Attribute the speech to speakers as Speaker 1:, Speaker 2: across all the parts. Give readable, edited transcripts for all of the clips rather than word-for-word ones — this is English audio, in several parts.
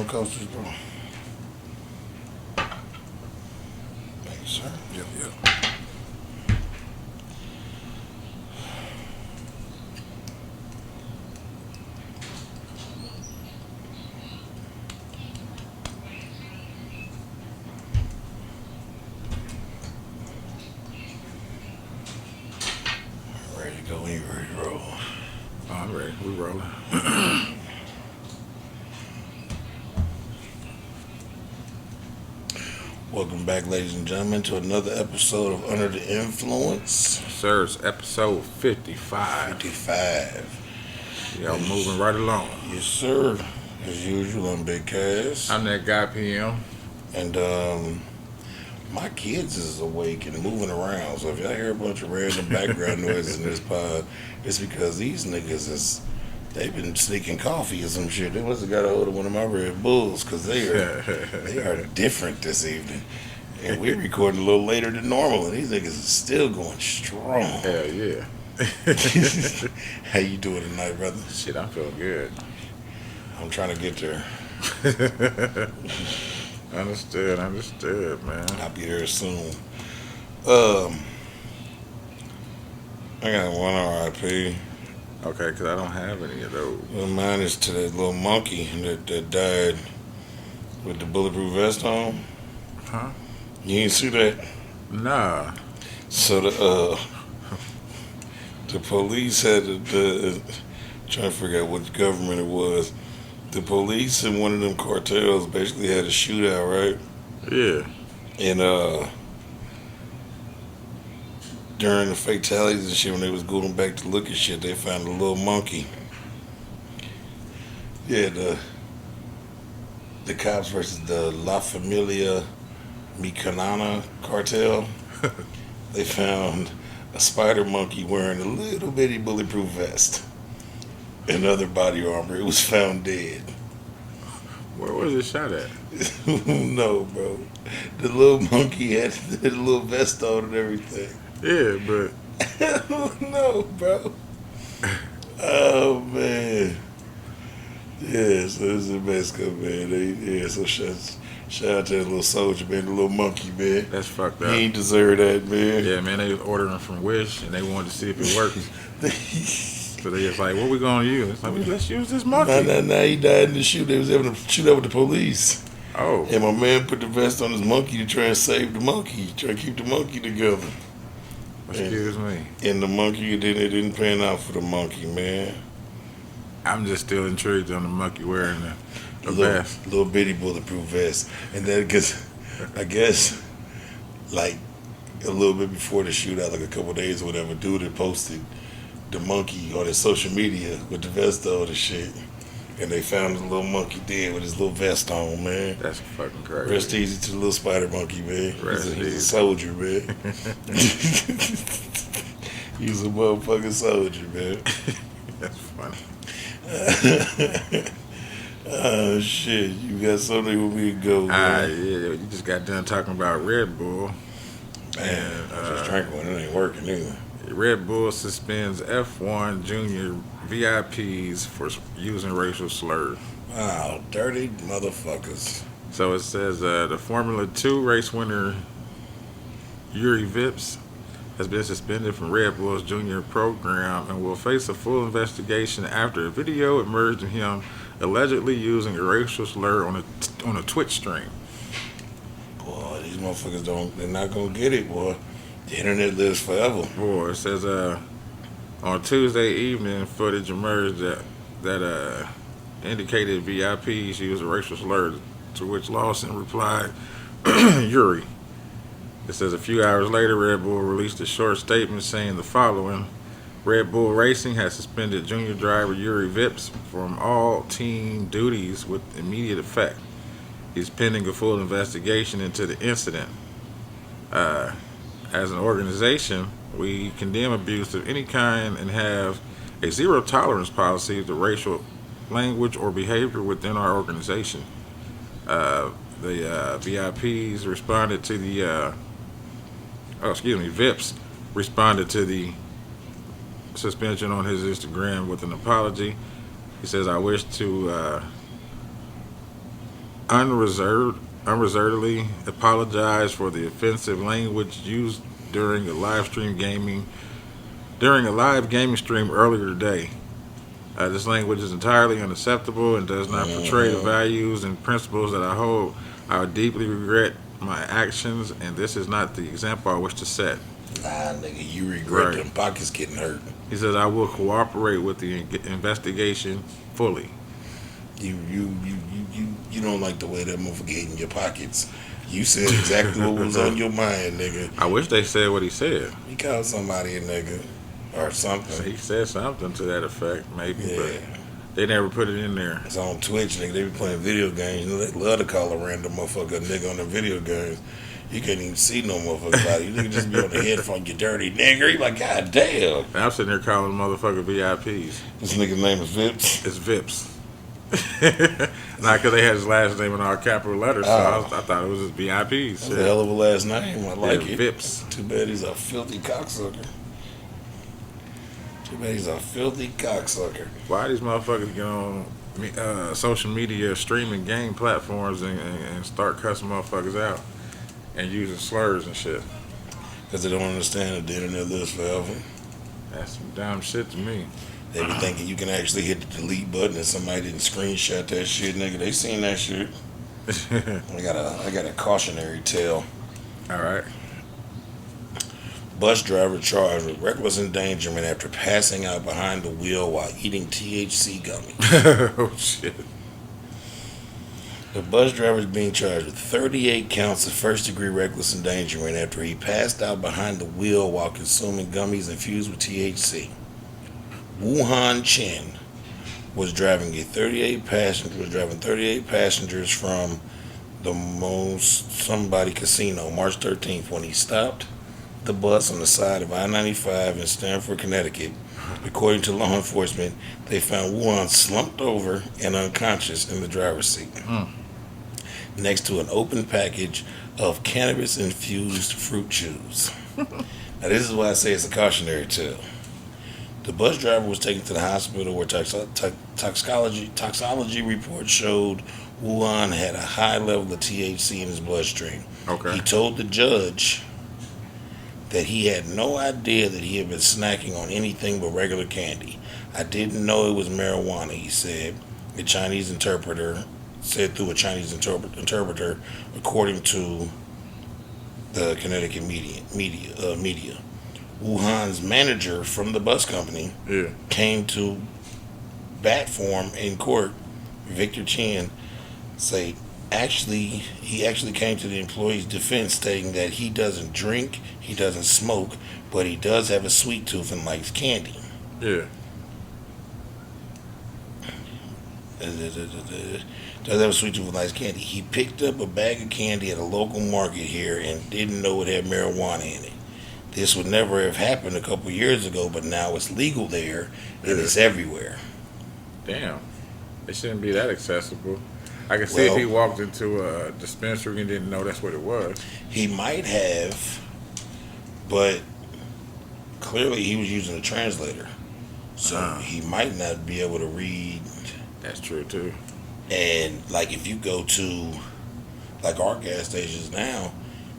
Speaker 1: roller coasters, bro? Thank you, sir.
Speaker 2: Yep.
Speaker 1: Ready to go when you're ready to roll.
Speaker 2: Oh, I'm ready. We rolling.
Speaker 1: Welcome back, ladies and gentlemen, to another episode of Under the Influence.
Speaker 2: Sirs, episode 55.
Speaker 1: 55.
Speaker 2: Yeah, I'm moving right along.
Speaker 1: Yes, sir. As usual, I'm Big Cass.
Speaker 2: I'm that guy PM.
Speaker 1: And my kids is awake and moving around. So if y'all hear a bunch of random background noises in this pod, it's because these niggas they've been sneaking coffee or some shit. They must have got a hold of one of my Red Bulls because they are different this evening. And we're recording a little later than normal, and these niggas is still going strong.
Speaker 2: Hell yeah.
Speaker 1: How you doing tonight, brother?
Speaker 2: Shit, I'm feeling good.
Speaker 1: I'm trying to get there.
Speaker 2: Understood, man.
Speaker 1: I'll be there soon. I got one RIP.
Speaker 2: Okay, because I don't have any of those.
Speaker 1: Well, mine is to that little monkey that died with the bulletproof vest on.
Speaker 2: Huh?
Speaker 1: You ain't see that?
Speaker 2: Nah.
Speaker 1: So the police had trying to figure out what government it was. The police in one of them cartels basically had a shootout, right?
Speaker 2: Yeah.
Speaker 1: And during the fatalities and shit, when they was going back to look at shit, they found a little monkey. Yeah, the cops versus the La Familia Micanana cartel. They found a spider monkey wearing a little bitty bulletproof vest and other body armor. It was found dead.
Speaker 2: Where was it shot at?
Speaker 1: No, bro. The little monkey had the little vest on and everything.
Speaker 2: Yeah, but
Speaker 1: No, bro. Oh man. Yeah, so this is Mexico, man. So shout out to that little soldier, man, the little monkey, man.
Speaker 2: that's fucked
Speaker 1: He
Speaker 2: up.
Speaker 1: ain't deserve that, man.
Speaker 2: Yeah, man, they was ordering from Wish, and they wanted to see if it worked. So they just like, what we gonna use? It's like, let's use this monkey.
Speaker 1: Nah, he died in the shoot. They was having to shoot up with the police.
Speaker 2: Oh.
Speaker 1: And my man put the vest on his monkey to try and save the monkey, try to keep the monkey together.
Speaker 2: Excuse me.
Speaker 1: And the monkey, it didn't pan out for the monkey, man.
Speaker 2: I'm just still intrigued on the monkey wearing the vest.
Speaker 1: Little bitty bulletproof vest. And then, because I guess, like, a little bit before the shootout, like a couple days or whatever, dude had posted the monkey on his social media with the vest on and shit. And they found the little monkey dead with his little vest on, man.
Speaker 2: That's fucking crazy.
Speaker 1: Rest easy to the little spider monkey, man. He's a soldier, man. He's a motherfucking soldier, man.
Speaker 2: That's funny.
Speaker 1: Oh, shit. You got something with me to go, man.
Speaker 2: Yeah, you just got done talking about Red Bull.
Speaker 1: Man, I just drank one. It ain't working either.
Speaker 2: Red Bull suspends F1 junior VIPs for using racial slurs.
Speaker 1: Wow, dirty motherfuckers.
Speaker 2: So it says the Formula 2 race winner Yuri Vips has been suspended from Red Bull's junior program and will face a full investigation after a video emerged of him allegedly using a racial slur on a Twitch stream.
Speaker 1: Boy, these motherfuckers they're not gonna get it, boy. The internet lives forever.
Speaker 2: Boy, it says on Tuesday evening, footage emerged that indicated VIPs used a racial slur, to which Lawson replied, Yuri. It says a few hours later, Red Bull released a short statement saying the following: Red Bull Racing has suspended junior driver Yuri Vips from all team duties with immediate effect. He's pending a full investigation into the incident. As an organization, we condemn abuse of any kind and have a zero tolerance policy to racial language or behavior within our organization. The VIPs responded to the Vips responded to the suspension on his Instagram with an apology. He says, I wish to unreservedly apologized for the offensive language used during a live gaming stream earlier today. This language is entirely unacceptable and does not portray the values and principles that I hold. I would deeply regret my actions, and this is not the example I wish to set.
Speaker 1: Nah, nigga, you regret
Speaker 2: Right.
Speaker 1: them pockets getting hurt.
Speaker 2: He says, I will cooperate with the investigation fully.
Speaker 1: You don't like the way that motherfucker get in your pockets. You said exactly what was on your mind, nigga.
Speaker 2: I wish they said what he said.
Speaker 1: He called somebody a nigga or something.
Speaker 2: He said something to that effect, maybe,
Speaker 1: Yeah.
Speaker 2: but they never put it in there.
Speaker 1: It's on Twitch, nigga. They be playing video games. You know, they love to call a random motherfucker a nigga on the video games. You can't even see no motherfucker body. You nigga just be on the headphone, you dirty nigga. You like, God damn.
Speaker 2: And I'm sitting there calling motherfucker VIPs.
Speaker 1: This nigga's name is Vips.
Speaker 2: It's Vips. Not because they had his last name in all capital letters, so I thought it was just VIPs.
Speaker 1: That's a hell of a last name. I like it.
Speaker 2: Vips.
Speaker 1: Too bad he's a filthy cocksucker. Too bad he's a filthy cocksucker.
Speaker 2: Why these motherfuckers get on social media streaming game platforms and start cussing motherfuckers out and using slurs and shit?
Speaker 1: Because they don't understand that the internet lives forever.
Speaker 2: That's some dumb shit to me.
Speaker 1: They be thinking you can actually hit the delete button and somebody didn't screenshot that shit, nigga. They seen that shit. I got a cautionary tale.
Speaker 2: All right.
Speaker 1: Bus driver charged with reckless endangerment after passing out behind the wheel while eating THC gummies.
Speaker 2: Oh shit.
Speaker 1: The bus driver is being charged with 38 counts of first-degree reckless endangerment after he passed out behind the wheel while consuming gummies infused with THC. Wuhan Chen was driving 38 passengers from the Somebody Casino March 13th when he stopped the bus on the side of I-95 in Stamford, Connecticut. According to law enforcement, they found Wuhan slumped over and unconscious in the driver's seat, next to an open package of cannabis-infused fruit chews. Now, this is why I say it's a cautionary tale. The bus driver was taken to the hospital where toxicology reports showed Wuhan had a high level of THC in his bloodstream.
Speaker 2: Okay.
Speaker 1: He told the judge that he had no idea that he had been snacking on anything but regular candy. I didn't know it was marijuana, he said. The Chinese interpreter said through a Chinese interpreter, according to the Connecticut media. Wuhan's manager from the bus company came to bat for him in court. Victor Chen said he actually came to the employee's defense, stating that he doesn't drink, he doesn't smoke, but he does have a sweet tooth and likes candy.
Speaker 2: Yeah.
Speaker 1: Does have a sweet tooth and likes candy. He picked up a bag of candy at a local market here and didn't know it had marijuana in it. This would never have happened a couple years ago, but now it's legal there and it's everywhere.
Speaker 2: Damn. It shouldn't be that accessible. I can see if he walked into a dispensary and didn't know that's what it was.
Speaker 1: He might have, but clearly he was using a translator. So he might not be able to read.
Speaker 2: That's true, too.
Speaker 1: And, like, if you go to, like, our gas stations now,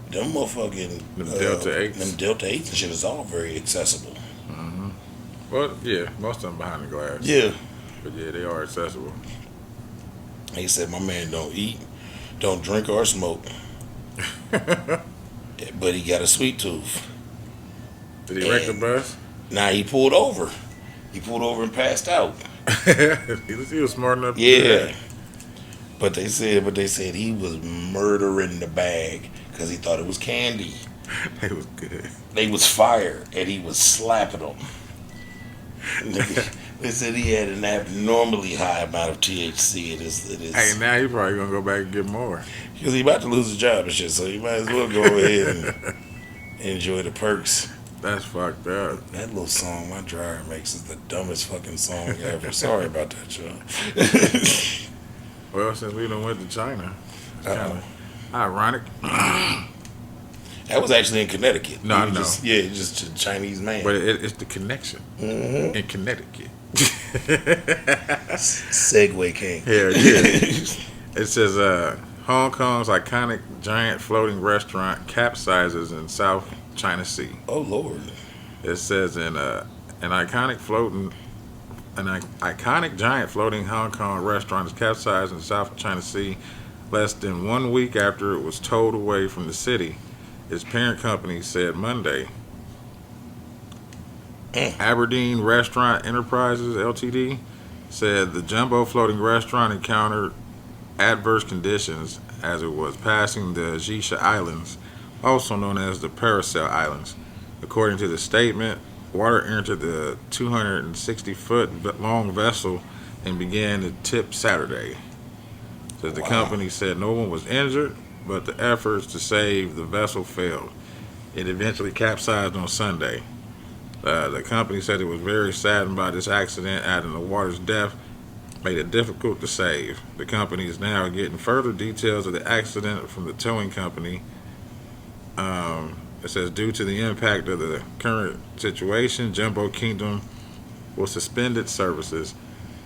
Speaker 1: them motherfucking
Speaker 2: Delta 8s.
Speaker 1: Them Delta 8s and shit is all very accessible.
Speaker 2: Mm-hmm. Well, yeah, most of them behind the glass.
Speaker 1: Yeah.
Speaker 2: But yeah, they are accessible.
Speaker 1: He said, my man don't drink or smoke. But he got a sweet tooth.
Speaker 2: Did he wreck the bus?
Speaker 1: Nah, he pulled over. He pulled over and passed out.
Speaker 2: He was smart enough to do that.
Speaker 1: But they said he was murdering the bag because he thought it was candy.
Speaker 2: They was good.
Speaker 1: They was fire, and he was slapping them. They said he had an abnormally high amount of THC in his.
Speaker 2: Hey, now he probably gonna go back and get more.
Speaker 1: Because he about to lose his job and shit, so he might as well go ahead and enjoy the perks.
Speaker 2: That's fucked up.
Speaker 1: That little song my dryer makes is the dumbest fucking song ever. Sorry about that, y'all.
Speaker 2: Well, since we done went to China, it's kind of ironic.
Speaker 1: That was actually in Connecticut.
Speaker 2: No, I know.
Speaker 1: Just a Chinese man.
Speaker 2: But it's the connection in Connecticut.
Speaker 1: Segway king.
Speaker 2: Hell yeah. It says Hong Kong's iconic giant floating restaurant capsizes in South China Sea.
Speaker 1: Oh Lord.
Speaker 2: It says an iconic giant floating Hong Kong restaurant is capsized in South China Sea less than 1 week after it was towed away from the city, its parent company said Monday. Aberdeen Restaurant Enterprises Ltd. said the jumbo floating restaurant encountered adverse conditions as it was passing the Jisha Islands, also known as the Paracel Islands. According to the statement, water entered the 260-foot long vessel and began to tip Saturday. Says the company said no one was injured, but the efforts to save the vessel failed. It eventually capsized on Sunday. The company said it was very saddened by this accident, adding the water's depth made it difficult to save. The company is now getting further details of the accident from the towing company. It says due to the impact of the current situation, Jumbo Kingdom will suspend its services,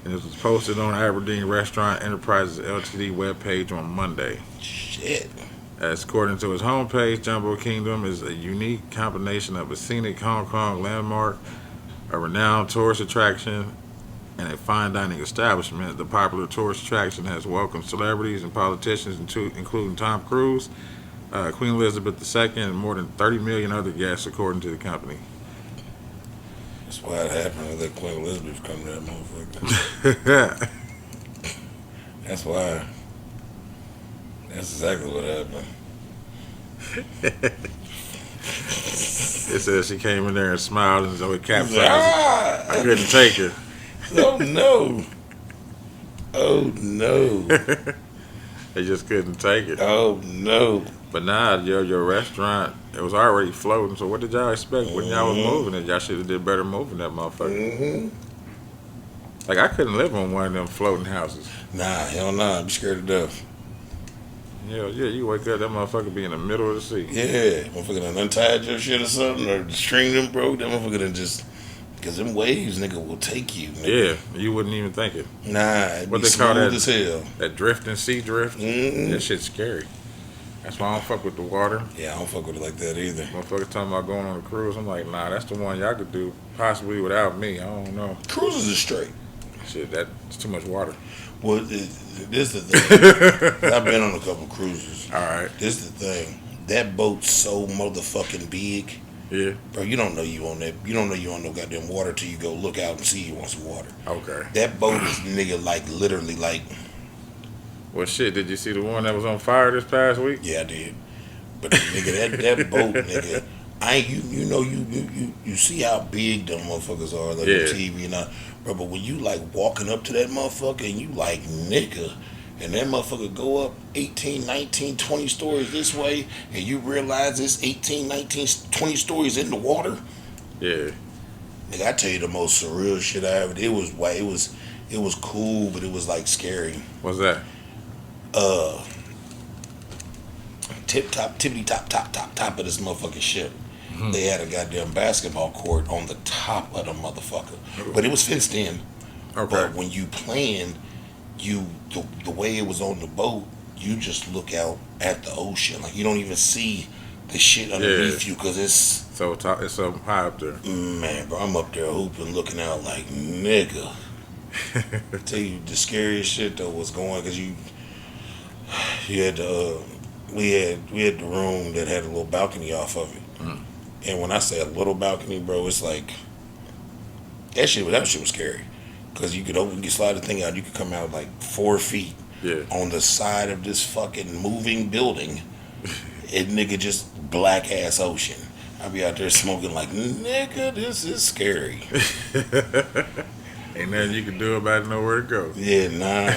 Speaker 2: and it was posted on Aberdeen Restaurant Enterprises Ltd. webpage on Monday.
Speaker 1: Shit.
Speaker 2: As according to its homepage, Jumbo Kingdom is a unique combination of a scenic Hong Kong landmark, a renowned tourist attraction, and a fine dining establishment. The popular tourist attraction has welcomed celebrities and politicians, including Tom Cruise, Queen Elizabeth II, and more than 30 million other guests, according to the company.
Speaker 1: That's why it happened to let Queen Elizabeth come to that motherfucker. That's why. That's exactly what happened.
Speaker 2: It says she came in there and smiled and so it capsized.
Speaker 1: Ah!
Speaker 2: I couldn't take her.
Speaker 1: Oh no. Oh no.
Speaker 2: They just couldn't take it.
Speaker 1: Oh no.
Speaker 2: But now, your restaurant, it was already floating, so what did y'all expect when y'all was moving it? Y'all should have did better moving that motherfucker. Like, I couldn't live on one of them floating houses.
Speaker 1: Nah, hell nah. I'm scared to death.
Speaker 2: Hell yeah, you wake up, that motherfucker be in the middle of the sea.
Speaker 1: Yeah, motherfucker done untied your shit or something, or the string them broke. That motherfucker done just, because them waves, nigga, will take you, nigga.
Speaker 2: Yeah, you wouldn't even think it.
Speaker 1: Nah, it'd
Speaker 2: What
Speaker 1: be
Speaker 2: they call
Speaker 1: smooth
Speaker 2: that?
Speaker 1: as hell.
Speaker 2: That drifting sea drift? That shit's scary. That's why I don't fuck with the water.
Speaker 1: Yeah, I don't fuck with it like that either.
Speaker 2: Motherfuckers talking about going on a cruise. I'm like, nah, that's the one y'all could do possibly without me. I don't know.
Speaker 1: Cruises is straight.
Speaker 2: Shit, that's too much water.
Speaker 1: Well, this is the thing. I've been on a couple cruises.
Speaker 2: All right.
Speaker 1: This is the thing. That boat's so motherfucking big.
Speaker 2: Yeah.
Speaker 1: Bro, you don't know you on that. You don't know you on no goddamn water till you go look out and see you want some water.
Speaker 2: Okay.
Speaker 1: That boat is, nigga, like literally like.
Speaker 2: Well, shit, did you see the one that was on fire this past week?
Speaker 1: Yeah, I did. But nigga, that boat, nigga, you see how big them motherfuckers are, like on TV and all. Bro, but when you like walking up to that motherfucker and you like, nigga, and that motherfucker go up 18, 19, 20 stories this way, and you realize it's 18, 19, 20 stories in the water.
Speaker 2: Yeah.
Speaker 1: Nigga, I tell you the most surreal shit I ever did. It was cool, but it was like scary.
Speaker 2: What's that?
Speaker 1: Tippity top of this motherfucking ship. They had a goddamn basketball court on the top of the motherfucker, but it was fenced in.
Speaker 2: Okay.
Speaker 1: But when you playing, the way it was on the boat, you just look out at the ocean, like you don't even see the shit underneath you because it's
Speaker 2: it's so high up there.
Speaker 1: Man, bro, I'm up there hooping, looking out like nigga. I tell you the scariest shit though was going because you had the we had the room that had a little balcony off of it. And when I say a little balcony, bro, it's like that shit was scary because you could slide the thing out, you could come out like 4 feet on the side of this fucking moving building, and nigga just black ass ocean. I'd be out there smoking like, nigga, this is scary.
Speaker 2: Ain't nothing you can do about it, nowhere to go.
Speaker 1: Yeah, nah.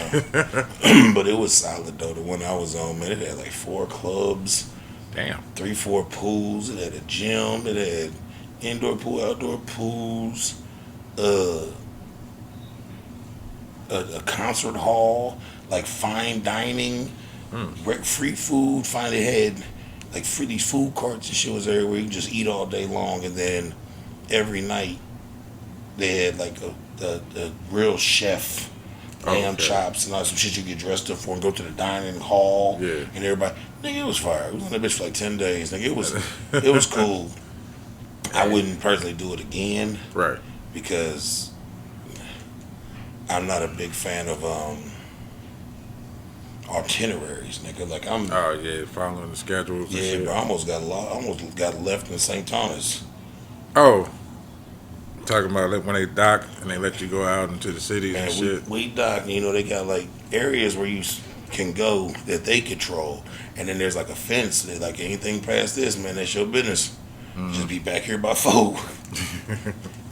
Speaker 1: But it was solid though. The one I was on, man, it had like 4 clubs.
Speaker 2: Damn.
Speaker 1: 3-4 pools. It had a gym. It had indoor pool, outdoor pools, a concert hall, like fine dining, free food. Finally had like these food carts and shit was everywhere. You can just eat all day long, and then every night they had like a real chef lamb
Speaker 2: Okay.
Speaker 1: chops and all some shit you get dressed up for and go to the dining hall.
Speaker 2: Yeah.
Speaker 1: And everybody, nigga, it was fire. We was on that bitch for like 10 days. Nigga, it was cool. I wouldn't personally do it again
Speaker 2: Right.
Speaker 1: because I'm not a big fan of itineraries, nigga. Like I'm,
Speaker 2: Oh yeah, following the schedules and
Speaker 1: yeah,
Speaker 2: shit.
Speaker 1: but I almost got left in St. Thomas.
Speaker 2: Oh, talking about when they dock and they let you go out into the cities and
Speaker 1: Man,
Speaker 2: shit.
Speaker 1: we dock, you know, they got like areas where you can go that they control, and then there's like a fence. That like anything past this, man, that's your business. Just be back here by 4.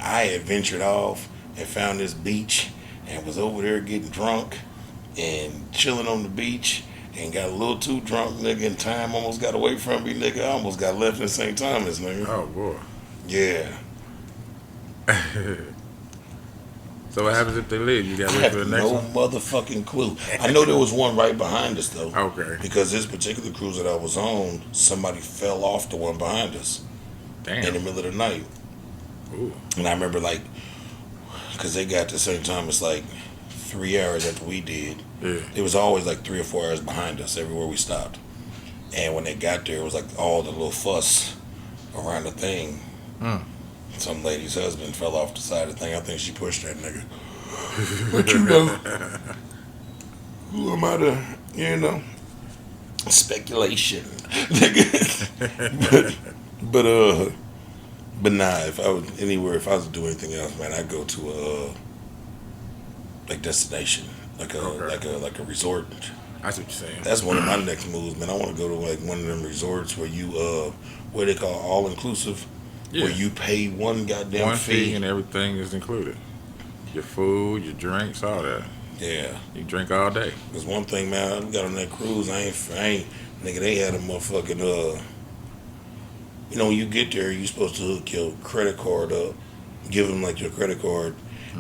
Speaker 1: I had ventured off and found this beach and was over there getting drunk and chilling on the beach and got a little too drunk, nigga, and time almost got away from me, nigga. I almost got left in St. Thomas, nigga.
Speaker 2: Oh boy.
Speaker 1: Yeah.
Speaker 2: So what happens if they leave? You got to
Speaker 1: I
Speaker 2: wait for
Speaker 1: have
Speaker 2: the next
Speaker 1: no
Speaker 2: one.
Speaker 1: motherfucking clue. I know there was one right behind us, though.
Speaker 2: Okay.
Speaker 1: Because this particular cruise that I was on, somebody fell off the one behind us in the
Speaker 2: Damn.
Speaker 1: middle of the night.
Speaker 2: Ooh.
Speaker 1: And I remember, like, because they got to St. Thomas like 3 hours after we did.
Speaker 2: Yeah.
Speaker 1: It was always like 3 or 4 hours behind us everywhere we stopped. And when they got there, it was like all the little fuss around the thing.
Speaker 2: Mm.
Speaker 1: Some lady's husband fell off the side of the thing. I think she pushed that nigga. But you know, who am I to, you know, speculation. but nah, if I was anywhere, if I was to do anything else, man, I'd go to a like destination, like a resort.
Speaker 2: I see what you're saying.
Speaker 1: That's one of my next moves, man. I want to go to like one of them resorts where you what they call all inclusive,
Speaker 2: Yeah.
Speaker 1: where you pay one goddamn
Speaker 2: One fee
Speaker 1: fee.
Speaker 2: and everything is included. Your food, your drinks, all that.
Speaker 1: Yeah,
Speaker 2: You drink all day.
Speaker 1: there's one thing, man. I got on that cruise. I ain't, nigga. They had a motherfucking you know, when you get there, you supposed to hook your credit card up, give them like your credit card,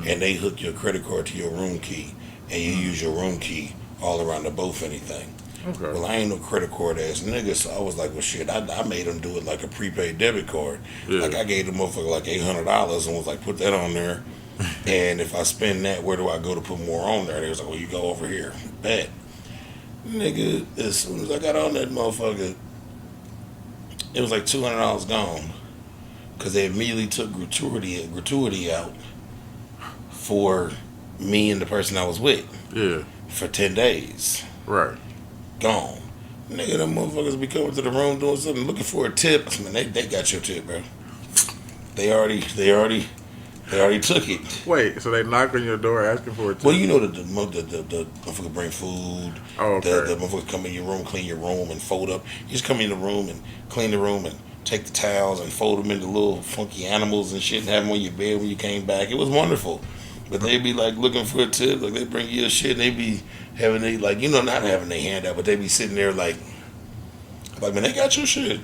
Speaker 1: and they hook your credit card to your room key, and you use your room key all around the boat for anything.
Speaker 2: Okay.
Speaker 1: Well, I ain't no credit card ass nigga, so I was like, well, shit, I made them do it like a prepaid debit card.
Speaker 2: Yeah.
Speaker 1: Like, I gave the motherfucker like $800 and was like, put that on there. And if I spend that, where do I go to put more on there? They was like, well, you go over here. Bet. Nigga, as soon as I got on that motherfucker, it was like $200 gone. Because they immediately took gratuity out for me and the person I was with
Speaker 2: Yeah.
Speaker 1: for 10 days.
Speaker 2: Right.
Speaker 1: Gone. Nigga, them motherfuckers be coming to the room doing something, looking for a tip. Man, they got your tip, bro. They already took it.
Speaker 2: Wait, so they knock on your door asking for a tip?
Speaker 1: Well, you know the motherfucker bring food.
Speaker 2: Oh, okay.
Speaker 1: The motherfucker come in your room, clean your room, and fold up. You just come in the room and clean the room and take the towels and fold them into little funky animals and shit and have them on your bed when you came back. It was wonderful. But they be like looking for a tip, like they bring you a shit and they be having they like, you know, not having their hand out, but they be sitting there like man, they got your shit.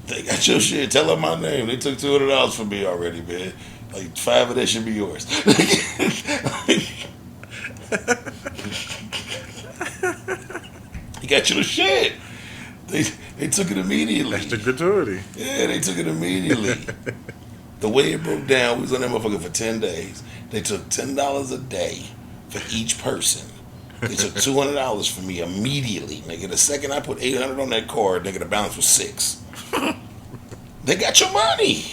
Speaker 1: They got your shit. Tell them my name. They took $200 from me already, man. Like 5 of that should be yours. You got your shit. They took it immediately.
Speaker 2: That's the gratuity.
Speaker 1: Yeah, they took it immediately. The way it broke down, we was on that motherfucker for 10 days. They took $10 a day for each person. They took $200 from me immediately, nigga. The second I put $800 on that card, nigga, the balance was $6. They got your money.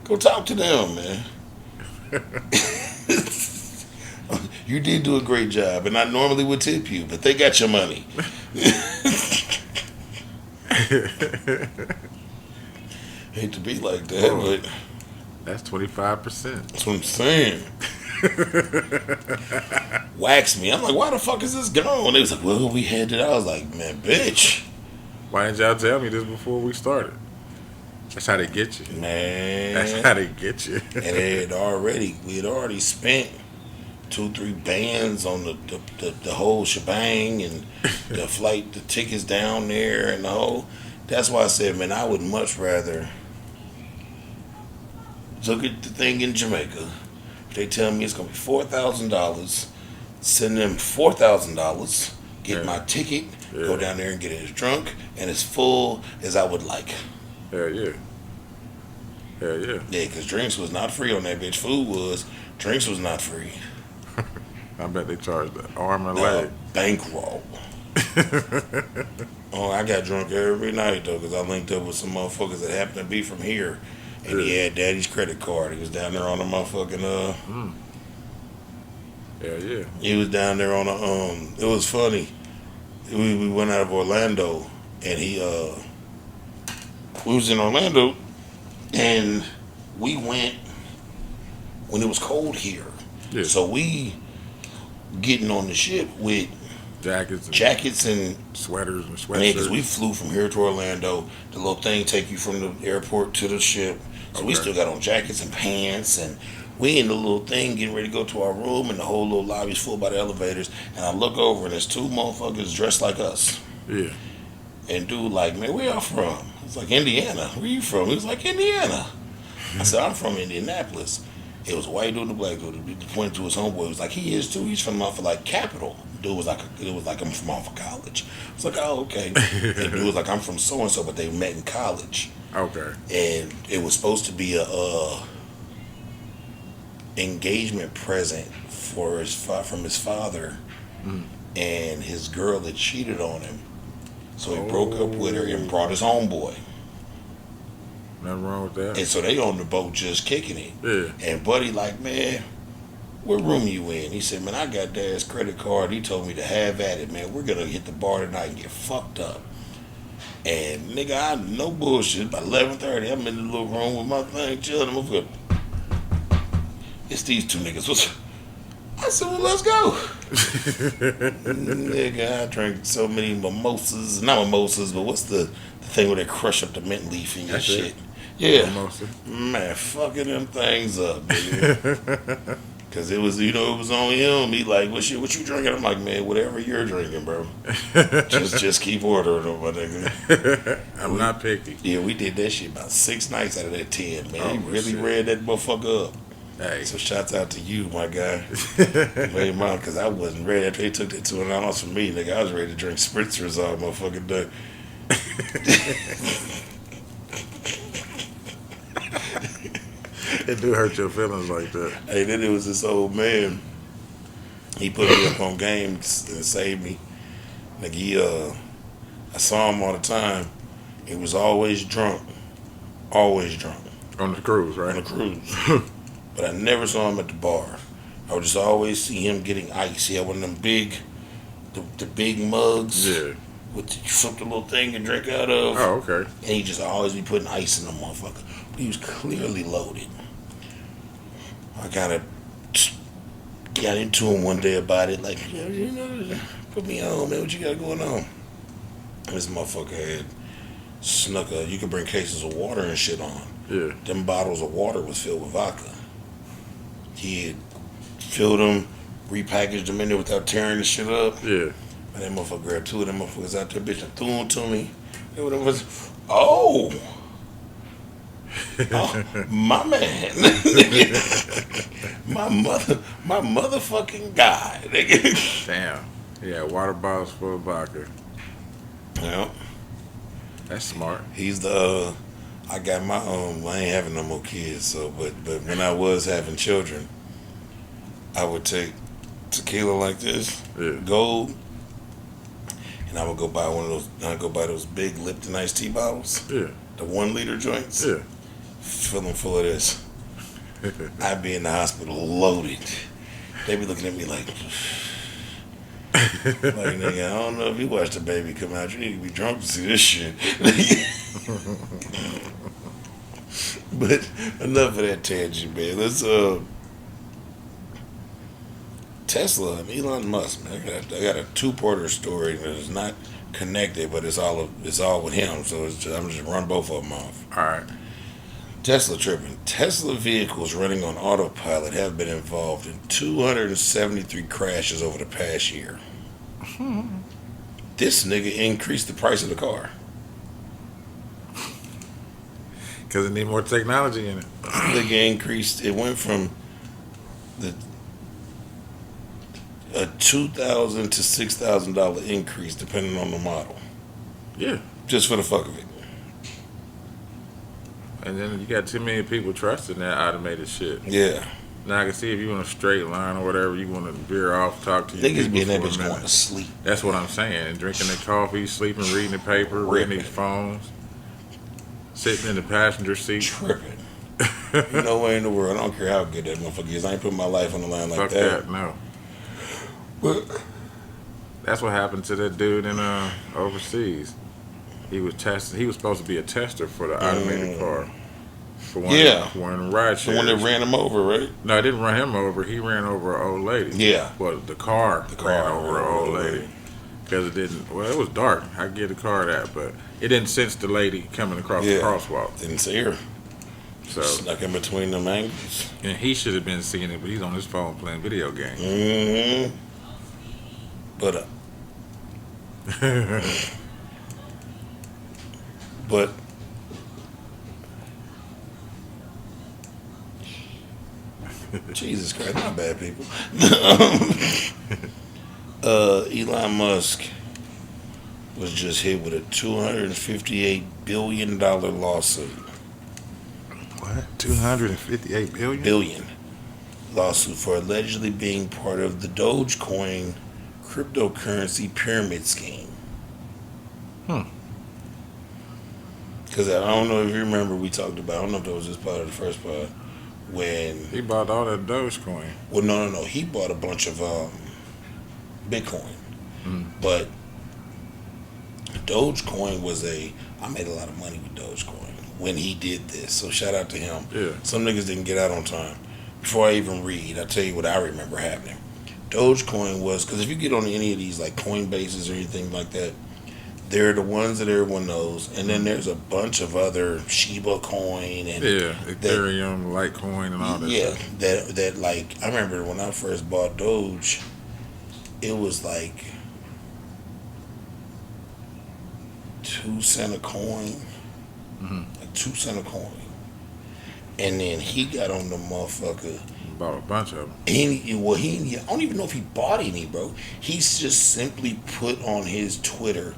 Speaker 1: Go talk to them, man. You did do a great job, and I normally would tip you, but they got your money. Hate to be like that, but
Speaker 2: That's 25%.
Speaker 1: that's what I'm saying. Wax me. I'm like, why the fuck is this gone? They was like, well, we had it. I was like, man, bitch.
Speaker 2: Why didn't y'all tell me this before we started? That's how they get you.
Speaker 1: Man.
Speaker 2: That's how they get you.
Speaker 1: And we had already spent 2-3 bands on the whole shebang and the flight, the tickets down there and the whole. That's why I said, man, I would much rather look at the thing in Jamaica. They tell me it's gonna be $4,000. Send them $4,000. Get my ticket.
Speaker 2: Yeah.
Speaker 1: Go down there and get it as drunk and as full as I would like.
Speaker 2: Hell yeah. Hell yeah.
Speaker 1: Yeah, because drinks was not free on that bitch. Food was. Drinks was not free.
Speaker 2: I bet they charged the arm and
Speaker 1: The
Speaker 2: leg.
Speaker 1: bankroll. Oh, I got drunk every night though, because I linked up with some motherfuckers that happened to be from here, and he had Daddy's credit card. He was down there on the motherfucking
Speaker 2: Hell yeah.
Speaker 1: He was down there on a It was funny. We went out of Orlando, and we was in Orlando, and we went when it was cold here.
Speaker 2: Yeah.
Speaker 1: So we getting on the ship with jackets and
Speaker 2: sweaters and sweatshirts.
Speaker 1: because we flew from here to Orlando. The little thing take you from the airport to the ship. So we still got on jackets and pants, and we in the little thing getting ready to go to our room, and the whole little lobby's full by the elevators. And I look over, and there's two motherfuckers dressed like us.
Speaker 2: Yeah.
Speaker 1: And dude like, man, where y'all from? It's like, Indiana. Where you from? He was like, Indiana. I said, I'm from Indianapolis. It was a white dude and a black dude. He pointed to his homeboy. He was like, he is too. He's from off of like Capital. Dude was like, it was like, I'm from off of college. I was like, oh, okay. And dude was like, I'm from so and so, but they met in college.
Speaker 2: Okay.
Speaker 1: And it was supposed to be a engagement present for from his father, and his girl had cheated on him. So he broke up with her and brought his homeboy.
Speaker 2: Nothing wrong with that.
Speaker 1: And so they on the boat just kicking it.
Speaker 2: Yeah.
Speaker 1: And Buddy like, man, what room you in? He said, man, I got Dad's credit card. He told me to have at it, man. We're going to hit the bar tonight and get fucked up. And nigga, I no bullshit. By 11:30, I'm in the little room with my thing, chilling. It's these two niggas. I said, well, let's go. Nigga, I drank so many mimosas. Not mimosas, but what's the thing where they crush up the mint leaf in your
Speaker 2: That's
Speaker 1: shit?
Speaker 2: it.
Speaker 1: Yeah.
Speaker 2: Mimosa.
Speaker 1: Man, fucking them things up, nigga. Because it was, it was on him. He like, what you drinking? I'm like, man, whatever you're drinking, bro. just keep ordering them, my nigga.
Speaker 2: I'm not picky.
Speaker 1: Yeah, we did that shit about 6 nights out of that 10, man.
Speaker 2: Oh,
Speaker 1: He really
Speaker 2: shit.
Speaker 1: read that motherfucker up.
Speaker 2: Hey.
Speaker 1: So shouts out to you, my guy. Made mine, because I wasn't ready. After they took that $200 from me, nigga, I was ready to drink spritzers all motherfucking day.
Speaker 2: It do hurt your feelings like that.
Speaker 1: Hey, then it was this old man. He put me up on games and saved me. Like I saw him all the time. He was always drunk. Always drunk.
Speaker 2: On the cruise,
Speaker 1: On
Speaker 2: right?
Speaker 1: the cruise. But I never saw him at the bar. I would just always see him getting ice. He had one of them big, the big mugs.
Speaker 2: Yeah.
Speaker 1: With you flip the little thing and drink out of.
Speaker 2: Oh, okay.
Speaker 1: And he just always be putting ice in the motherfucker. But he was clearly loaded. I got into him one day about it, like, put me on, man, what you got going on? This motherfucker had snuck you could bring cases of water and shit on.
Speaker 2: Yeah.
Speaker 1: Them bottles of water was filled with vodka. He had filled them, repackaged them in there without tearing the shit up.
Speaker 2: Yeah.
Speaker 1: And that motherfucker grabbed two of them motherfuckers out there, bitch, and threw them to me. And whatever was, oh, my man. my motherfucking guy. Nigga.
Speaker 2: Damn. Yeah, water bottles full of vodka.
Speaker 1: Yeah.
Speaker 2: That's smart.
Speaker 1: He's the, I got my own, I ain't having no more kids, so, but when I was having children, I would take tequila like this, gold, and I would go buy those big Lipton iced tea bottles.
Speaker 2: Yeah.
Speaker 1: The 1 liter joints.
Speaker 2: Yeah.
Speaker 1: Fill them full of this. I'd be in the hospital loaded. They be looking at me like nigga, I don't know if you watched the baby come out. You need to be drunk to see this shit. But enough of that tangent, man. Let's Tesla and Elon Musk, man. I got a 2-parter story that is not connected, but it's all with him. So I'm just run both of them off.
Speaker 2: All right.
Speaker 1: Tesla tripping. Tesla vehicles running on autopilot have been involved in 273 crashes over the past year. This nigga increased the price of the car.
Speaker 2: Because it need more technology in it.
Speaker 1: Nigga increased. It went from a $2,000 to $6,000 increase depending on the model.
Speaker 2: Yeah.
Speaker 1: Just for the fuck of it.
Speaker 2: And then you got too many people trusting that automated shit.
Speaker 1: Yeah.
Speaker 2: Now I can see if you in a straight line or whatever, you want to veer off, talk to your
Speaker 1: Niggas be in that
Speaker 2: people
Speaker 1: bitch
Speaker 2: for a
Speaker 1: going
Speaker 2: minute.
Speaker 1: to sleep.
Speaker 2: That's what I'm saying. Drinking the coffee, sleeping, reading the paper, reading these phones, sitting in the passenger seat.
Speaker 1: Tripping. No way in the world. I don't care how good that motherfucker is. I ain't putting my life on the line like
Speaker 2: Fuck
Speaker 1: that.
Speaker 2: no.
Speaker 1: But
Speaker 2: That's what happened to that dude in overseas. He was testing. He was supposed to be a tester for the automated car. For one, for one of the ride shares.
Speaker 1: The one that ran him over, right?
Speaker 2: No, it didn't run him over. He ran over an old lady.
Speaker 1: Yeah.
Speaker 2: Well, the car ran over an old lady. Because it didn't, well, it was dark. I get the car that, but it didn't sense the lady coming across the crosswalk.
Speaker 1: Didn't see her. So snuck in between them angles.
Speaker 2: And he should have been seeing it, but he's on his phone playing video games.
Speaker 1: Mm-hmm. But, but, Jesus Christ, not bad people. Elon Musk was just hit with a $258 billion lawsuit.
Speaker 2: What? 258 billion?
Speaker 1: Billion lawsuit for allegedly being part of the Dogecoin cryptocurrency pyramid scheme. Because I don't know if you remember, we talked about, I don't know if that was just part of the first part, when
Speaker 2: he bought all that Dogecoin.
Speaker 1: Well, no. He bought a bunch of Bitcoin. But Dogecoin was I made a lot of money with Dogecoin when he did this. So shout out to him.
Speaker 2: Yeah.
Speaker 1: Some niggas didn't get out on time. Before I even read, I'll tell you what I remember happening. Dogecoin was, because if you get on any of these like Coinbases or anything like that, they're the ones that everyone knows, and then there's a bunch of other Shiba Coin and
Speaker 2: Ethereum, Litecoin, and all that.
Speaker 1: Yeah,
Speaker 2: stuff.
Speaker 1: that like I remember when I first bought Doge, it was like 2 cents a coin, like 2 cents a coin, and then he got on the motherfucker.
Speaker 2: Bought a bunch of them.
Speaker 1: I don't even know if he bought any, bro. He's just simply put on his Twitter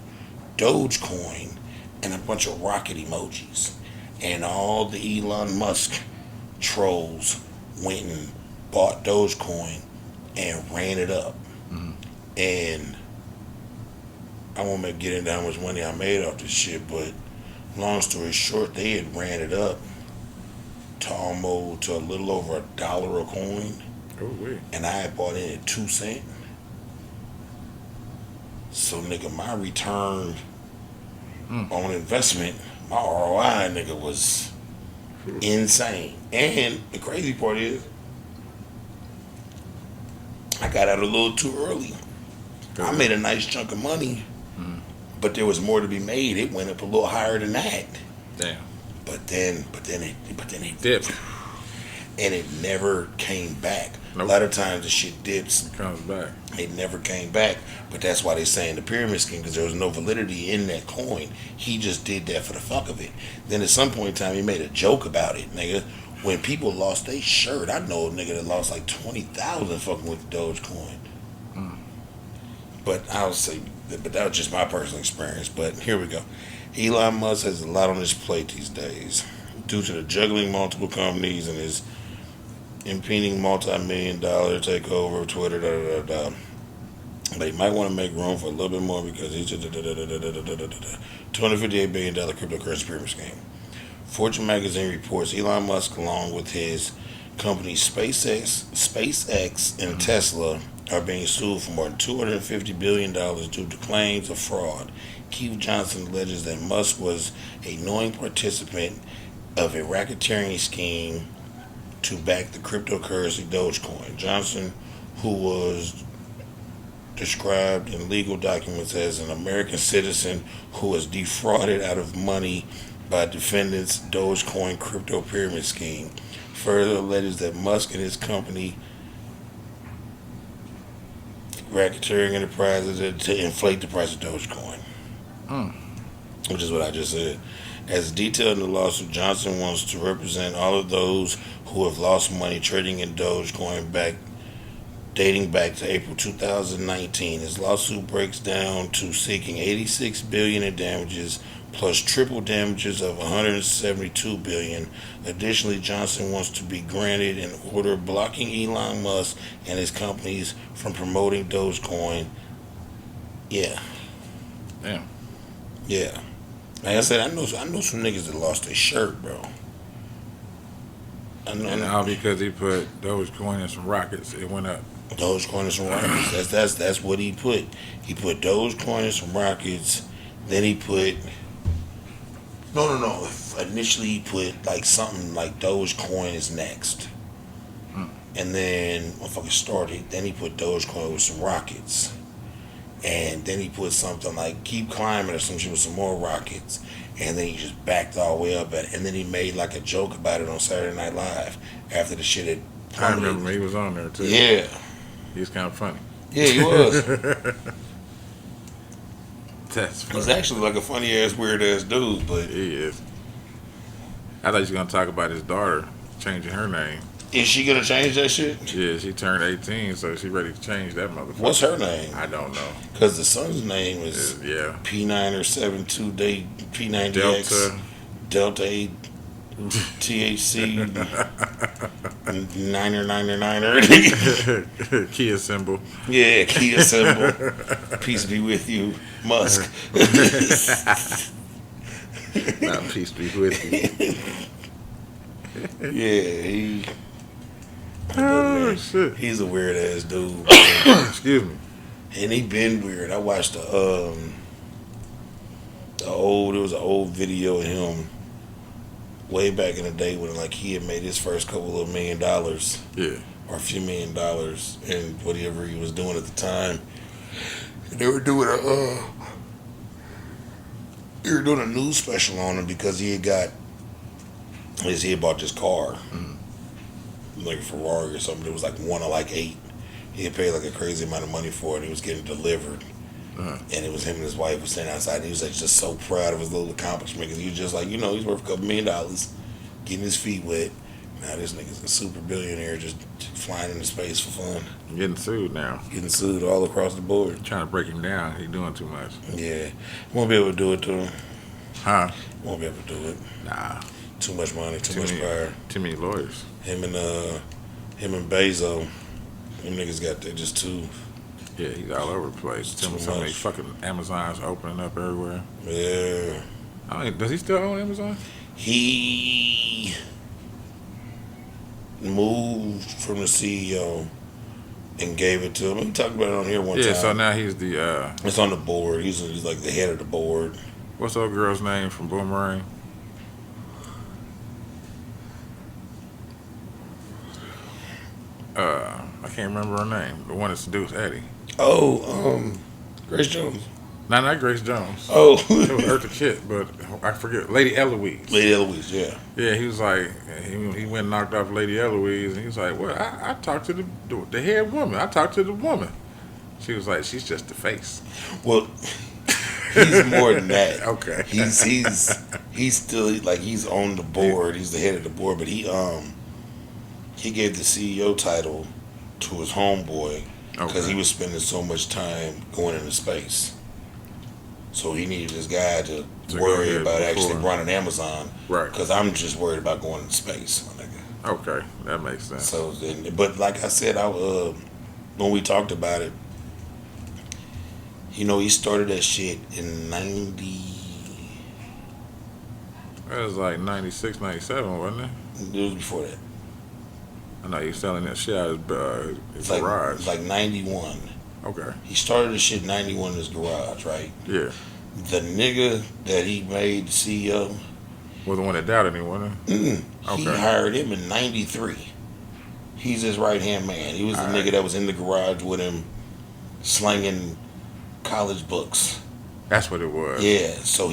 Speaker 1: Dogecoin and a bunch of rocket emojis, and all the Elon Musk trolls went and bought Dogecoin and ran it up. And I won't get into how much money I made off this shit, but long story short, they had ran it up to a little over $1 a coin.
Speaker 2: Oh wait.
Speaker 1: And I had bought in at 2 cents. So nigga, my return on investment, my ROI, nigga, was insane. And the crazy part is, I got out a little too early. I made a nice chunk of money, but there was more to be made. It went up a little higher than that.
Speaker 2: Damn.
Speaker 1: But then it
Speaker 2: dipped,
Speaker 1: and it never came back.
Speaker 2: Nope.
Speaker 1: A lot of times the shit dips.
Speaker 2: It comes back.
Speaker 1: It never came back. But that's why they saying the pyramid scheme, because there was no validity in that coin. He just did that for the fuck of it. Then at some point in time, he made a joke about it, nigga. When people lost their shirt, I know a nigga that lost like 20,000 fucking with the Dogecoin. But I would say, but that was just my personal experience. But here we go. Elon Musk has a lot on his plate these days due to the juggling multiple companies and his impending multi-million-dollar takeover of Twitter. But he might want to make room for a little bit more because he's a $258 billion cryptocurrency pyramid scheme. Fortune magazine reports Elon Musk, along with his companies SpaceX and Tesla, are being sued for more than $250 billion due to claims of fraud. Keith Johnson alleges that Musk was a knowing participant of a racketeering scheme to back the cryptocurrency Dogecoin. Johnson, who was described in legal documents as an American citizen who was defrauded out of money by defendants' Dogecoin crypto pyramid scheme, further alleges that Musk and his company racketeering enterprises to inflate the price of Dogecoin. Which is what I just said. As detailed in the lawsuit, Johnson wants to represent all of those who have lost money trading in Dogecoin dating back to April 2019. His lawsuit breaks down to seeking $86 billion in damages, plus triple damages of 172 billion. Additionally, Johnson wants to be granted an order blocking Elon Musk and his companies from promoting Dogecoin. Yeah.
Speaker 2: Damn.
Speaker 1: Yeah. Like I said, I know some niggas that lost their shirt, bro.
Speaker 2: And all because he put Dogecoin in some rockets, it went up.
Speaker 1: Dogecoin and some rockets. That's what he put. He put Dogecoin and some rockets. Then he put no. Initially he put like something like Dogecoin is next. And then motherfucker started. Then he put Dogecoin with some rockets. And then he put something like keep climbing or some shit with some more rockets. And then he just backed all the way up at it. And then he made like a joke about it on Saturday Night Live after the shit had plummeted.
Speaker 2: I remember he was on there too.
Speaker 1: Yeah.
Speaker 2: He was kind of funny.
Speaker 1: Yeah, he was.
Speaker 2: That's funny.
Speaker 1: He's actually like a funny ass, weird ass dude, but
Speaker 2: He is. I thought you was going to talk about his daughter changing her name.
Speaker 1: is she gonna change that shit?
Speaker 2: Yeah, she turned 18, so she ready to change that motherfucker.
Speaker 1: What's her name?
Speaker 2: I don't know.
Speaker 1: Because the son's name is
Speaker 2: Yeah.
Speaker 1: P9 or 72 day P90X Delta 8 THC niner.
Speaker 2: Kia symbol.
Speaker 1: Yeah, Kia symbol. Peace be with you, Musk.
Speaker 2: Not peace be with you.
Speaker 1: Yeah,
Speaker 2: Oh, shit.
Speaker 1: he's a weird ass dude.
Speaker 2: Excuse me.
Speaker 1: And he been weird. I watched there was an old video of him way back in the day when like he had made his first couple of $1 million
Speaker 2: Yeah.
Speaker 1: or a few $1 million in whatever he was doing at the time. And they were doing a news special on him because he had bought this car, like a Ferrari or something. It was like one of like 8. He had paid like a crazy amount of money for it. And he was getting delivered. And it was him and his wife was standing outside. And he was like just so proud of his little accomplishment because he was just like, he's worth a couple $1 million, getting his feet wet. Now this nigga's a super billionaire just flying into space for fun.
Speaker 2: Getting sued now.
Speaker 1: Getting sued all across the board.
Speaker 2: Trying to break him down. He doing too much.
Speaker 1: Yeah. Won't be able to do it to him.
Speaker 2: Huh?
Speaker 1: Won't be able to do it.
Speaker 2: Nah.
Speaker 1: Too much money, too much power.
Speaker 2: Too many lawyers.
Speaker 1: Him and Bezos, them niggas they're just too.
Speaker 2: Yeah, he's all over the place. Tell me
Speaker 1: Too
Speaker 2: so many
Speaker 1: much.
Speaker 2: fucking Amazons opening up everywhere.
Speaker 1: Yeah.
Speaker 2: Does he still own Amazon?
Speaker 1: He moved from the CEO and gave it to him. We talked about it on here one time.
Speaker 2: Yeah, so now he's the
Speaker 1: It's on the board. He's like the head of the board.
Speaker 2: what's the old girl's name from Boomerang? I can't remember her name. The one that seduced Eddie.
Speaker 1: Oh, Grace Jones.
Speaker 2: Not Grace Jones.
Speaker 1: Oh.
Speaker 2: It was Eartha Kitt, but I forget. Lady Eloise.
Speaker 1: Lady Eloise, yeah.
Speaker 2: Yeah, he was like, he went and knocked off Lady Eloise, and he was like, well, I talked to the head woman. I talked to the woman. She was like, she's just the face.
Speaker 1: Well, he's more than that.
Speaker 2: Okay.
Speaker 1: He's still like he's on the board. He's the head of the board, but he gave the CEO title to his homeboy because he was spending so much time going into space. So he needed this guy to worry about actually running Amazon.
Speaker 2: Right.
Speaker 1: Because I'm just worried about going into space, my nigga.
Speaker 2: Okay, that makes sense.
Speaker 1: So, but like I said, when we talked about it, he started that shit in 90.
Speaker 2: That was like 96, 97, wasn't it?
Speaker 1: It was before that.
Speaker 2: I know he was selling that shit out of his garage.
Speaker 1: It's like 91.
Speaker 2: Okay.
Speaker 1: He started this shit in 91 in his garage, right?
Speaker 2: Yeah.
Speaker 1: The nigga that he made CEO,
Speaker 2: Was the one that doubted him, wasn't it?
Speaker 1: he hired him in 93. He's his right-hand man. He was the nigga that was in the garage with him slinging college books.
Speaker 2: That's what it was.
Speaker 1: Yeah, so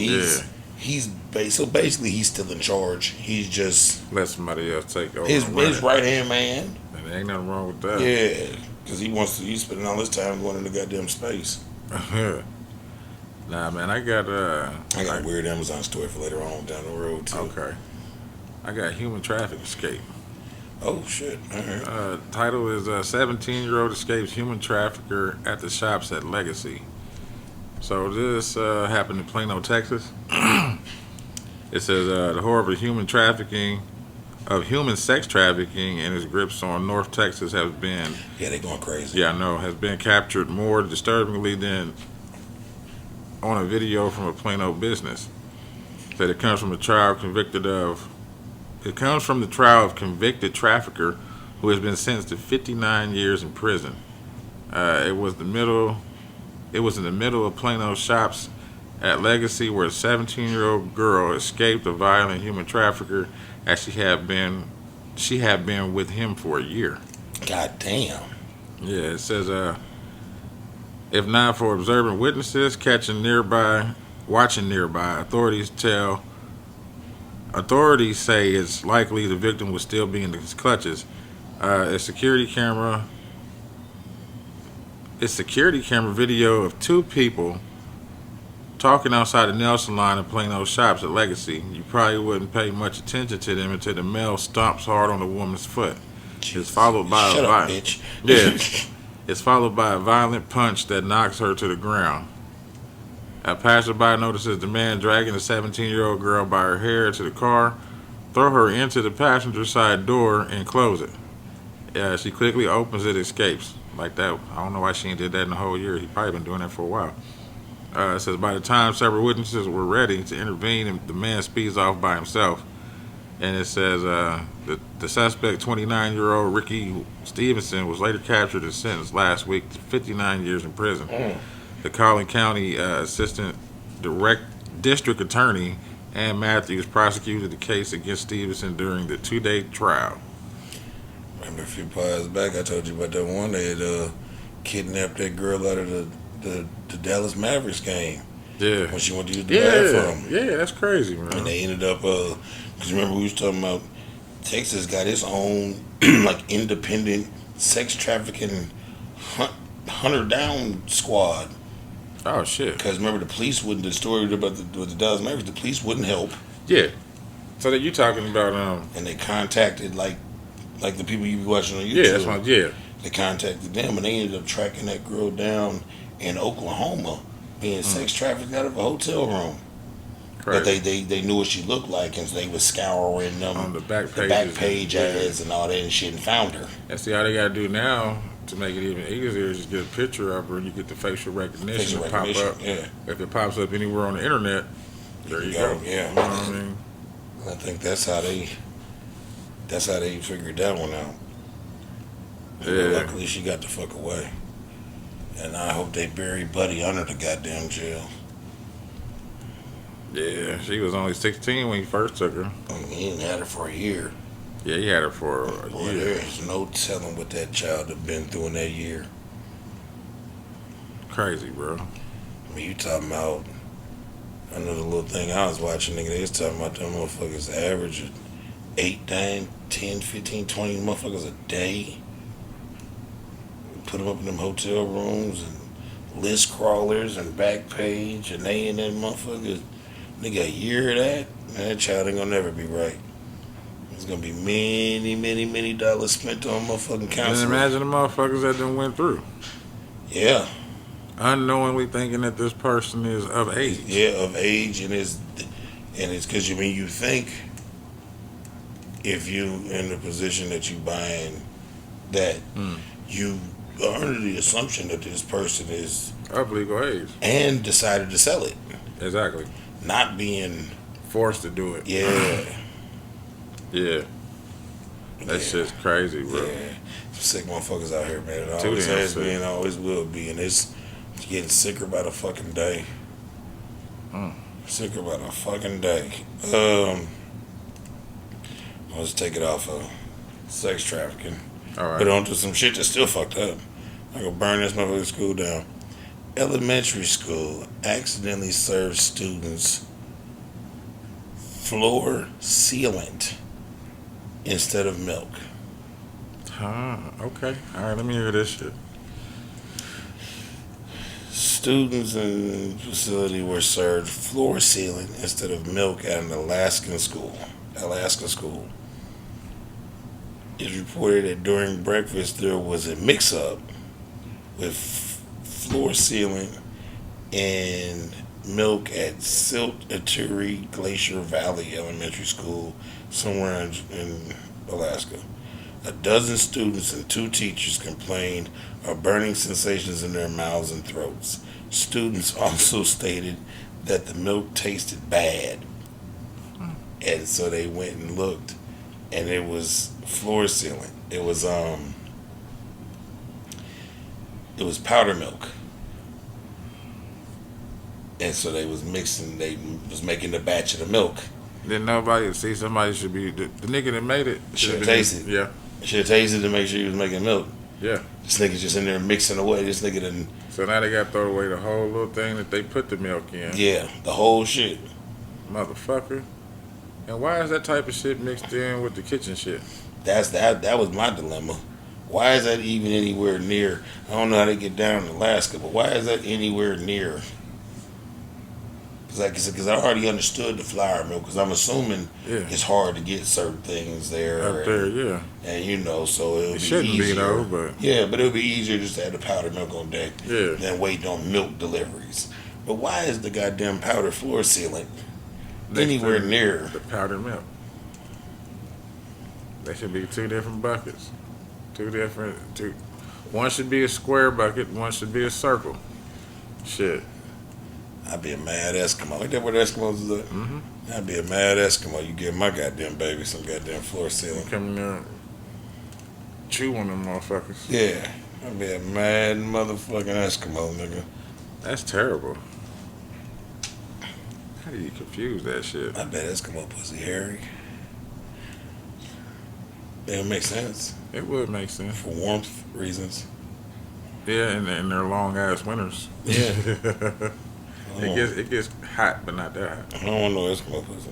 Speaker 1: so basically he's still in charge. He's just
Speaker 2: Let somebody else take over.
Speaker 1: his right-hand man.
Speaker 2: And there ain't nothing wrong with that.
Speaker 1: Yeah, because he's spending all his time going into goddamn space.
Speaker 2: Nah, man, I got
Speaker 1: a weird Amazon story for later on down the road too.
Speaker 2: Okay. I got Human Traffic Escape.
Speaker 1: Oh shit! All right.
Speaker 2: Title is 17-year-old escapes human trafficker at the shops at Legacy. So this happened in Plano, Texas. It says the horror of human sex trafficking and its grips on North Texas has been,
Speaker 1: Yeah, they going crazy.
Speaker 2: yeah, I know, has been captured more disturbingly than on a video from a Plano business. Said it comes from the trial of convicted trafficker who has been sentenced to 59 years in prison. It was in the middle of Plano shops at Legacy where a 17-year-old girl escaped a violent human trafficker as she had been with him for a year.
Speaker 1: God damn.
Speaker 2: Yeah, it says if not for observant witnesses watching nearby, authorities say it's likely the victim was still be in his clutches. Its security camera video of two people talking outside the Nelson line of Plano shops at Legacy. You probably wouldn't pay much attention to them until the male stomps hard on the woman's foot. It's followed by
Speaker 1: bitch.
Speaker 2: Yeah. It's followed by a violent punch that knocks her to the ground. A passerby notices the man dragging a 17-year-old girl by her hair to the car, throw her into the passenger side door, and close it. She quickly opens it, escapes. Like that. I don't know why she ain't did that in the whole year. He probably been doing that for a while. It says by the time several witnesses were ready to intervene, the man speeds off by himself. And it says the suspect, 29-year-old Ricky Stevenson, was later captured and sentenced last week to 59 years in prison. The Collin County Assistant District Attorney Ann Matthews prosecuted the case against Stevenson during the 2-day trial.
Speaker 1: Remember a few pies back, I told you about that one. They had kidnapped that girl out of the Dallas Mavericks game.
Speaker 2: Yeah.
Speaker 1: When she went to use the bathroom.
Speaker 2: Yeah, that's crazy, man.
Speaker 1: And they ended up, because remember we was talking about Texas got its own like independent sex trafficking hunter down squad.
Speaker 2: Oh shit!
Speaker 1: Because remember the police wouldn't. The story about the Dallas Mavericks, the police wouldn't help.
Speaker 2: Yeah. So that you talking about
Speaker 1: and they contacted like the people you be watching on YouTube.
Speaker 2: Yeah, that's what. Yeah.
Speaker 1: They contacted them and they ended up tracking that girl down in Oklahoma, being sex trafficked out of a hotel room. But they knew what she looked like, and so they was scouring them
Speaker 2: on the back
Speaker 1: page ads and all that and shit, and found her.
Speaker 2: And see how they gotta do now to make it even easier is just get a picture of her and you get the facial recognition pop up.
Speaker 1: Yeah.
Speaker 2: If it pops up anywhere on the internet, there you go.
Speaker 1: Yeah.
Speaker 2: You know what I mean?
Speaker 1: I think that's how they figured that one out.
Speaker 2: Yeah.
Speaker 1: Luckily she got the fuck away. And I hope they bury Buddy under the goddamn jail.
Speaker 2: Yeah, she was only 16 when he first took her.
Speaker 1: I mean, he didn't have her for a year.
Speaker 2: Yeah, he had her for a
Speaker 1: Boy,
Speaker 2: year.
Speaker 1: there's no telling what that child have been through in that year.
Speaker 2: Crazy, bro.
Speaker 1: I mean, you talking about another little thing I was watching, nigga, they was talking about them motherfuckers average of 8, 9, 10, 15, 20 motherfuckers a day. Put them up in them hotel rooms and list crawlers and back page, and they in that motherfucker. Nigga, a year of that, man, that child ain't gonna never be right. It's gonna be many, many, many dollars spent on motherfucking counseling.
Speaker 2: And imagine the motherfuckers that done went through.
Speaker 1: Yeah.
Speaker 2: Unknowingly thinking that this person is of age.
Speaker 1: Yeah, of age, and it's because you think if you in the position that you buying that you are under the assumption that this person is
Speaker 2: of legal age
Speaker 1: and decided to sell it.
Speaker 2: Exactly.
Speaker 1: Not being
Speaker 2: forced to do it.
Speaker 1: Yeah.
Speaker 2: Yeah. That shit's crazy, bro.
Speaker 1: Yeah. Some sick motherfuckers out here, man. It
Speaker 2: Too
Speaker 1: always
Speaker 2: damn
Speaker 1: has
Speaker 2: sick.
Speaker 1: been, always will be, and it's getting sicker by the fucking day. Sicker by the fucking day. Let's take it off of sex trafficking.
Speaker 2: All right.
Speaker 1: But onto some shit that's still fucked up. I'm gonna burn this motherfucking school down. Elementary school accidentally serves students floor sealant instead of milk.
Speaker 2: Okay. All right, let me hear this shit.
Speaker 1: Students in the facility were served floor sealant instead of milk at an Alaska school. It's reported that during breakfast there was a mix-up with floor sealant and milk at Siltiri Glacier Valley Elementary School somewhere in Alaska. A dozen students and 2 teachers complained of burning sensations in their mouths and throats. Students also stated that the milk tasted bad. And so they went and looked, and it was floor sealant. It was powder milk. And so they was making the batch of the milk.
Speaker 2: Then nobody see somebody should be the nigga that made it
Speaker 1: Should have tasted.
Speaker 2: Yeah.
Speaker 1: Should have tasted to make sure he was making milk.
Speaker 2: Yeah.
Speaker 1: This nigga's just in there mixing away. This nigga didn't.
Speaker 2: So now they got to throw away the whole little thing that they put the milk in.
Speaker 1: Yeah, the whole shit.
Speaker 2: Motherfucker. And why is that type of shit mixed in with the kitchen shit?
Speaker 1: That was my dilemma. Why is that even anywhere near? I don't know how they get down in Alaska, but why is that anywhere near? Because I already understood the flour milk. Because I'm assuming it's hard to get certain things there.
Speaker 2: Up there, yeah.
Speaker 1: And so it would be
Speaker 2: shouldn't
Speaker 1: easier.
Speaker 2: be though, but
Speaker 1: yeah, but it would be easier just to have the powdered milk on deck than waiting on milk deliveries. But why is the goddamn powder floor sealant anywhere near
Speaker 2: the powdered milk? There should be 2 different buckets. One should be a square bucket. One should be a circle. Shit.
Speaker 1: I'd be a mad Eskimo. Ain't that what Eskimos is at? Mm-hmm. I'd be a mad Eskimo. You give my goddamn baby some goddamn floor sealant.
Speaker 2: Come in there and chew on them motherfuckers.
Speaker 1: Yeah. I'd be a mad motherfucking Eskimo, nigga.
Speaker 2: That's terrible. How do you confuse that shit?
Speaker 1: I bet Eskimo pussy hairy. It would make sense.
Speaker 2: It would make sense.
Speaker 1: For warmth reasons.
Speaker 2: Yeah, and their long ass winters.
Speaker 1: Yeah.
Speaker 2: It gets hot, but not that hot.
Speaker 1: I don't want no Eskimo pussy.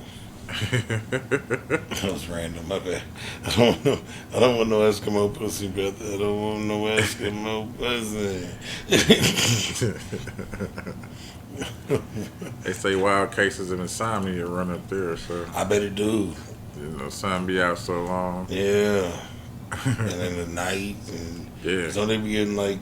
Speaker 1: That was random. My bad. I don't want no Eskimo pussy, brother. I don't want no Eskimo pussy.
Speaker 2: They say wild cases of insomnia run up there, so
Speaker 1: I bet it do.
Speaker 2: Sun be out so long.
Speaker 1: Yeah. And in the night, and so they be getting like.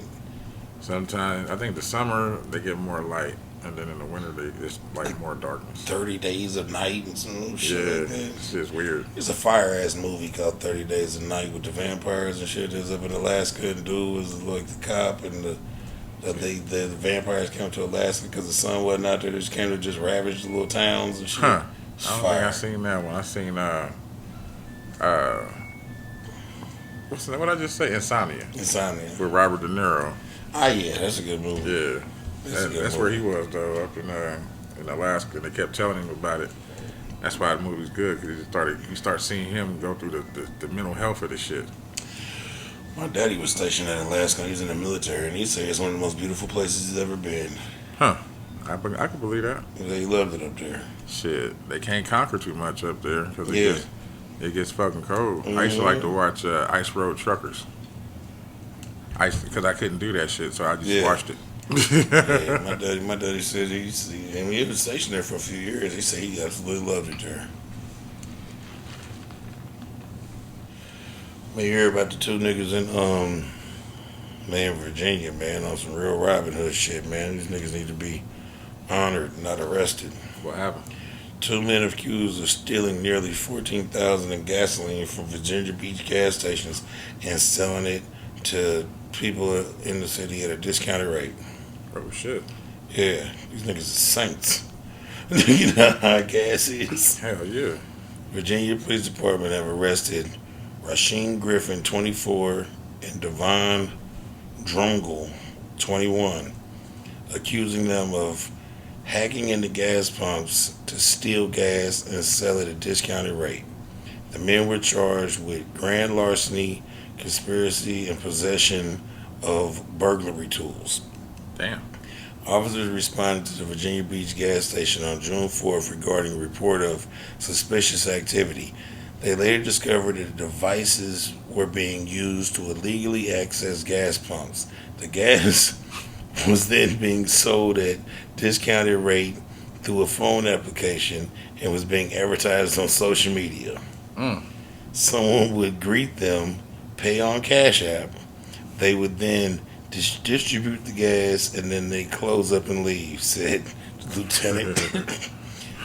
Speaker 2: Sometimes I think the summer they get more light, and then in the winter it's like more darkness.
Speaker 1: 30 Days of Night and some shit like that.
Speaker 2: It's just weird.
Speaker 1: It's a fire ass movie called 30 Days of Night with the vampires and shit that's up in Alaska, and dude was like the cop, and the vampires came to Alaska because the sun wasn't out there. They just came to just ravage the little towns and shit.
Speaker 2: Huh. I don't think I seen that one. I seen what I just say? Insomnia. With Robert De Niro.
Speaker 1: Ah, yeah, that's a good movie.
Speaker 2: Yeah, that's where he was though, up in Alaska. They kept telling him about it. That's why the movie's good, because you start seeing him go through the mental health of the shit.
Speaker 1: My daddy was stationed in Alaska. He was in the military, and he said it's one of the most beautiful places he's ever been.
Speaker 2: Huh. I can believe that.
Speaker 1: He loved it up there.
Speaker 2: Shit, they can't conquer too much up there because it gets fucking cold. Mm-hmm. I used to like to watch Ice Road Truckers. Because I couldn't do that shit, so I just watched it.
Speaker 1: Yeah, my daddy said he was stationed there for a few years. He said he absolutely loved it there. You hear about the 2 niggas in Virginia, man, on some real Robin Hood shit, man. These niggas need to be honored, not arrested.
Speaker 2: What happened?
Speaker 1: 2 men accused of stealing nearly $14,000 in gasoline from Virginia Beach gas stations and selling it to people in the city at a discounted rate.
Speaker 2: Oh shit!
Speaker 1: Yeah, these niggas are saints. You know how high gas is.
Speaker 2: Hell yeah!
Speaker 1: Virginia Police Department have arrested Rasheen Griffin, 24, and Devon Drungle, 21, accusing them of hacking into gas pumps to steal gas and sell it at a discounted rate. The men were charged with grand larceny, conspiracy, and possession of burglary tools.
Speaker 2: Damn.
Speaker 1: Officers responded to the Virginia Beach gas station on June 4th regarding a report of suspicious activity. They later discovered that the devices were being used to illegally access gas pumps. The gas was then being sold at discounted rate through a phone application and was being advertised on social media. Someone would greet them, pay on Cash App. They would then distribute the gas, and then they close up and leave, said the Lieutenant.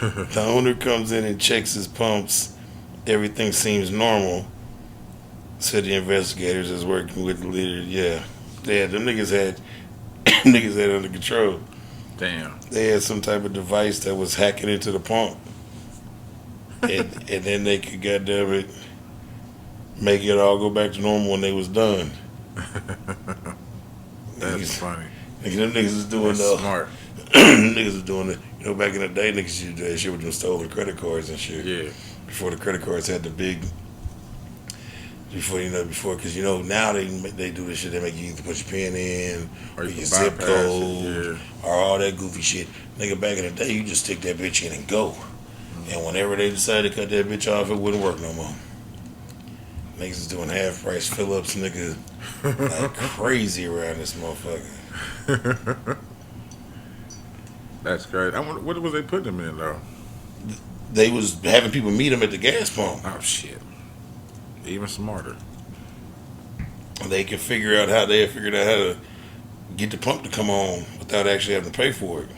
Speaker 1: The owner comes in and checks his pumps. Everything seems normal. Said the investigators is working with the leader. Yeah, them niggas had niggas had it under control.
Speaker 2: Damn.
Speaker 1: They had some type of device that was hacking into the pump, and then they could goddamn it make it all go back to normal when they was done.
Speaker 2: That's funny.
Speaker 1: Them niggas is doing
Speaker 2: smart.
Speaker 1: Niggas is doing it. You know, back in the day, niggas used to do that shit with them stolen credit cards and shit.
Speaker 2: Yeah.
Speaker 1: Before the credit cards had the big. Before, because now they do this shit. They make you either put your PIN in, or your zip code, or all that goofy shit. Nigga, back in the day, you just stick that bitch in and go. And whenever they decided to cut that bitch off, it wouldn't work no more. Niggas is doing half price fill ups, nigga, like crazy around this motherfucker.
Speaker 2: That's great. I wonder, what was they putting them in though?
Speaker 1: They was having people meet them at the gas pump.
Speaker 2: Oh shit. Even smarter.
Speaker 1: They could figure out how to get the pump to come on without actually having to pay for it.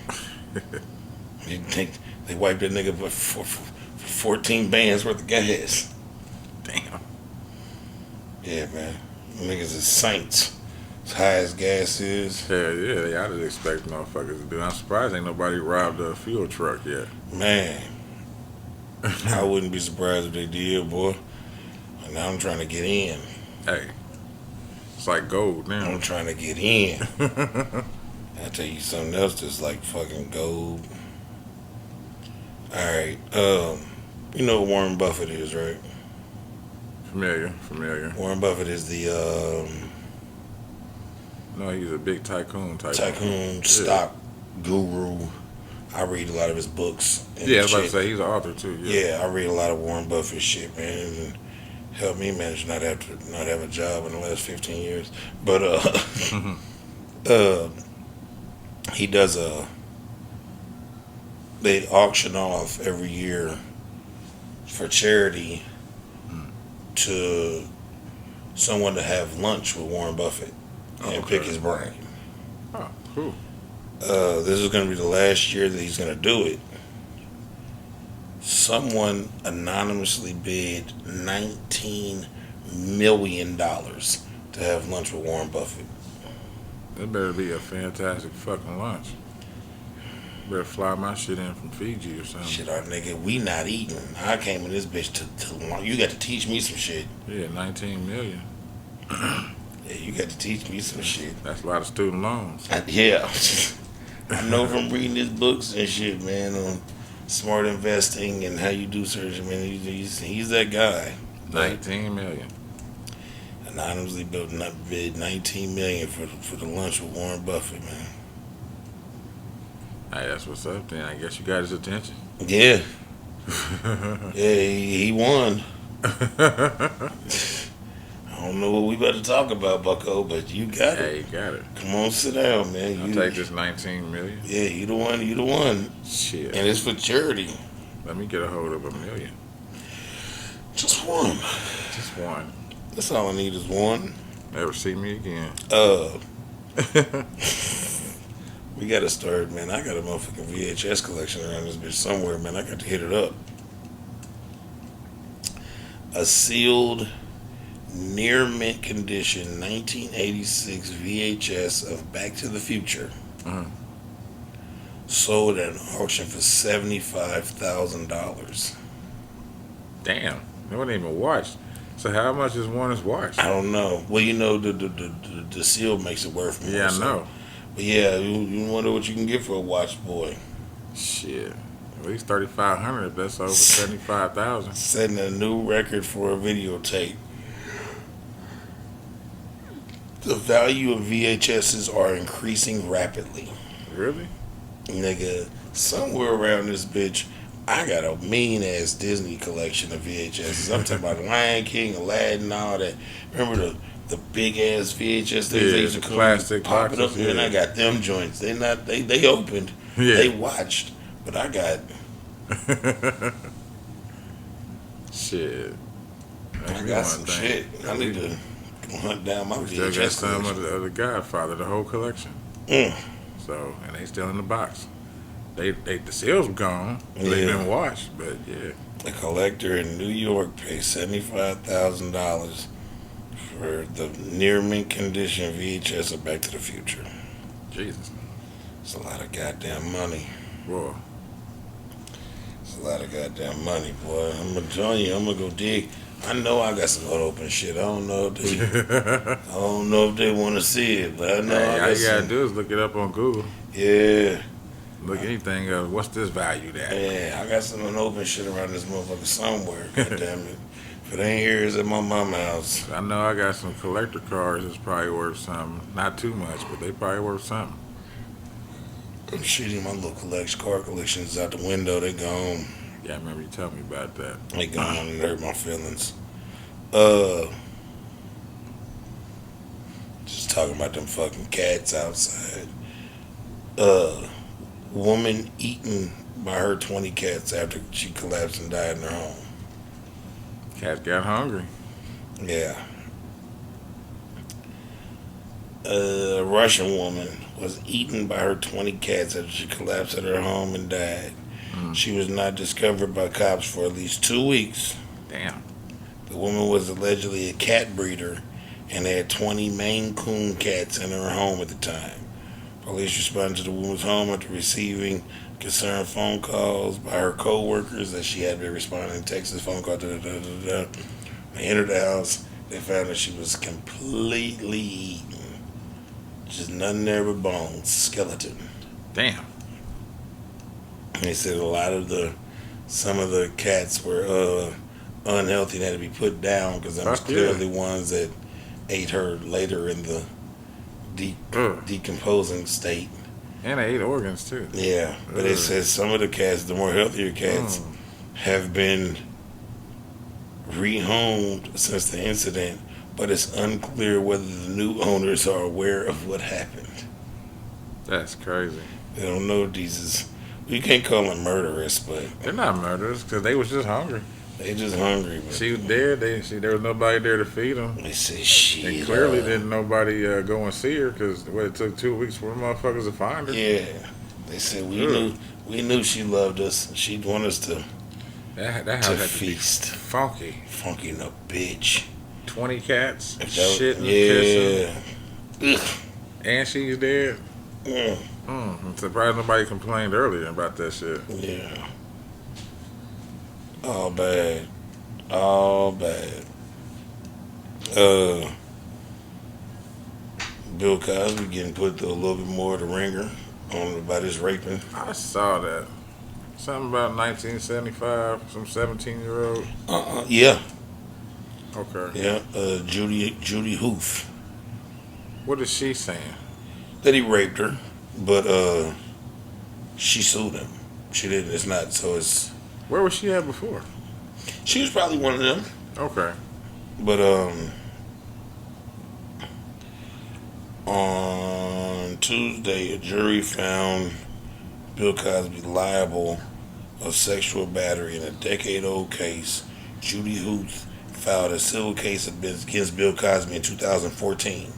Speaker 1: You think they wiped that nigga for 14 bands worth of gas?
Speaker 2: Damn.
Speaker 1: Yeah, man. Niggas is saints. As high as gas is.
Speaker 2: Hell yeah, they ought to expect motherfuckers to do. I'm surprised ain't nobody robbed a fuel truck yet.
Speaker 1: Man. I wouldn't be surprised if they did, boy. And now I'm trying to get in.
Speaker 2: Hey. It's like gold now.
Speaker 1: I'm trying to get in. I'll tell you something else that's like fucking gold. Alright. You know what Warren Buffett is, right?
Speaker 2: Familiar.
Speaker 1: Warren Buffett is the
Speaker 2: no, he's a big tycoon type.
Speaker 1: Stock guru. I read a lot of his books.
Speaker 2: Yeah, I was about to say he's an author too.
Speaker 1: Yeah, I read a lot of Warren Buffett shit, man, and helped me manage not have a job in the last 15 years. But he does they auction off every year for charity to someone to have lunch with Warren Buffett and pick his brain.
Speaker 2: Oh, cool.
Speaker 1: This is going to be the last year that he's going to do it. Someone anonymously bid $19 million to have lunch with Warren Buffett.
Speaker 2: That better be a fantastic fucking lunch. Better fly my shit in from Fiji or something.
Speaker 1: Shit, our nigga, we not eating. I came in this bitch to you got to teach me some shit.
Speaker 2: Yeah, 19 million.
Speaker 1: Yeah, you got to teach me some shit.
Speaker 2: That's a lot of student loans.
Speaker 1: Yeah. I know from reading his books and shit, man, on smart investing and how you do surgery, man. He's that guy.
Speaker 2: 19 million.
Speaker 1: Anonymously bid $19 million for the lunch with Warren Buffett, man.
Speaker 2: Hey, that's what's up then. I guess you got his attention.
Speaker 1: Yeah. Yeah, he won. I don't know what we about to talk about, Bucko, but you got it.
Speaker 2: Hey, you got it.
Speaker 1: Come on, sit down, man.
Speaker 2: I'll take this 19 million.
Speaker 1: Yeah, you the one.
Speaker 2: Shit.
Speaker 1: And it's for charity.
Speaker 2: Let me get a hold of $1 million.
Speaker 1: Just one.
Speaker 2: Just one.
Speaker 1: That's all I need is one.
Speaker 2: Never see me again.
Speaker 1: We gotta start, man. I got a motherfucking VHS collection around this bitch somewhere, man. I got to hit it up. A sealed, near mint condition 1986 VHS of Back to the Future. Sold at an auction for $75,000.
Speaker 2: Damn. They wasn't even watched. So how much is one is watched?
Speaker 1: I don't know. Well, the seal makes it worth more.
Speaker 2: Yeah, I know.
Speaker 1: But yeah, you wonder what you can get for a watch, boy.
Speaker 2: Shit. At least 3,500 if that's over 75,000.
Speaker 1: Setting a new record for a videotape. The value of VHSs are increasing rapidly.
Speaker 2: Really?
Speaker 1: Nigga, somewhere around this bitch, I got a mean-ass Disney collection of VHSs. I'm talking about Lion King, Aladdin, all that. Remember the big-ass VHS things they used to come
Speaker 2: plastic
Speaker 1: pop it up?
Speaker 2: boxes,
Speaker 1: And I got them joints. They opened.
Speaker 2: Yeah.
Speaker 1: They watched. But I got...
Speaker 2: Shit.
Speaker 1: I got some shit. I need to hunt down my
Speaker 2: Still
Speaker 1: VHS
Speaker 2: got some
Speaker 1: collection.
Speaker 2: of the Godfather, the whole collection. So, and they still in the box. The sales were gone.
Speaker 1: Yeah.
Speaker 2: They've been washed, but yeah.
Speaker 1: A collector in New York paid $75,000 for the near mint condition VHS of Back to the Future.
Speaker 2: Jesus.
Speaker 1: It's a lot of goddamn money.
Speaker 2: Boy.
Speaker 1: It's a lot of goddamn money, boy. I'm gonna tell you, I'm gonna go dig. I know I got some unopened shit. I don't know if they want to see it, but I know
Speaker 2: Hey,
Speaker 1: I
Speaker 2: all
Speaker 1: got
Speaker 2: you gotta
Speaker 1: some.
Speaker 2: do is look it up on Google.
Speaker 1: Yeah,
Speaker 2: Look anything up. What's this valued at?
Speaker 1: yeah. I got some unopened shit around this motherfucker somewhere. God damn it. If it ain't here, it's at my mama's house.
Speaker 2: I know I got some collector cars that's probably worth something. Not too much, but they probably worth something.
Speaker 1: I'm shooting my little car collections out the window. They gone.
Speaker 2: Yeah, I remember you telling me about that.
Speaker 1: They gone and hurt my feelings. Just talking about them fucking cats outside. Woman eaten by her 20 cats after she collapsed and died in her home.
Speaker 2: Cats got hungry.
Speaker 1: Yeah. A Russian woman was eaten by her 20 cats after she collapsed at her home and died. She was not discovered by cops for at least 2 weeks.
Speaker 2: Damn.
Speaker 1: The woman was allegedly a cat breeder and had 20 Maine Coon cats in her home at the time. Police responded to the woman's home after receiving concerned phone calls by her co-workers that she had been responding to Texas phone call. They entered the house. They found that she was completely eaten. Just nothing there but bones, skeleton.
Speaker 2: Damn.
Speaker 1: They said some of the cats were unhealthy and had to be put down because them was clearly ones that ate her later in the decomposing state.
Speaker 2: And they ate organs too.
Speaker 1: Yeah, but it says some of the cats, the more healthier cats, have been rehomed since the incident, but it's unclear whether the new owners are aware of what happened.
Speaker 2: That's crazy.
Speaker 1: They don't know these. We can't call them murderous, but
Speaker 2: They're not murderers because they was just hungry.
Speaker 1: they just hungry. But
Speaker 2: She was dead. There was nobody there to feed them.
Speaker 1: they say shit.
Speaker 2: And clearly didn't nobody go and see her because it took 2 weeks for motherfuckers to find her.
Speaker 1: Yeah, they said we knew she loved us. She'd want us to
Speaker 2: That house had to be
Speaker 1: feast.
Speaker 2: funky.
Speaker 1: Funky in a bitch.
Speaker 2: 20 cats,
Speaker 1: If
Speaker 2: shit and
Speaker 1: yeah.
Speaker 2: pissing, and she's dead.
Speaker 1: Yeah.
Speaker 2: I'm surprised nobody complained earlier about that shit.
Speaker 1: Yeah. All bad. All bad. Bill Cosby getting put through a little bit more of the ringer on about his raping.
Speaker 2: I saw that. Something about 1975, some 17-year-old.
Speaker 1: Yeah.
Speaker 2: Okay.
Speaker 1: Yeah. Judy Hoof.
Speaker 2: What is she saying?
Speaker 1: That he raped her, but she sued him. She didn't. It's not. So it's.
Speaker 2: Where was she at before?
Speaker 1: She was probably one of them.
Speaker 2: Okay.
Speaker 1: But on Tuesday, a jury found Bill Cosby liable of sexual battery in a decade-old case. Judy Hooth filed a civil case against Bill Cosby in 2014.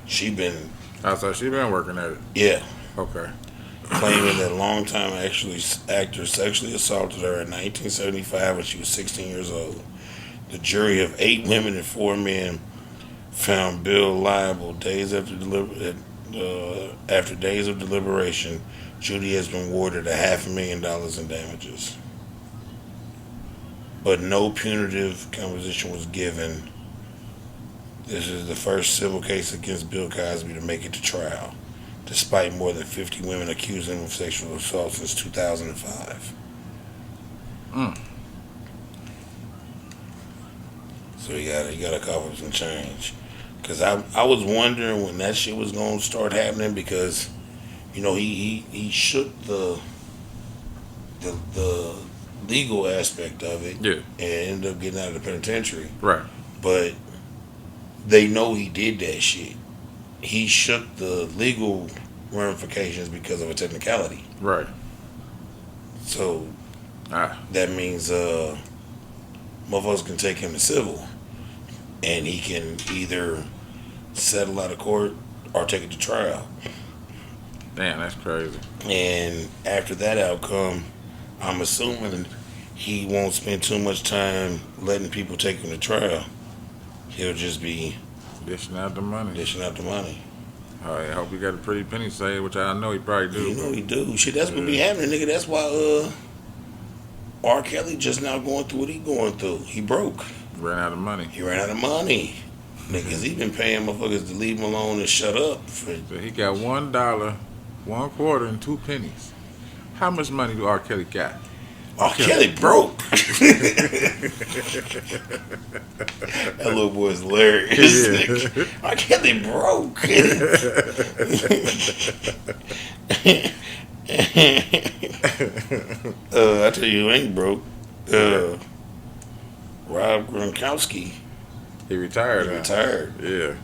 Speaker 1: She been.
Speaker 2: I thought she been working at it.
Speaker 1: Yeah.
Speaker 2: Okay.
Speaker 1: Claiming that longtime actor sexually assaulted her in 1975 when she was 16 years old. The jury of 8 women and 4 men found Bill liable days after days of deliberation. Judy has been awarded $500,000 in damages, but no punitive compensation was given. This is the first civil case against Bill Cosby to make it to trial, despite more than 50 women accusing him of sexual assault since 2005. So you gotta cough up some change. Because I was wondering when that shit was gonna start happening, because you know he shook the legal aspect of it,
Speaker 2: Yeah.
Speaker 1: and ended up getting out of the penitentiary.
Speaker 2: Right.
Speaker 1: But they know he did that shit. He shook the legal ramifications because of a technicality.
Speaker 2: Right.
Speaker 1: So that means motherfuckers can take him to civil, and he can either settle out of court or take it to trial.
Speaker 2: Damn, that's crazy.
Speaker 1: And after that outcome, I'm assuming he won't spend too much time letting people take him to trial. He'll just be
Speaker 2: Dishing out the money.
Speaker 1: dishing out the money.
Speaker 2: I hope he got a pretty penny saved, which I know he probably do.
Speaker 1: You know he do. Shit, that's what be happening, nigga. That's why R. Kelly just now going through what he going through. He broke.
Speaker 2: Ran out of money.
Speaker 1: He ran out of money. Niggas, he been paying motherfuckers to leave him alone and shut up.
Speaker 2: So he got $1, 1 quarter, and 2 pennies. How much money do R. Kelly got?
Speaker 1: R. Kelly broke. That little boy's hilarious.
Speaker 2: Yeah.
Speaker 1: R. Kelly broke. I tell you, who ain't broke. Rob Gronkowski.
Speaker 2: He retired.
Speaker 1: He retired.
Speaker 2: Yeah.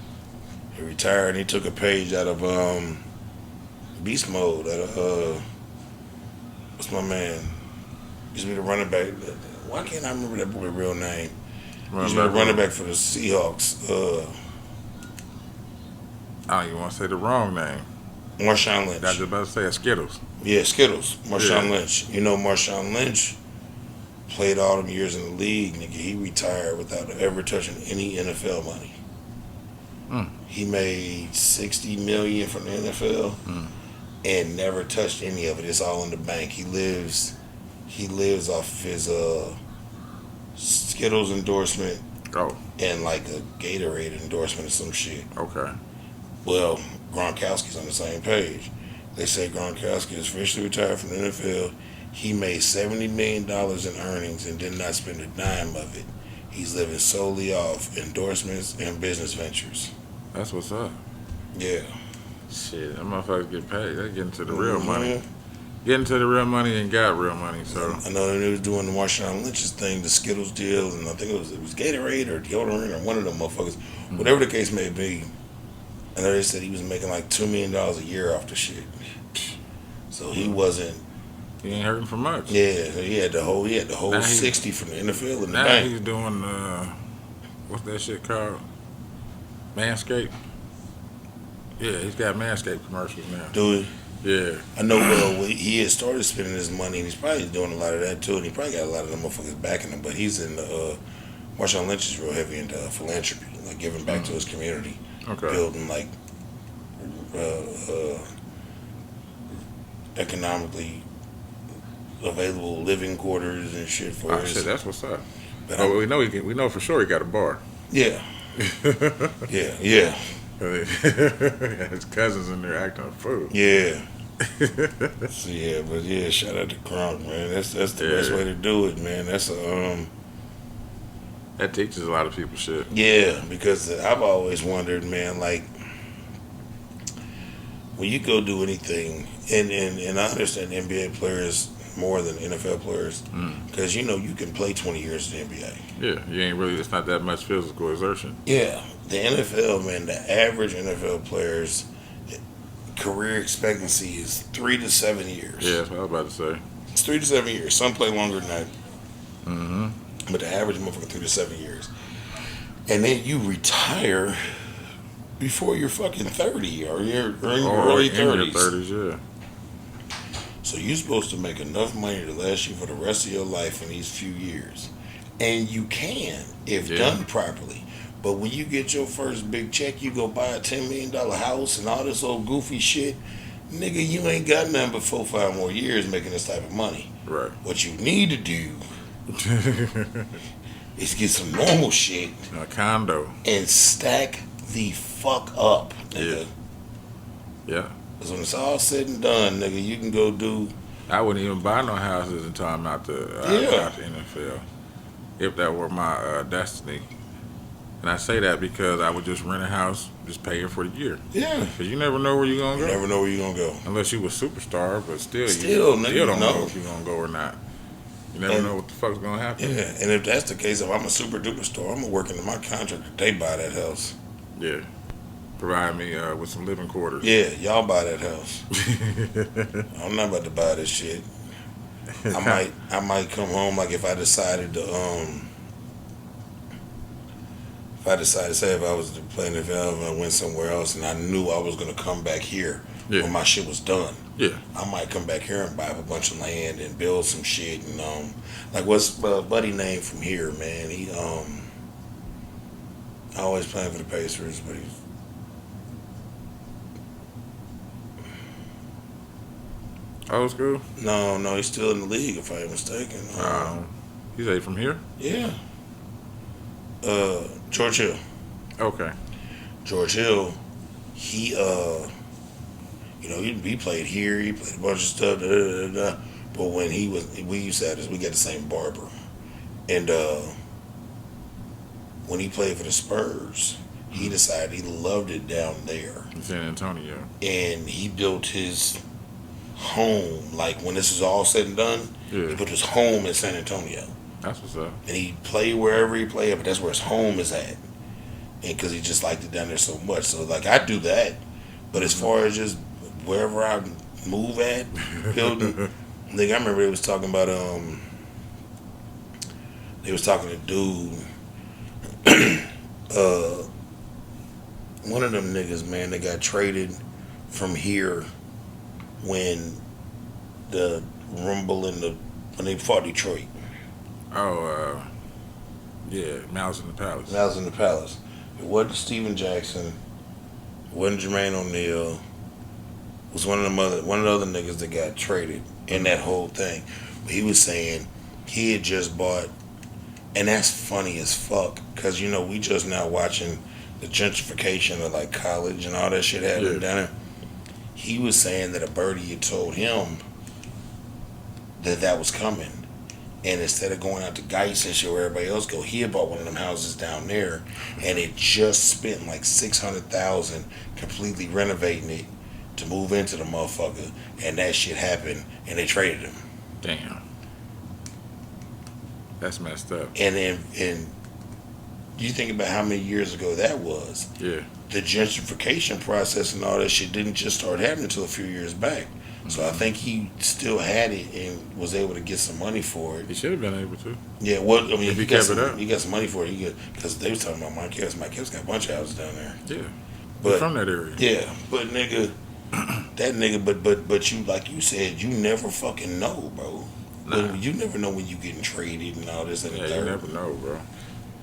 Speaker 1: He retired and he took a page out of Beast Mode. What's my man? Used to be the running back. Why can't I remember that boy's real name? He used to be the running back for the Seahawks.
Speaker 2: I don't even want to say the wrong name.
Speaker 1: Marshawn Lynch.
Speaker 2: I was just about to say Skittles.
Speaker 1: Yeah, Skittles. Marshawn
Speaker 2: Yeah.
Speaker 1: Lynch. You know Marshawn Lynch played all them years in the league, nigga. He retired without ever touching any NFL money. He made $60 million from the NFL and never touched any of it. It's all in the bank. He lives off of his Skittles endorsement
Speaker 2: Oh,
Speaker 1: and like a Gatorade endorsement or some shit.
Speaker 2: okay.
Speaker 1: Well, Gronkowski's on the same page. They say Gronkowski is officially retired from the NFL. He made $70 million in earnings and did not spend a dime of it. He's living solely off endorsements and business ventures.
Speaker 2: That's what's up.
Speaker 1: Yeah.
Speaker 2: Shit, them motherfuckers get paid. They get into the real money. Get into the real money and got real money. So
Speaker 1: I know they was doing the Marshawn Lynch's thing, the Skittles deal, and I think it was Gatorade or deodorant or one of them motherfuckers. Whatever the case may be. I know they said he was making like $2 million a year off the shit. So he wasn't.
Speaker 2: he ain't hurting for much.
Speaker 1: Yeah, he had the whole
Speaker 2: Now
Speaker 1: 60 from the NFL in the
Speaker 2: Now
Speaker 1: bank.
Speaker 2: he's doing what's that shit called? Manscaped. Yeah, he's got Manscaped commercials now.
Speaker 1: Do it.
Speaker 2: Yeah.
Speaker 1: I know. Well, he had started spending his money, and he's probably doing a lot of that too. And he probably got a lot of them motherfuckers backing him. But he's in Marshawn Lynch is real heavy into philanthropy, like giving back to his community,
Speaker 2: Okay.
Speaker 1: building like economically available living quarters and shit for
Speaker 2: Oh
Speaker 1: his.
Speaker 2: shit, that's what's up.
Speaker 1: But
Speaker 2: Oh, we know for sure he got a bar.
Speaker 1: yeah, yeah.
Speaker 2: His cousins in there acting a fool.
Speaker 1: Yeah. So yeah, but yeah, shout out to Gronk, man. That's the best way to do it, man. That's
Speaker 2: That teaches a lot of people shit.
Speaker 1: yeah, because I've always wondered, man, like when you go do anything, and I understand NBA players more than NFL players, because you know you can play 20 years in the NBA.
Speaker 2: Yeah, you ain't really. It's not that much physical exertion.
Speaker 1: Yeah, the NFL, man, the average NFL player's career expectancy is 3 to 7 years.
Speaker 2: Yeah, that's what I was about to say.
Speaker 1: It's 3 to 7 years. Some play longer than that.
Speaker 2: Mm-hmm.
Speaker 1: But the average motherfucker 3 to 7 years. And then you retire before you're fucking 30 or you're in your early 30s.
Speaker 2: 30s, yeah.
Speaker 1: So you're supposed to make enough money to last you for the rest of your life in these few years. And you can if done properly. But when you get your first big check, you go buy a $10 million house and all this old goofy shit. Nigga, you ain't got nothing but 4-5 more years making this type of money.
Speaker 2: Right.
Speaker 1: What you need to do is get some normal shit
Speaker 2: A condo.
Speaker 1: and stack the fuck up, nigga.
Speaker 2: Yeah.
Speaker 1: Because when it's all said and done, nigga, you can go do.
Speaker 2: I wouldn't even buy no houses until I'm out the NFL. If that were my destiny. And I say that because I would just rent a house, just pay it for the year.
Speaker 1: Yeah.
Speaker 2: Because you never know where you're going to
Speaker 1: You
Speaker 2: go.
Speaker 1: never know where you're going to go.
Speaker 2: Unless you a superstar, but still
Speaker 1: Nigga,
Speaker 2: you don't know
Speaker 1: no.
Speaker 2: if you're going to go or not. You never know what the fuck's going to happen.
Speaker 1: Yeah, and if that's the case, if I'm a super duper store, I'm going to work into my contract that they buy that house.
Speaker 2: Yeah. Provide me with some living quarters.
Speaker 1: Yeah, y'all buy that house. I'm not about to buy this shit. I might come home, like if I decided to say if I was to play in the NFL and I went somewhere else and I knew I was going to come back here
Speaker 2: Yeah.
Speaker 1: when my shit was done.
Speaker 2: Yeah.
Speaker 1: I might come back here and buy up a bunch of land and build some shit. And like what's buddy name from here, man? He always playing for the Pacers, but he's
Speaker 2: Old school?
Speaker 1: no, he's still in the league if I ain't mistaken.
Speaker 2: He's a from here?
Speaker 1: Yeah. George Hill.
Speaker 2: Okay.
Speaker 1: George Hill, he he played here, he played a bunch of stuff, but when we used to have this, we got the same barber. And when he played for the Spurs, he decided he loved it down there.
Speaker 2: In San Antonio.
Speaker 1: And he built his home, like when this is all said and done,
Speaker 2: Yeah.
Speaker 1: he put his home in San Antonio.
Speaker 2: That's what's up.
Speaker 1: And he played wherever he played, but that's where his home is at. And because he just liked it down there so much. So, like, I do that. But as far as just wherever I move at, building, nigga, I remember they was talking about, they was talking to dude, one of them niggas, man, they got traded from here when the Rumble and when they fought Detroit.
Speaker 2: Oh, yeah, Mouse in the Palace.
Speaker 1: Mouse in the Palace. It wasn't Steven Jackson. It wasn't Jermaine O'Neal. It was one of the other niggas that got traded in that whole thing. But he was saying he had just bought, and that's funny as fuck, because we just now watching the gentrification of like college and all that shit happening down there. He was saying that a birdie had told him that was coming. And instead of going out to Geis and shit where everybody else go, he had bought one of them houses down there, and it just spent like $600,000 completely renovating it to move into the motherfucker, and that shit happened, and they traded him.
Speaker 2: Damn, that's messed up.
Speaker 1: And you think about how many years ago that was.
Speaker 2: Yeah,
Speaker 1: the gentrification process and all that shit didn't just start happening until a few years back. So I think he still had it and was able to get some money for it.
Speaker 2: He should have been able to.
Speaker 1: Yeah, well, I mean,
Speaker 2: if he kept it up,
Speaker 1: he got some money for it. Because they was talking about Mike Evans. Mike Evans got a bunch of houses down there.
Speaker 2: Yeah,
Speaker 1: but
Speaker 2: from that area.
Speaker 1: Yeah, but nigga, that nigga, but you, like you said, you never fucking know, bro.
Speaker 2: Nah.
Speaker 1: You never know when you getting traded and all this and that.
Speaker 2: You never know, bro.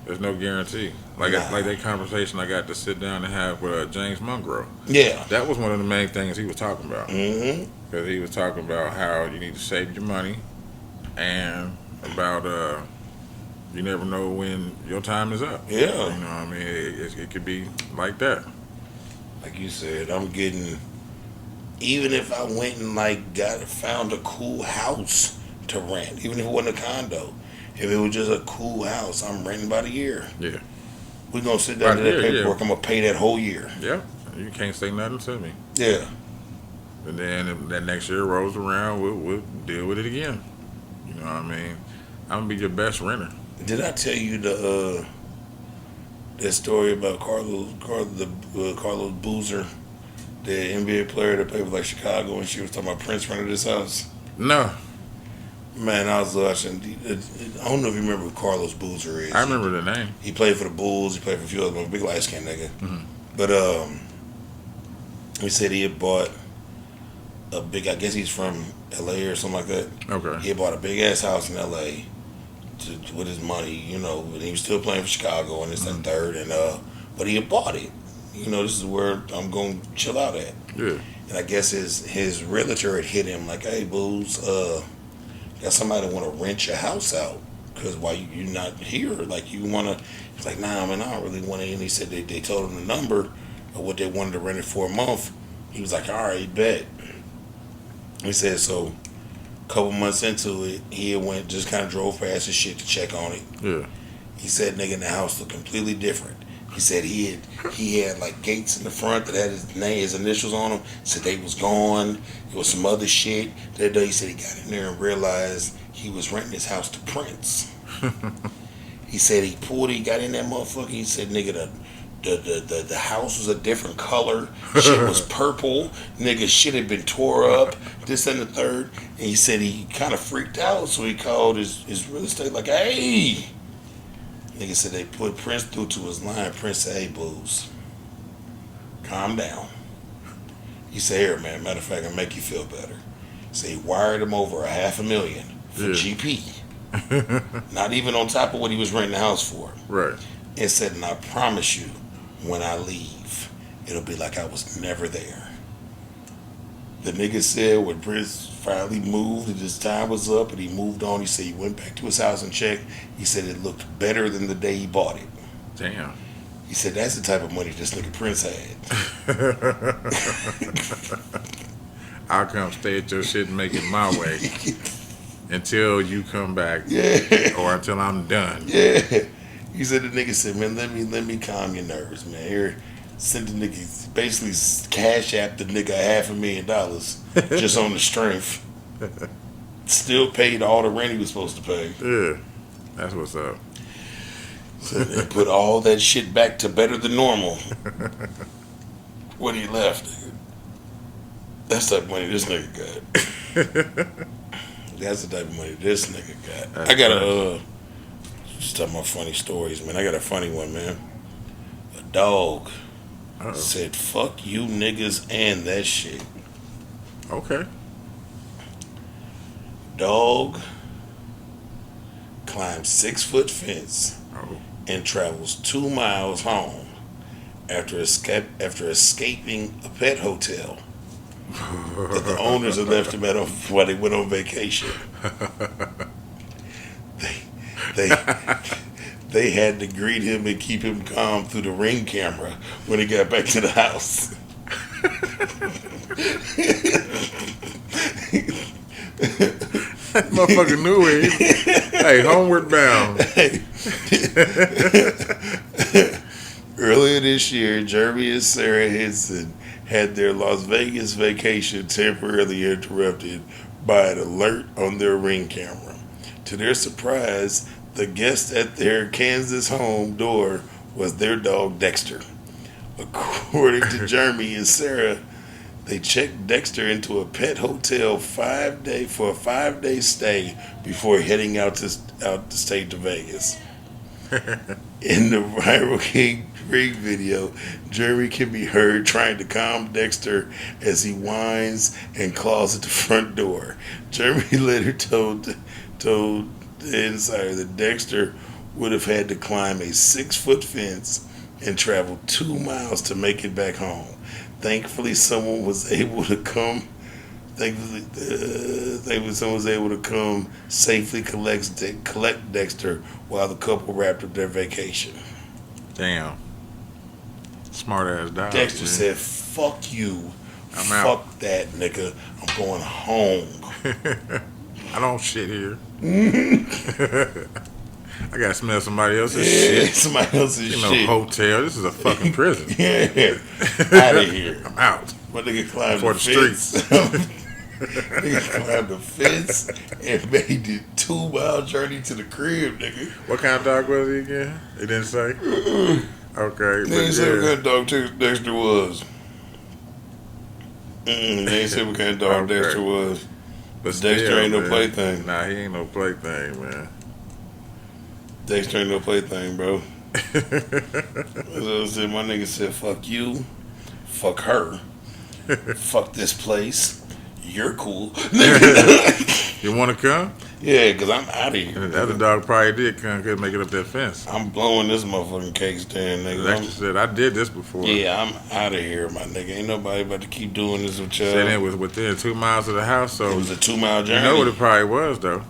Speaker 2: There's no guarantee. Like that conversation I got to sit down and have with James Monroe.
Speaker 1: Yeah,
Speaker 2: that was one of the main things he was talking about.
Speaker 1: Mm-hmm.
Speaker 2: Because he was talking about how you need to save your money, and about you never know when your time is up.
Speaker 1: Yeah,
Speaker 2: you know what I mean. It could be like that.
Speaker 1: Like you said, I'm getting. Even if I went and found a cool house to rent, even if it wasn't a condo. If it was just a cool house, I'm renting by the year.
Speaker 2: Yeah.
Speaker 1: We're going to sit down to that paperwork. I'm going to pay that whole year.
Speaker 2: Yeah. You can't say nothing to me.
Speaker 1: Yeah.
Speaker 2: And then if that next year rolls around, we'll deal with it again. You know what I mean? I'm going to be your best renter.
Speaker 1: Did I tell you that story about Carlos Boozer, the NBA player that played for Chicago, and she was talking about Prince rented his house?
Speaker 2: No.
Speaker 1: Man, I was watching. I don't know if you remember who Carlos Boozer is.
Speaker 2: I remember the name.
Speaker 1: He played for the Bulls. He played for a few other big light skinned nigga.
Speaker 2: Mm-hmm.
Speaker 1: But he said he had bought a big. I guess he's from L.A. or something like that.
Speaker 2: Okay.
Speaker 1: He had bought a big ass house in L.A. With his money, and he was still playing for Chicago and this and third. And but he had bought it. This is where I'm going to chill out at.
Speaker 2: Yeah.
Speaker 1: And I guess his realtor had hit him like, "Hey, Booze, got somebody want to rent your house out because why you not here? Like you want to?" He's like, "Nah, man, I don't really want it." And he said they told him the number of what they wanted to rent it for a month. He was like, "All right, bet." He said so. A couple months into it, he just kind of drove past his shit to check on it.
Speaker 2: Yeah.
Speaker 1: He said, "Nigga, the house looked completely different." He said he had like gates in the front that had his initials on them. Said they was gone. There was some other shit. That day he said he got in there and realized he was renting his house to Prince. He said he got in that motherfucker. He said, "Nigga, the house was a different color. Shit was purple. Nigga, shit had been tore up. This and the third." And he said he kind of freaked out, so he called his real estate like, "Hey." Nigga said they put Prince through to his line. Prince said, "Hey, Booze, calm down. He said, here, man, matter of fact, I'll make you feel better. So he wired him over $500,000 for GP. Not even on top of what he was renting the house for.
Speaker 2: Right.
Speaker 1: And said, and I promise you, when I leave, it'll be like I was never there. The nigga said when Prince finally moved and his time was up and he moved on, he said he went back to his house and checked. He said it looked better than the day he bought it.
Speaker 2: Damn.
Speaker 1: He said that's the type of money this nigga Prince had.
Speaker 2: I'll come stay at your shit and make it my way until you come back.
Speaker 1: Yeah.
Speaker 2: Or until I'm done.
Speaker 1: Yeah. He said the nigga said, man, let me calm your nerves, man. Here, send the nigga, basically cash app the nigga $500,000 just on the strength. Still paid all the rent he was supposed to pay.
Speaker 2: Yeah, that's what's up.
Speaker 1: So they put all that shit back to better than normal when he left. That's the type of money this nigga got. That's the type of money this nigga got.
Speaker 2: That's
Speaker 1: I got a just talking about funny stories, man. I got a funny one, man. A dog said, fuck you niggas and that shit.
Speaker 2: Okay.
Speaker 1: Dog climbs 6-foot fence and travels 2 miles home after escaping a pet hotel that the owners had left him at while they went on vacation. They had to greet him and keep him calm through the Ring camera when he got back to the house.
Speaker 2: Motherfucker knew it. Hey, homeward bound.
Speaker 1: Earlier this year, Jeremy and Sarah Henson had their Las Vegas vacation temporarily interrupted by an alert on their Ring camera. To their surprise, the guest at their Kansas home door was their dog Dexter. According to Jeremy and Sarah, they checked Dexter into a pet hotel for a 5-day stay before heading out the state to Vegas. In the viral Ring video, Jeremy can be heard trying to calm Dexter as he whines and claws at the front door. Jeremy later told the insider that Dexter would have had to climb a 6-foot fence and travel 2 miles to make it back home. Thankfully, someone was able to come. Someone was able to come safely collect Dexter while the couple wrapped up their vacation.
Speaker 2: Damn. Smart ass dog.
Speaker 1: Dexter said, "Fuck you.
Speaker 2: I'm
Speaker 1: Fuck
Speaker 2: out.
Speaker 1: that, nigga. I'm going home."
Speaker 2: I don't shit here. I gotta smell somebody else's shit.
Speaker 1: Somebody else's shit.
Speaker 2: Hotel. This is a fucking prison.
Speaker 1: Yeah. Out of here.
Speaker 2: I'm out.
Speaker 1: My nigga climbed
Speaker 2: For
Speaker 1: the
Speaker 2: the
Speaker 1: fence.
Speaker 2: streets.
Speaker 1: Nigga climbed the fence and made the 2-mile journey to the crib, nigga.
Speaker 2: What kind of dog was he again? He didn't say? Okay.
Speaker 1: They ain't say what kind of dog Dexter was. They ain't say what kind of dog Dexter was.
Speaker 2: But
Speaker 1: Dexter
Speaker 2: still,
Speaker 1: ain't no
Speaker 2: man.
Speaker 1: plaything.
Speaker 2: Nah, he ain't no plaything, man.
Speaker 1: Dexter ain't no plaything, bro. That's what I said. My nigga said, fuck you. Fuck her. Fuck this place. You're cool.
Speaker 2: You want to come?
Speaker 1: Yeah, because I'm out of here.
Speaker 2: The other dog probably did come, couldn't make it up that fence.
Speaker 1: I'm blowing this motherfucking cake stand, nigga.
Speaker 2: Dexter said, I did this before.
Speaker 1: Yeah, I'm out of here, my nigga. Ain't nobody about to keep doing this with y'all.
Speaker 2: Said it was within 2 miles of the house, so
Speaker 1: It was a 2-mile journey.
Speaker 2: you know what it probably was, though.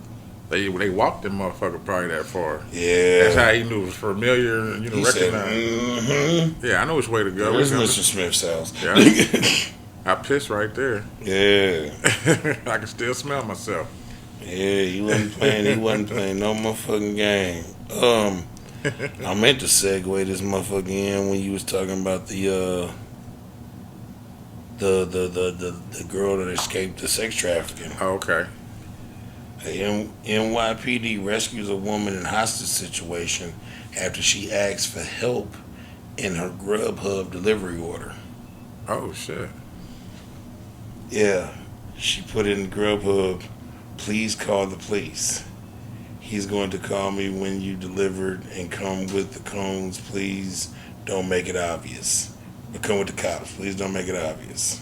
Speaker 2: They walked them motherfucker probably that far.
Speaker 1: Yeah.
Speaker 2: That's how he knew it was familiar and
Speaker 1: He
Speaker 2: recognized.
Speaker 1: said,
Speaker 2: Yeah, I know which way to go.
Speaker 1: Where's Mr. Smith's house?
Speaker 2: Yeah. I pissed right there.
Speaker 1: Yeah.
Speaker 2: I can still smell myself.
Speaker 1: Yeah, he wasn't playing no motherfucking game. I meant to segue this motherfucking in when you was talking about the girl that escaped the sex trafficking.
Speaker 2: Oh, okay.
Speaker 1: NYPD rescues a woman in hostage situation after she asked for help in her Grubhub delivery order.
Speaker 2: Oh, shit.
Speaker 1: Yeah, she put in Grubhub, please call the police. He's going to call me when you delivered and come with the cones. Please don't make it obvious. But come with the cops. Please don't make it obvious.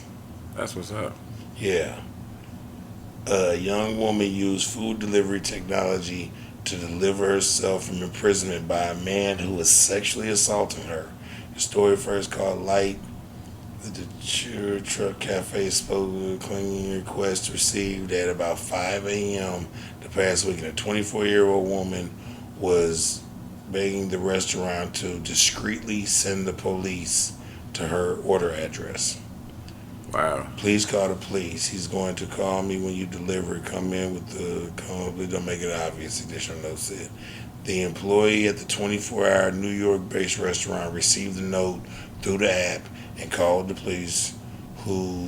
Speaker 2: That's what's up.
Speaker 1: Yeah. A young woman used food delivery technology to deliver herself from imprisonment by a man who was sexually assaulting her. The story first called light. The Truck Cafe spoke with a cleaning request received at about 5 a.m. the past week. And a 24-year-old woman was begging the restaurant to discreetly send the police to her order address.
Speaker 2: Wow.
Speaker 1: Please call the police. He's going to call me when you deliver. Come in with the call. Please don't make it obvious. Additional note said. The employee at the 24-hour New York-based restaurant received the note through the app and called the police, who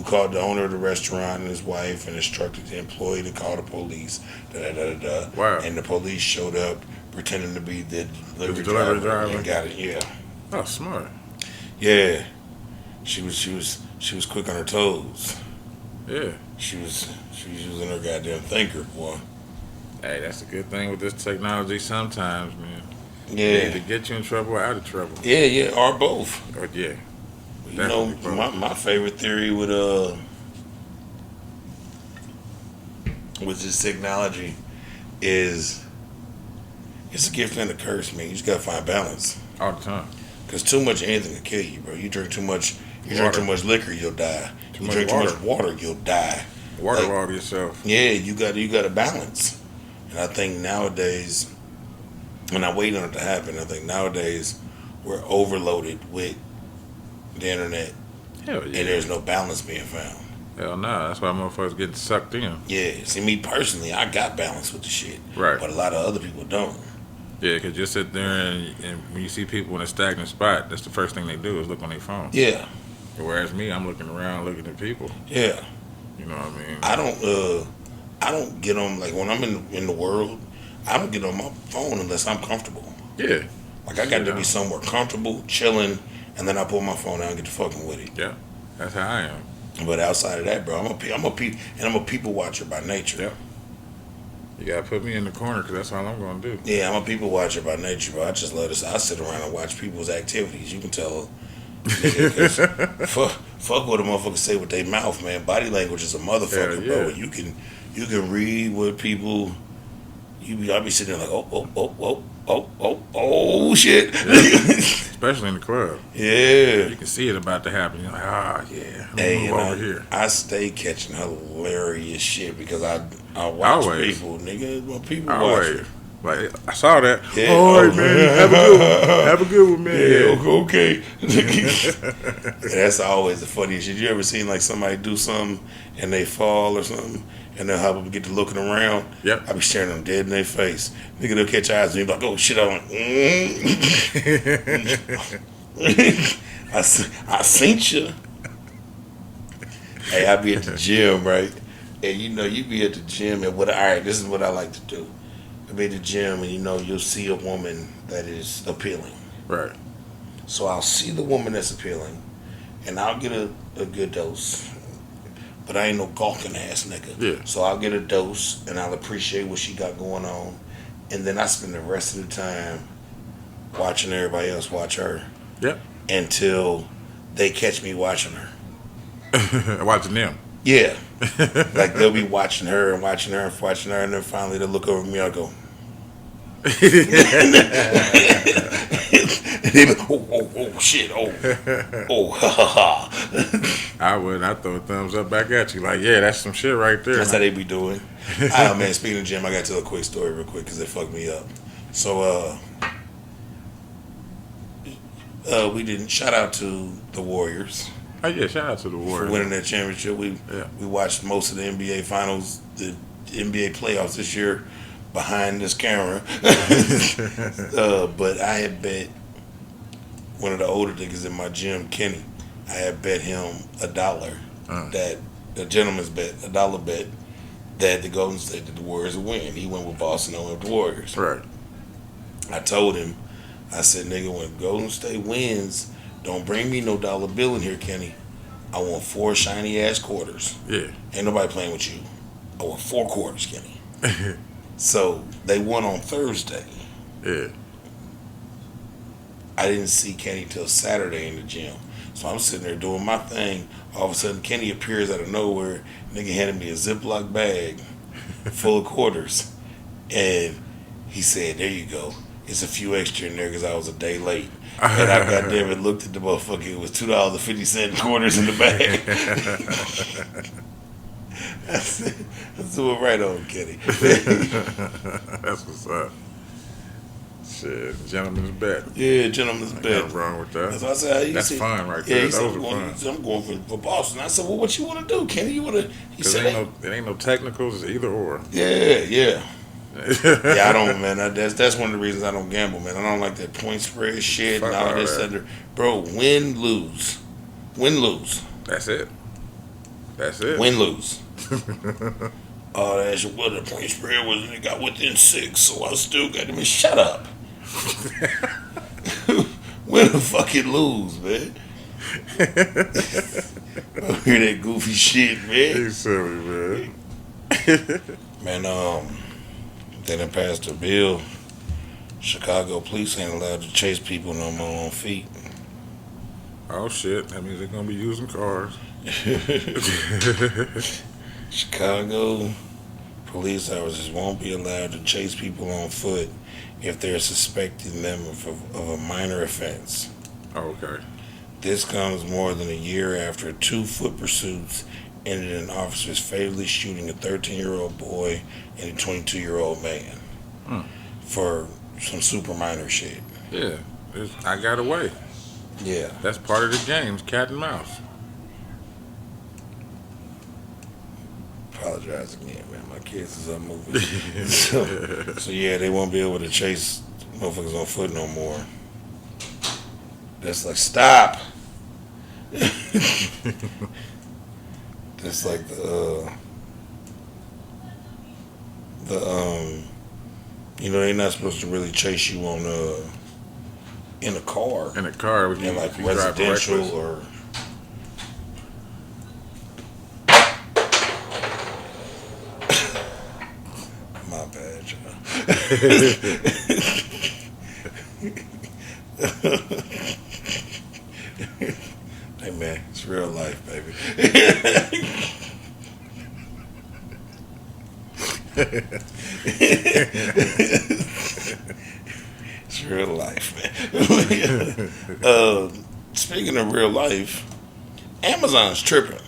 Speaker 1: called the owner of the restaurant and his wife and instructed the employee to call the police.
Speaker 2: Wow.
Speaker 1: And the police showed up pretending to be the delivery
Speaker 2: driver
Speaker 1: and got it. Yeah.
Speaker 2: Oh, smart.
Speaker 1: Yeah. She was quick on her toes.
Speaker 2: Yeah.
Speaker 1: She was using her goddamn thinker, boy.
Speaker 2: Hey, that's a good thing with this technology sometimes, man.
Speaker 1: Yeah.
Speaker 2: To get you in trouble or out of trouble.
Speaker 1: Yeah, or both.
Speaker 2: Or, yeah.
Speaker 1: You know,
Speaker 2: Both.
Speaker 1: my favorite theory with this technology is it's a gift and a curse, man. You just gotta find balance.
Speaker 2: All the time.
Speaker 1: Cause too much anything can kill you, bro. You drink too much liquor, you'll die.
Speaker 2: Too
Speaker 1: You
Speaker 2: much
Speaker 1: drink too
Speaker 2: water.
Speaker 1: much water, you'll die.
Speaker 2: Waterlog yourself.
Speaker 1: Yeah, you got to balance. And I think nowadays, and I wait on it to happen, I think nowadays we're overloaded with the internet
Speaker 2: Hell
Speaker 1: and
Speaker 2: yeah.
Speaker 1: there's no balance being found.
Speaker 2: Hell no. That's why motherfuckers getting sucked in.
Speaker 1: Yeah, see, me personally, I got balance with the shit.
Speaker 2: Right.
Speaker 1: But a lot of other people don't.
Speaker 2: Yeah, because you sit there and when you see people in a stagnant spot, that's the first thing they do is look on their phone.
Speaker 1: Yeah.
Speaker 2: Whereas me, I'm looking around, looking at people.
Speaker 1: Yeah.
Speaker 2: You know what I mean?
Speaker 1: I don't get on, like, when I'm in the world, I don't get on my phone unless I'm comfortable.
Speaker 2: Yeah.
Speaker 1: Like, I got to be somewhere comfortable, chilling, and then I pull my phone out and get to fucking with it.
Speaker 2: Yeah. That's how I am.
Speaker 1: But outside of that, bro, I'm a people watcher by nature.
Speaker 2: Yep. You gotta put me in the corner because that's all I'm gonna do.
Speaker 1: Yeah, I'm a people watcher by nature, bro. I just love this. I sit around and watch people's activities. You can tell, nigga, 'cause fuck what a motherfucker say with their mouth, man. Body language is a motherfucker,
Speaker 2: yeah.
Speaker 1: bro. You can read what people. I'll be sitting there like, oh, shit.
Speaker 2: Yeah. Especially in the club.
Speaker 1: Yeah.
Speaker 2: You can see it about to happen. You're like, yeah. Let me
Speaker 1: Hey,
Speaker 2: move over here.
Speaker 1: I stay catching hilarious shit because I watch
Speaker 2: Always.
Speaker 1: people, nigga. My people
Speaker 2: Always.
Speaker 1: watch.
Speaker 2: Like, I saw that.
Speaker 1: Yeah.
Speaker 2: All right, man. Have a good one. Have a good one, man.
Speaker 1: Yeah, okay. That's always the funniest shit. You ever seen like somebody do something and they fall or something and they'll hop up and get to looking around?
Speaker 2: Yep.
Speaker 1: I be staring them dead in their face. Nigga, they'll catch eyes and be like, oh shit, I'm like, I seen you. Hey, I be at the gym, right? And you be at the gym and alright, this is what I like to do. I be at the gym and you'll see a woman that is appealing.
Speaker 2: Right.
Speaker 1: So I'll see the woman that's appealing, and I'll get a good dose. But I ain't no gawking ass nigga.
Speaker 2: Yeah.
Speaker 1: So I'll get a dose, and I'll appreciate what she got going on. And then I spend the rest of the time watching everybody else watch her.
Speaker 2: Yep.
Speaker 1: Until they catch me watching her.
Speaker 2: Watching them.
Speaker 1: Yeah. Like they'll be watching her and watching her and watching her, and then finally they'll look over at me and I'll go. And they be, oh, shit, ha, ha, ha.
Speaker 2: I throw a thumbs up back at you. Like, yeah, that's some shit right there.
Speaker 1: That's how they be doing. Oh, man, speaking of gym, I got to tell a quick story real quick because it fucked me up. So, we didn't shout out to the Warriors.
Speaker 2: Oh, yeah, shout out to the Warriors.
Speaker 1: For winning that championship. We watched most of the NBA finals, the NBA playoffs this year behind this camera. But I had bet one of the older niggas in my gym, Kenny, I had bet him $1 that a gentleman's bet, $1 bet that the Golden State, that the Warriors would win. He went with Boston, I went with the Warriors.
Speaker 2: Right.
Speaker 1: I told him, I said, nigga, when Golden State wins, don't bring me no dollar bill in here, Kenny. I want 4 shiny ass quarters.
Speaker 2: Yeah.
Speaker 1: Ain't nobody playing with you. I want 4 quarters, Kenny. So they won on Thursday.
Speaker 2: Yeah.
Speaker 1: I didn't see Kenny till Saturday in the gym. So I'm sitting there doing my thing. All of a sudden, Kenny appears out of nowhere. Nigga handed me a Ziploc bag full of quarters. And he said, there you go. It's a few extra in there because I was a day late. And I goddamn it looked at the motherfucker. It was $2.50 quarters in the bag. I said, let's do it right on, Kenny.
Speaker 2: That's what's up. Shit, gentleman's bet.
Speaker 1: Yeah, gentleman's bet.
Speaker 2: Nothing wrong with that.
Speaker 1: That's what I said.
Speaker 2: That's fun right there.
Speaker 1: He said,
Speaker 2: Those are fun.
Speaker 1: I'm going for Boston. I said, well, what you want to do, Kenny? You want to? He
Speaker 2: Because
Speaker 1: said,
Speaker 2: it ain't no technicals, it's either or.
Speaker 1: yeah. Yeah, I don't, man. That's one of the reasons I don't gamble, man. I don't like that point spread shit and all this other. Bro, win, lose. Win, lose.
Speaker 2: That's it.
Speaker 1: Win, lose. Oh, that's what the point spread was, and it got within 6, so I still got to be shut up. Win or fucking lose, man. I hear that goofy shit, man.
Speaker 2: You silly, man.
Speaker 1: Man, they done passed a bill. Chicago police ain't allowed to chase people no more on feet.
Speaker 2: Oh shit, that means they're gonna be using cars.
Speaker 1: Chicago police officers won't be allowed to chase people on foot if they're suspecting them of a minor offense.
Speaker 2: Okay.
Speaker 1: This comes more than a year after 2 foot pursuits ended in officers fatally shooting a 13-year-old boy and a 22-year-old man for some super minor shit.
Speaker 2: Yeah, I got away.
Speaker 1: Yeah.
Speaker 2: That's part of the game, cat and mouse.
Speaker 1: Apologize again, man. My kids is up moving. so yeah, they won't be able to chase motherfuckers on foot no more. That's like, stop. That's like they're not supposed to really chase you on in a car.
Speaker 2: In a car, with
Speaker 1: In like
Speaker 2: if you drive
Speaker 1: residential
Speaker 2: reckless.
Speaker 1: or. My bad, y'all. Hey man, it's real life, baby. It's real life, man. Speaking of real life, Amazon's tripping.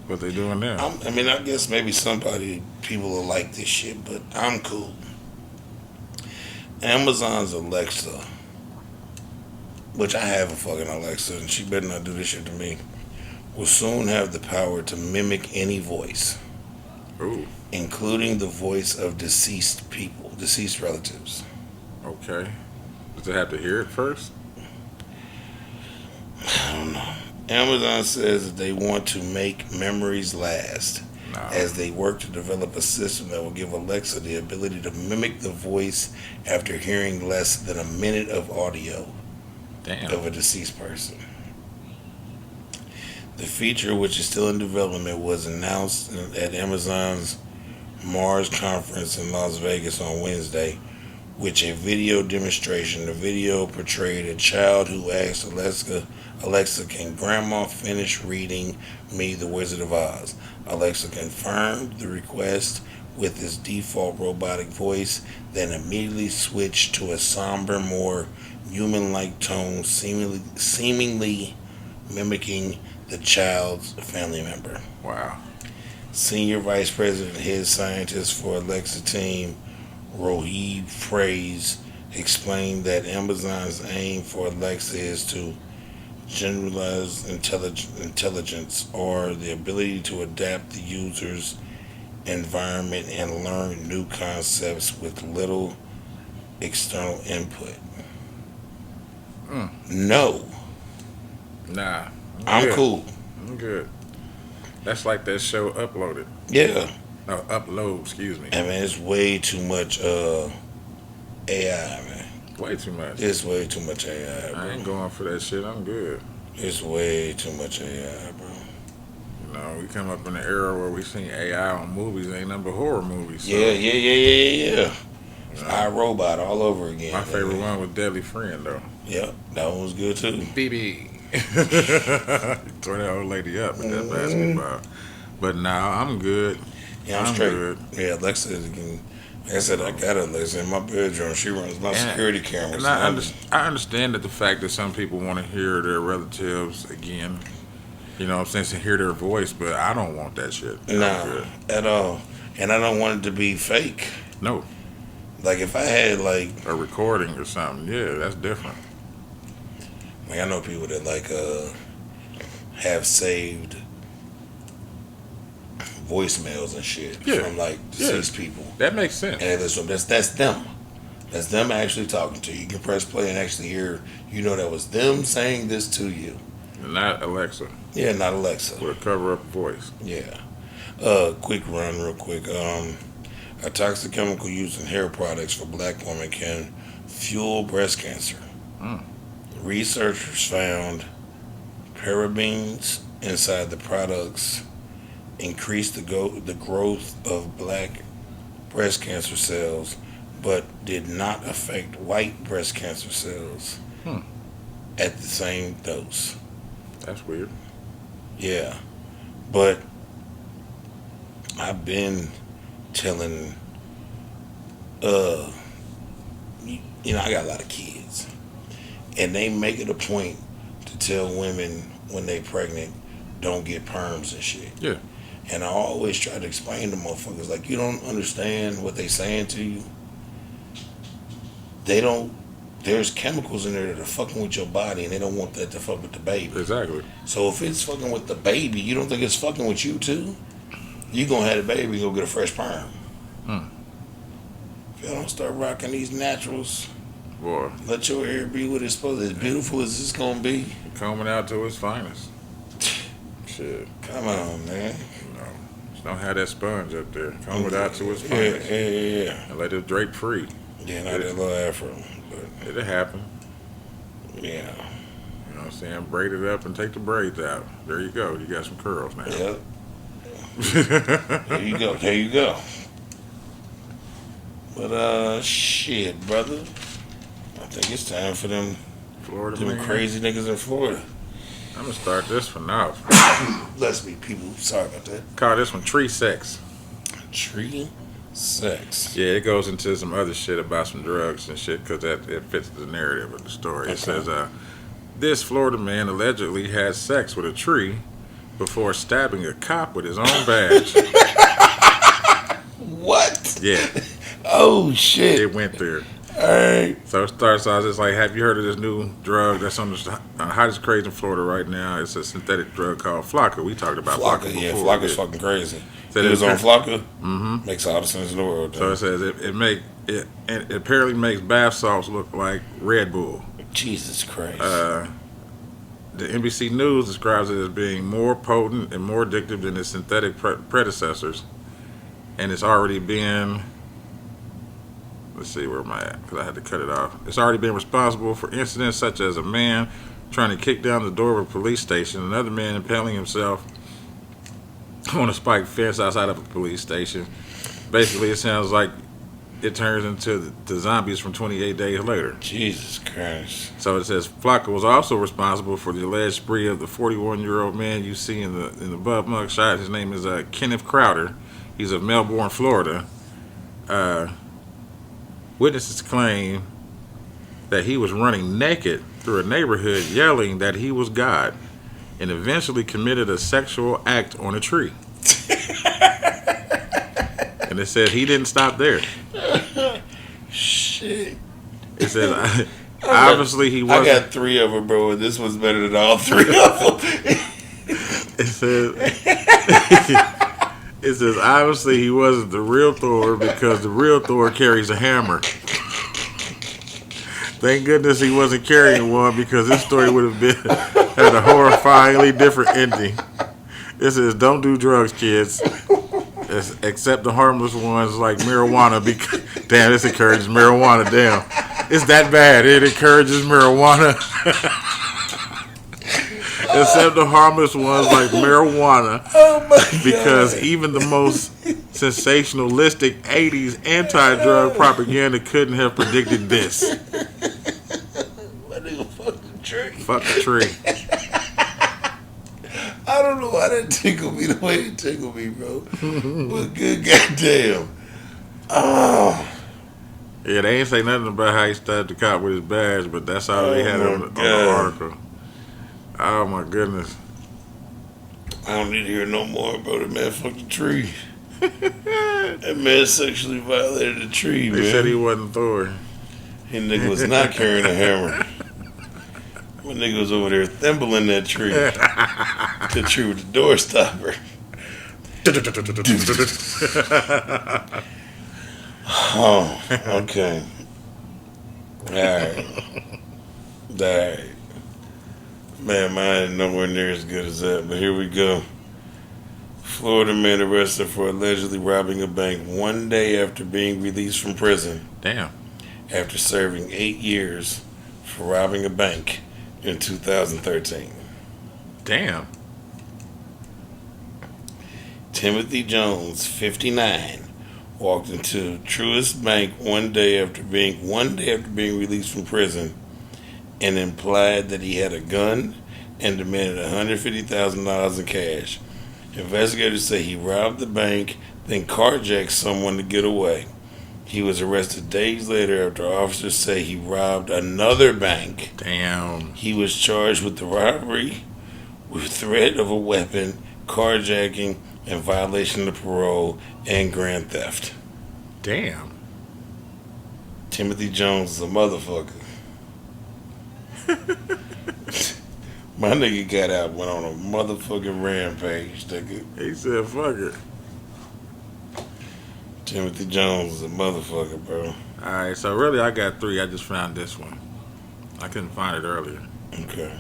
Speaker 2: What they doing now?
Speaker 1: I guess maybe people will like this shit, but I'm cool. Amazon's Alexa, which I have a fucking Alexa, and she better not do this shit to me, will soon have the power to mimic any voice.
Speaker 2: Ooh.
Speaker 1: Including the voice of deceased relatives.
Speaker 2: Okay. Does it have to hear it first?
Speaker 1: I don't know. Amazon says that they want to make memories last as they work to develop a system that will give Alexa the ability to mimic the voice after hearing less than a minute of audio of a deceased person. The feature, which is still in development, was announced at Amazon's Mars conference in Las Vegas on Wednesday, which a video demonstration. The video portrayed a child who asked Alexa, can Grandma finish reading me The Wizard of Oz? Alexa confirmed the request with its default robotic voice, then immediately switched to a somber, more human-like tone, seemingly mimicking the child's family member.
Speaker 2: Wow.
Speaker 1: Senior Vice President, head scientist for Alexa team, Rohit Fraze, explained that Amazon's aim for Alexa is to generalize intelligence, or the ability to adapt the user's environment and learn new concepts with little external input. No.
Speaker 2: Nah.
Speaker 1: I'm cool.
Speaker 2: I'm good. That's like that show Uploaded.
Speaker 1: Yeah.
Speaker 2: No, Upload, excuse me.
Speaker 1: I mean, it's way too much AI, man.
Speaker 2: Way too much.
Speaker 1: It's way too much AI, bro.
Speaker 2: I ain't going for that shit. I'm good.
Speaker 1: It's way too much AI, bro.
Speaker 2: You know, we come up in an era where we seen AI on movies. Ain't nothing but horror movies. So,
Speaker 1: Yeah.
Speaker 2: you know,
Speaker 1: iRobot all over again.
Speaker 2: my favorite one was Deadly Friend, though.
Speaker 1: Yep, that one was good too.
Speaker 2: BB. Tore that old lady up with that basketball. But now I'm good.
Speaker 1: Yeah, I'm straight. Good. Yeah, Alexa can. Like I said, I got Alexa in my bedroom. She runs my security cameras.
Speaker 2: And I understand that the fact that some people want to hear their relatives again. You know what I'm saying? To hear their voice, but I don't want that shit.
Speaker 1: Nah, at all. And I don't want it to be fake.
Speaker 2: No.
Speaker 1: Like if I had like
Speaker 2: a recording or something, yeah, that's different.
Speaker 1: Like I know people that like have saved voicemails and shit from like deceased people.
Speaker 2: That makes sense.
Speaker 1: And listen, that's them. That's them actually talking to you. You can press play and actually hear. You know that was them saying this to you.
Speaker 2: Not Alexa.
Speaker 1: Yeah, not Alexa.
Speaker 2: With a cover up voice.
Speaker 1: Yeah. Quick run, real quick. A toxic chemical used in hair products for black women can fuel breast cancer. Researchers found parabens inside the products increase the growth of black breast cancer cells, but did not affect white breast cancer cells at the same dose.
Speaker 2: That's weird.
Speaker 1: Yeah, but I've been telling, you know, I got a lot of kids, and they make it a point to tell women when they pregnant, don't get perms and shit.
Speaker 2: Yeah.
Speaker 1: And I always try to explain to motherfuckers, like, you don't understand what they saying to you. They don't, there's chemicals in there that are fucking with your body, and they don't want that to fuck with the baby.
Speaker 2: Exactly.
Speaker 1: So if it's fucking with the baby, you don't think it's fucking with you too? You gonna have the baby, go get a fresh perm. If y'all don't start rocking these naturals,
Speaker 2: boy,
Speaker 1: let your hair be what it's supposed to be. As beautiful as it's gonna be.
Speaker 2: Combing out to its finest. Shit.
Speaker 1: Come on, man.
Speaker 2: No. Just don't have that sponge up there. Comb it out to its finest.
Speaker 1: Yeah.
Speaker 2: And let it drape free.
Speaker 1: Yeah, not that little afro. But
Speaker 2: it'll happen.
Speaker 1: Yeah.
Speaker 2: You know what I'm saying? Braid it up and take the braids out. There you go. You got some curls now.
Speaker 1: Yep. There you go. But shit, brother. I think it's time for them crazy niggas in Florida.
Speaker 2: I'm gonna start this one off.
Speaker 1: Let's be people. Sorry about that.
Speaker 2: Call this one tree sex.
Speaker 1: Tree sex.
Speaker 2: Yeah, it goes into some other shit about some drugs and shit because it fits the narrative of the story. Okay. It says, this Florida man allegedly had sex with a tree before stabbing a cop with his own badge.
Speaker 1: What?
Speaker 2: Yeah.
Speaker 1: Oh, shit.
Speaker 2: It went there.
Speaker 1: All right.
Speaker 2: So it starts out just like, have you heard of this new drug that's on the hottest craze in Florida right now? It's a synthetic drug called Flocka. We talked about Flocka before.
Speaker 1: Yeah, Flocka's fucking crazy. So it was on Flocka? Mm-hmm. Makes all the sense in the world.
Speaker 2: So it says it apparently makes bath salts look like Red Bull.
Speaker 1: Jesus Christ.
Speaker 2: The NBC News describes it as being more potent and more addictive than its synthetic predecessors. And it's already been... Let's see, where am I at? Because I had to cut it off. It's already been responsible for incidents such as a man trying to kick down the door of a police station, another man impaling himself on a spiked fence outside of a police station. Basically, it sounds like it turns into the zombies from 28 Days Later.
Speaker 1: Jesus Christ.
Speaker 2: So it says Flocka was also responsible for the alleged spree of the 41-year-old man you see in the above mugshot. His name is Kenneth Crowder. He's of Melbourne, Florida. Witnesses claim that he was running naked through a neighborhood yelling that he was God and eventually committed a sexual act on a tree. And it said he didn't stop there.
Speaker 1: Shit.
Speaker 2: It says obviously he wasn't.
Speaker 1: I got 3 of them, bro, and this one's better than all 3 of them.
Speaker 2: It says... It says, obviously he wasn't the real Thor because the real Thor carries a hammer. Thank goodness he wasn't carrying one because this story would have had a horrifyingly different ending. It says, don't do drugs, kids, except the harmless ones like marijuana. Damn, this encourages marijuana. Damn, it's that bad. It encourages marijuana. Except the harmless ones like marijuana. Oh my because God. Even the most sensationalistic 80s anti-drug propaganda couldn't have predicted this.
Speaker 1: What nigga fuck the tree?
Speaker 2: Fuck the tree.
Speaker 1: I don't know why that tickled me the way it tickled me, bro. But good goddamn. Oh.
Speaker 2: Yeah, they ain't say nothing about how he stabbed the cop with his badge, but that's all they had on the article. Oh my goodness.
Speaker 1: I don't need to hear no more about it, man. Fuck the tree. That man sexually violated the tree, man.
Speaker 2: They said he wasn't Thor.
Speaker 1: He nigga was not carrying a hammer. My nigga was over there thimbling that tree. The tree with the door stopper. Oh, okay. Alright. Man, mine ain't nowhere near as good as that, but here we go. Florida man arrested for allegedly robbing a bank 1 day after being released from prison.
Speaker 2: Damn.
Speaker 1: After serving 8 years for robbing a bank in 2013.
Speaker 2: Damn.
Speaker 1: Timothy Jones, 59, walked into Truist Bank 1 day after being released from prison and implied that he had a gun and demanded $150,000 in cash. Investigators say he robbed the bank, then carjacked someone to get away. He was arrested days later after officers say he robbed another bank.
Speaker 2: Damn.
Speaker 1: He was charged with the robbery, with threat of a weapon, carjacking, and violation of parole, and grand theft.
Speaker 2: Damn.
Speaker 1: Timothy Jones is a motherfucker. My nigga got out, went on a motherfucking rampage, nigga.
Speaker 2: He said, fuck it.
Speaker 1: Timothy Jones is a motherfucker, bro.
Speaker 2: Alright, so really I got 3. I just found this one. I couldn't find it earlier.
Speaker 1: Okay.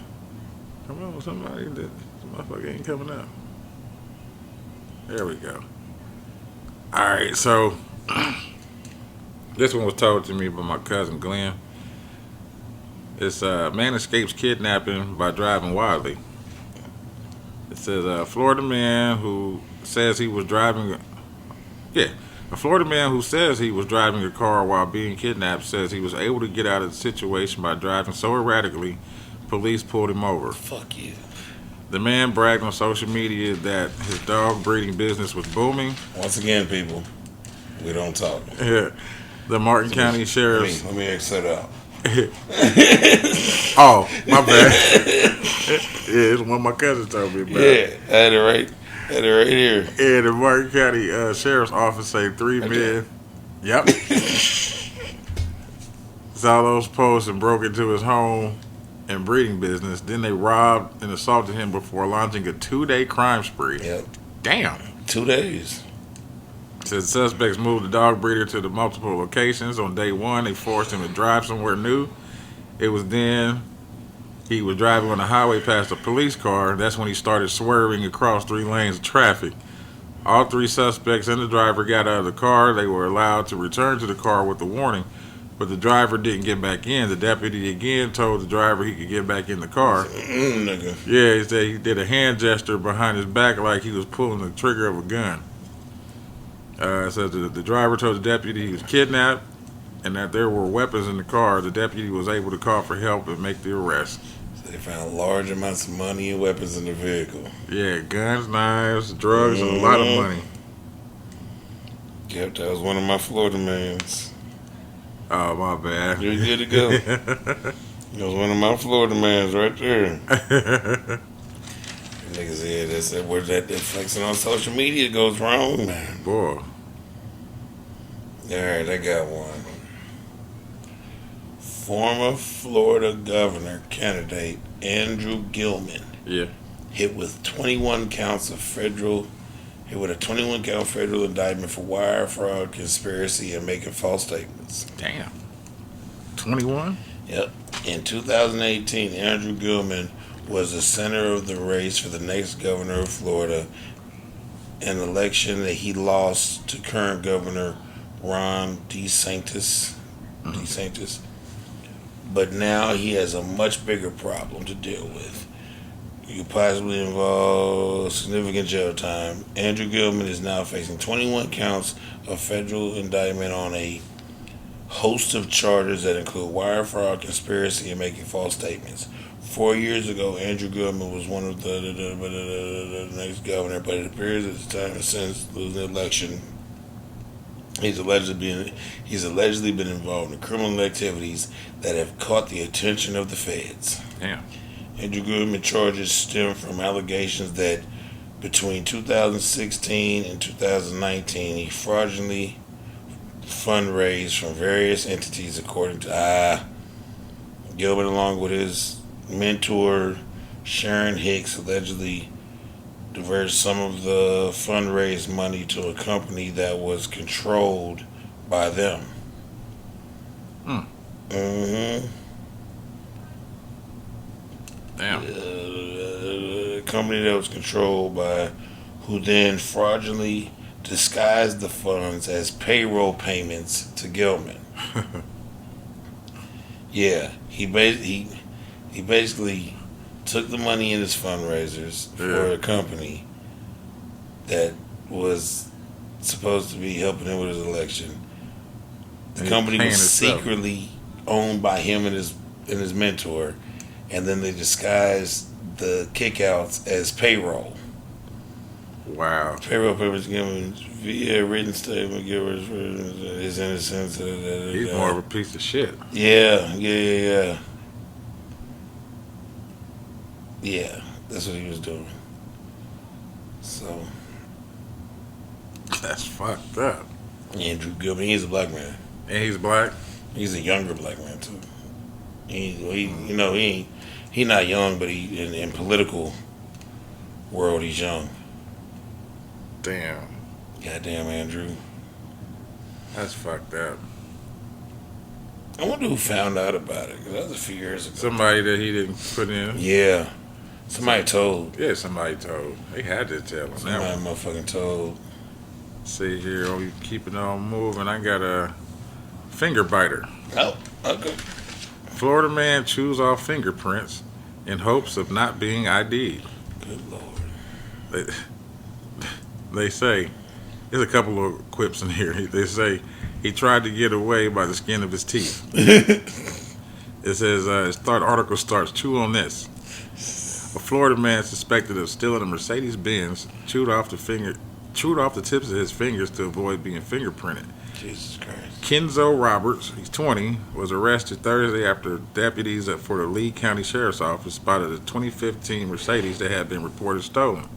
Speaker 2: Come on, somebody. This motherfucker ain't coming up. There we go. Alright, so this one was told to me by my cousin Glenn. It's man escapes kidnapping by driving wildly. It says a Florida man who says he was driving a Florida man who says he was driving a car while being kidnapped says he was able to get out of the situation by driving so erratically, police pulled him over.
Speaker 1: Fuck you.
Speaker 2: The man bragged on social media that his dog breeding business was booming.
Speaker 1: Once again, people, we don't talk.
Speaker 2: Yeah. The Martin County Sheriff's...
Speaker 1: Let me X that out.
Speaker 2: Oh, my bad. Yeah, it's what my cousin told me about.
Speaker 1: Yeah, I had it right here.
Speaker 2: Yeah, the Martin County Sheriff's Office say 3 men. Yep. Saw those posts and broke into his home and breeding business. Then they robbed and assaulted him before launching a 2-day crime spree.
Speaker 1: Yep.
Speaker 2: Damn.
Speaker 1: 2 days.
Speaker 2: Says suspects moved the dog breeder to the multiple locations. On day 1, they forced him to drive somewhere new. It was then he was driving on the highway past a police car. That's when he started swerving across 3 lanes of traffic. All 3 suspects and the driver got out of the car. They were allowed to return to the car with a warning, but the driver didn't get back in. The deputy again told the driver he could get back in the car.
Speaker 1: Nigga.
Speaker 2: Yeah, he said he did a hand gesture behind his back like he was pulling the trigger of a gun. It says the driver told the deputy he was kidnapped and that there were weapons in the car. The deputy was able to call for help and make the arrest.
Speaker 1: So they found large amounts of money and weapons in the vehicle.
Speaker 2: Yeah, guns, knives, drugs, and a lot of money.
Speaker 1: Yep, that was one of my Florida mans.
Speaker 2: Oh, my bad.
Speaker 1: You're good to go. That was one of my Florida mans right there. Niggas here that said where that flexing on social media goes wrong, man.
Speaker 2: Boy.
Speaker 1: Alright, I got one. Former Florida governor candidate Andrew Gilman hit with 21 counts of federal indictment for wire fraud, conspiracy, and making false statements.
Speaker 2: Damn. 21?
Speaker 1: Yep. In 2018, Andrew Gilman was the center of the race for the next governor of Florida, an election that he lost to current governor Ron DeSantis. But now he has a much bigger problem to deal with. You possibly involve significant jail time. Andrew Gilman is now facing 21 counts of federal indictment on a host of charges that include wire fraud, conspiracy, and making false statements. 4 years ago, Andrew Gilman was one of the next governor, but it appears at the time since losing the election, he's allegedly been involved in criminal activities that have caught the attention of the feds.
Speaker 2: Damn.
Speaker 1: Andrew Gilman charges stem from allegations that between 2016 and 2019, he fraudulently fundraised from various entities, according to Gilman, along with his mentor Sharon Hicks, allegedly diverted some of the fundraised money to a company that was controlled by them. Mm-hmm.
Speaker 2: Damn.
Speaker 1: A company that was controlled by, who then fraudulently disguised the funds as payroll payments to Gilman. Yeah, he basically took the money in his fundraisers for a company that was supposed to be helping him with his election. The company was secretly owned by him and his mentor, and then they disguised the kickouts as payroll.
Speaker 2: Wow.
Speaker 1: Payroll payments given via written statement, givers his innocence.
Speaker 2: He's more of a piece of shit.
Speaker 1: Yeah, that's what he was doing. So
Speaker 2: that's fucked up.
Speaker 1: Andrew Gilman, he's a black man.
Speaker 2: And he's black?
Speaker 1: He's a younger black man too. He not young, but he in political world he's young.
Speaker 2: Damn.
Speaker 1: Goddamn, Andrew.
Speaker 2: That's fucked up.
Speaker 1: I wonder who found out about it, because that was a few years ago.
Speaker 2: Somebody that he didn't put in?
Speaker 1: Yeah. Somebody told.
Speaker 2: Yeah, somebody told. They had to tell him.
Speaker 1: Somebody motherfucking told.
Speaker 2: See here, we keep it on moving. I got a finger biter.
Speaker 1: Oh, okay.
Speaker 2: Florida man chews off fingerprints in hopes of not being ID'd.
Speaker 1: Good Lord.
Speaker 2: They say, there's a couple of quips in here. They say he tried to get away by the skin of his teeth. It says, article starts, chew on this. A Florida man suspected of stealing a Mercedes-Benz chewed off the tips of his fingers to avoid being fingerprinted.
Speaker 1: Jesus Christ.
Speaker 2: Kenzo Roberts, he's 20, was arrested Thursday after deputies for the Lee County Sheriff's Office spotted a 2015 Mercedes that had been reported stolen.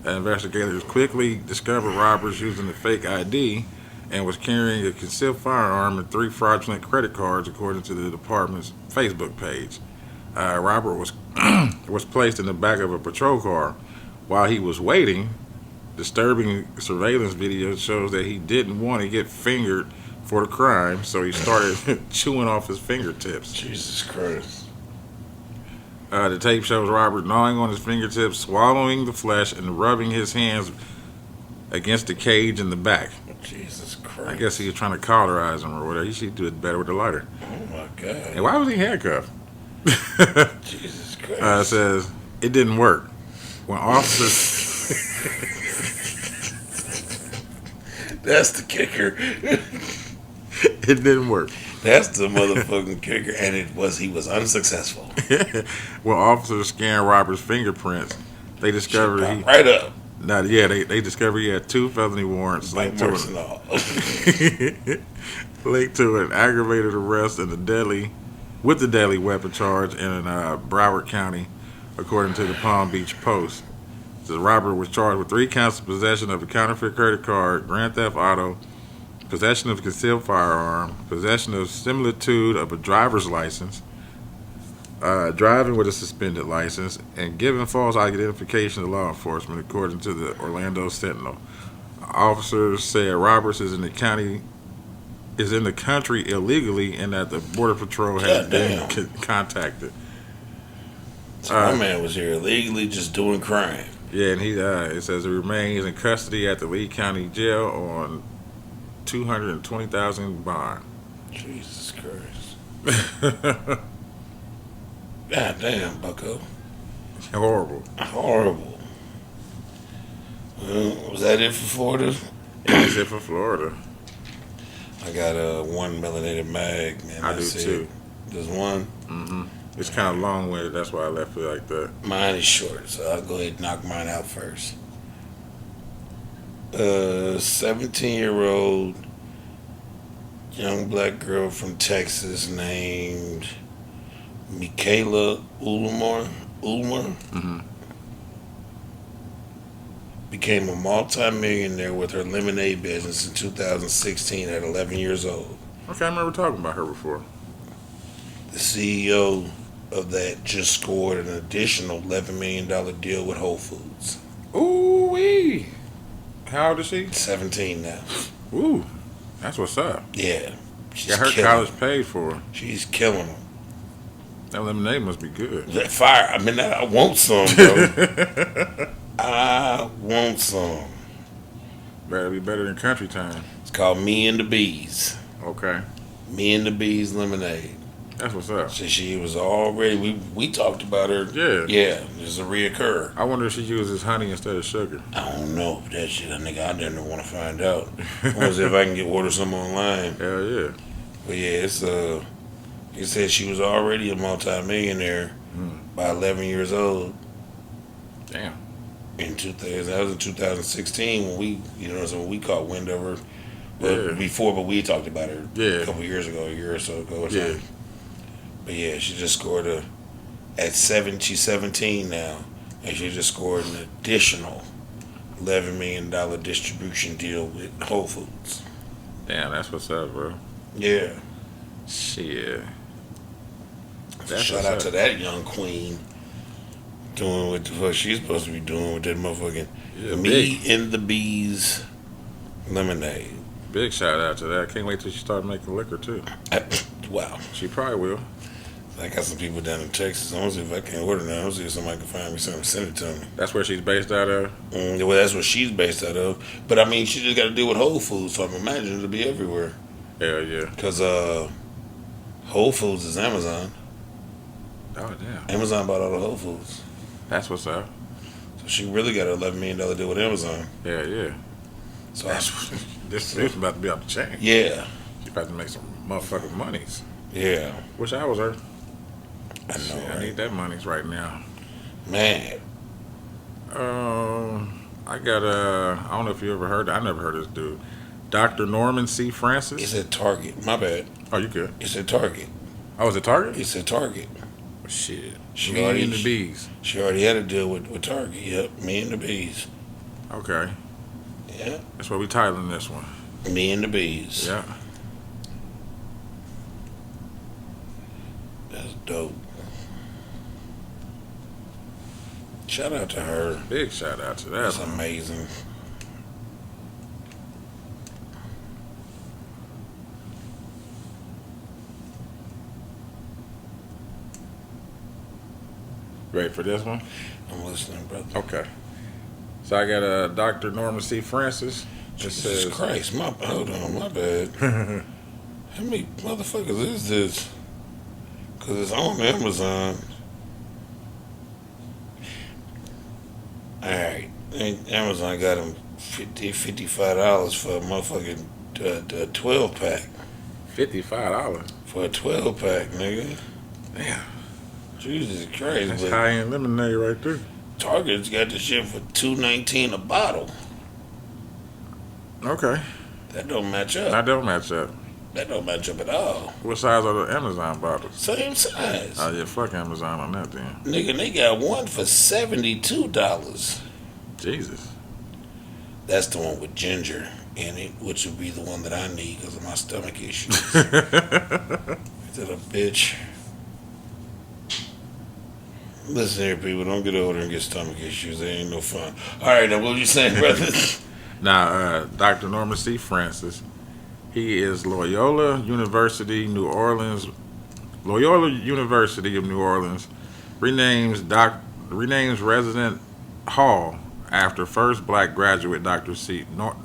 Speaker 2: Investigators quickly discovered Roberts using a fake ID and was carrying a concealed firearm and 3 fraudulent credit cards, according to the department's Facebook page. Robert was placed in the back of a patrol car. While he was waiting, disturbing surveillance video shows that he didn't want to get fingered for the crime, so he started chewing off his fingertips.
Speaker 1: Jesus Christ.
Speaker 2: The tape shows Robert gnawing on his fingertips, swallowing the flesh, and rubbing his hands against the cage in the back.
Speaker 1: Jesus Christ.
Speaker 2: I guess he was trying to cauterize him or whatever. He should do it better with the lighter.
Speaker 1: Oh my God.
Speaker 2: And why was he handcuffed?
Speaker 1: Jesus Christ.
Speaker 2: It says it didn't work. When officers...
Speaker 1: That's the kicker.
Speaker 2: It didn't work.
Speaker 1: That's the motherfucking kicker, and he was unsuccessful.
Speaker 2: When officers scanned Robert's fingerprints, they discovered
Speaker 1: right up.
Speaker 2: They discovered he had 2 felony warrants linked to an aggravated arrest and the deadly weapon charge in Broward County, according to the Palm Beach Post. It says Robert was charged with 3 counts of possession of a counterfeit credit card, grand theft auto, possession of a concealed firearm, possession of similitude of a driver's license, driving with a suspended license, and giving false identification to law enforcement, according to the Orlando Sentinel. Officers said Roberts is in the country illegally, and that the Border Patrol has been contacted.
Speaker 1: So my man was here illegally, just doing crime.
Speaker 2: Yeah, and it says he remains in custody at the Lee County Jail on $220,000 bond.
Speaker 1: Jesus Christ. God damn, bucko.
Speaker 2: Horrible.
Speaker 1: Was that it for Florida?
Speaker 2: That's it for Florida.
Speaker 1: I got one melanated mag, man.
Speaker 2: I do too.
Speaker 1: There's one.
Speaker 2: Mm-hmm. It's kind of long winded. That's why I left it like that.
Speaker 1: Mine is short, so I'll go ahead and knock mine out first. 17-year-old young black girl from Texas named Michaela Ulmer
Speaker 2: Mm-hmm.
Speaker 1: became a multi-millionaire with her lemonade business in 2016 at 11 years old.
Speaker 2: Okay, I remember talking about her before.
Speaker 1: The CEO of that just scored an additional $11 million deal with Whole Foods.
Speaker 2: Ooh wee! How old is she?
Speaker 1: 17 now.
Speaker 2: Ooh, that's what's up.
Speaker 1: Yeah. She's
Speaker 2: Got her
Speaker 1: killing
Speaker 2: college
Speaker 1: them.
Speaker 2: paid for.
Speaker 1: She's killing them.
Speaker 2: That lemonade must be good.
Speaker 1: That fire. I mean, I want some, bro. I want some.
Speaker 2: Better be better than country time.
Speaker 1: It's called Me and the Bees.
Speaker 2: Okay,
Speaker 1: Me and the Bees lemonade.
Speaker 2: that's what's up.
Speaker 1: So she was already. We talked about her.
Speaker 2: Yeah.
Speaker 1: Yeah. This is a reoccur.
Speaker 2: I wonder if she uses honey instead of sugar.
Speaker 1: I don't know that shit. That nigga, I didn't want to find out. I want to see if I can order some online.
Speaker 2: Hell yeah.
Speaker 1: But yeah, it's He said she was already a multi-millionaire by 11 years old.
Speaker 2: Damn.
Speaker 1: In 2000, that was in 2016 when we, when we caught wind of her. Well,
Speaker 2: Yeah.
Speaker 1: before, but we talked about her
Speaker 2: Yeah.
Speaker 1: a couple years ago, a year or so ago. Or
Speaker 2: Yeah.
Speaker 1: something. But yeah, she just scored she's 17 now, and she just scored an additional $11 million distribution deal with Whole Foods.
Speaker 2: Damn, that's what's up, bro.
Speaker 1: Yeah.
Speaker 2: Shit.
Speaker 1: So
Speaker 2: That's
Speaker 1: shout
Speaker 2: what's
Speaker 1: out
Speaker 2: up.
Speaker 1: to that young queen doing what the fuck she's supposed to be doing with that motherfucking
Speaker 2: Yeah,
Speaker 1: Me and the Bees lemonade.
Speaker 2: Big shout out to that. Can't wait till she start making liquor too.
Speaker 1: Wow.
Speaker 2: She probably will.
Speaker 1: I got some people down in Texas. I want to see if I can order now. I want to see if somebody can find me something, send it to me.
Speaker 2: That's where she's based out of.
Speaker 1: Well, that's what she's based out of. But I mean, she just got to deal with Whole Foods, so I'm imagining it'll be everywhere.
Speaker 2: Hell yeah.
Speaker 1: Because Whole Foods is Amazon.
Speaker 2: Oh damn.
Speaker 1: Amazon bought all the Whole Foods.
Speaker 2: That's what's up.
Speaker 1: So she really got an $11 million deal with Amazon.
Speaker 2: Yeah, yeah.
Speaker 1: So
Speaker 2: This is about to be off the chain.
Speaker 1: yeah.
Speaker 2: She's about to make some motherfucking monies.
Speaker 1: Yeah.
Speaker 2: Wish I was her.
Speaker 1: I know,
Speaker 2: Shit, I
Speaker 1: right?
Speaker 2: need that monies right now.
Speaker 1: Man.
Speaker 2: I got I don't know if you ever heard. I never heard of this dude, Dr. Norman C. Francis.
Speaker 1: It's at Target. My bad.
Speaker 2: Oh, you good?
Speaker 1: It's at Target.
Speaker 2: Oh, was it Target?
Speaker 1: It's at Target.
Speaker 2: Shit.
Speaker 1: She
Speaker 2: Me
Speaker 1: already-
Speaker 2: and the bees.
Speaker 1: She already had a deal with Target. Yep. Me and the Bees.
Speaker 2: Okay,
Speaker 1: Yeah.
Speaker 2: that's what we titling this one.
Speaker 1: Me and the Bees.
Speaker 2: Yeah.
Speaker 1: That's dope. Shout out to her.
Speaker 2: Big shout out to that.
Speaker 1: That's
Speaker 2: one.
Speaker 1: amazing.
Speaker 2: Ready for this one?
Speaker 1: I'm listening, brother.
Speaker 2: Okay. So I got Dr. Norman C. Francis. It
Speaker 1: Jesus
Speaker 2: says,
Speaker 1: Christ. Hold on. My bad. How many motherfuckers is this? Because it's on Amazon. Alright. Amazon got them $55 for a motherfucking 12-pack.
Speaker 2: $55.
Speaker 1: For a 12-pack, nigga.
Speaker 2: Damn.
Speaker 1: Jesus Christ.
Speaker 2: That's
Speaker 1: But
Speaker 2: high-end lemonade right there.
Speaker 1: Target's got the shit for $2.19 a bottle.
Speaker 2: Okay.
Speaker 1: That don't match up.
Speaker 2: That don't match up.
Speaker 1: That don't match up at all.
Speaker 2: What size are the Amazon bottles?
Speaker 1: Same size.
Speaker 2: Oh, yeah, fuck Amazon on that then.
Speaker 1: Nigga, they got one for $72.
Speaker 2: Jesus.
Speaker 1: That's the one with ginger in it, which would be the one that I need because of my stomach issues. Is that a bitch? Listen here, people. Don't get older and get stomach issues. They ain't no fun. All right, now what you saying, brother?
Speaker 2: Now, Dr. Norman C. Francis, he is Loyola University, New Orleans. Loyola University of New Orleans renames Resident Hall after first black graduate Dr.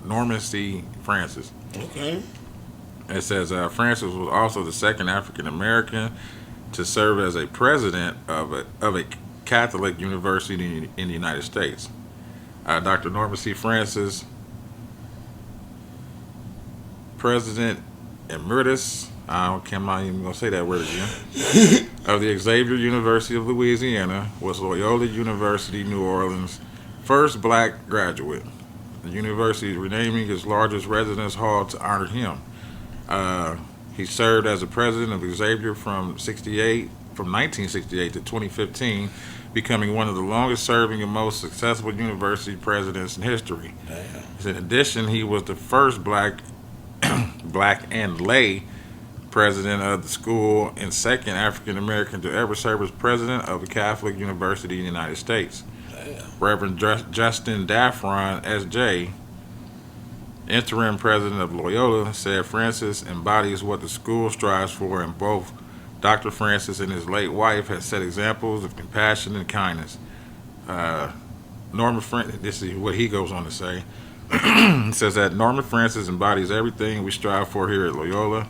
Speaker 2: Norman C. Francis.
Speaker 1: Okay.
Speaker 2: It says Francis was also the second African American to serve as a president of a Catholic university in the United States. Dr. Norman C. Francis, president Emeritus, I'm not even going to say that word again, of the Xavier University of Louisiana, was Loyola University, New Orleans' first black graduate. The university is renaming its largest residence hall to honor him. He served as the president of Xavier from 1968 to 2015, becoming one of the longest serving and most successful university presidents in history.
Speaker 1: Damn.
Speaker 2: In addition, he was the first black and lay president of the school and second African American to ever serve as president of a Catholic university in the United States.
Speaker 1: Damn.
Speaker 2: Reverend Justin Daffron, S.J., interim president of Loyola, said Francis embodies what the school strives for, and both Dr. Francis and his late wife had set examples of compassion and kindness. This is what he goes on to say. He says that Norman Francis embodies everything we strive for here at Loyola.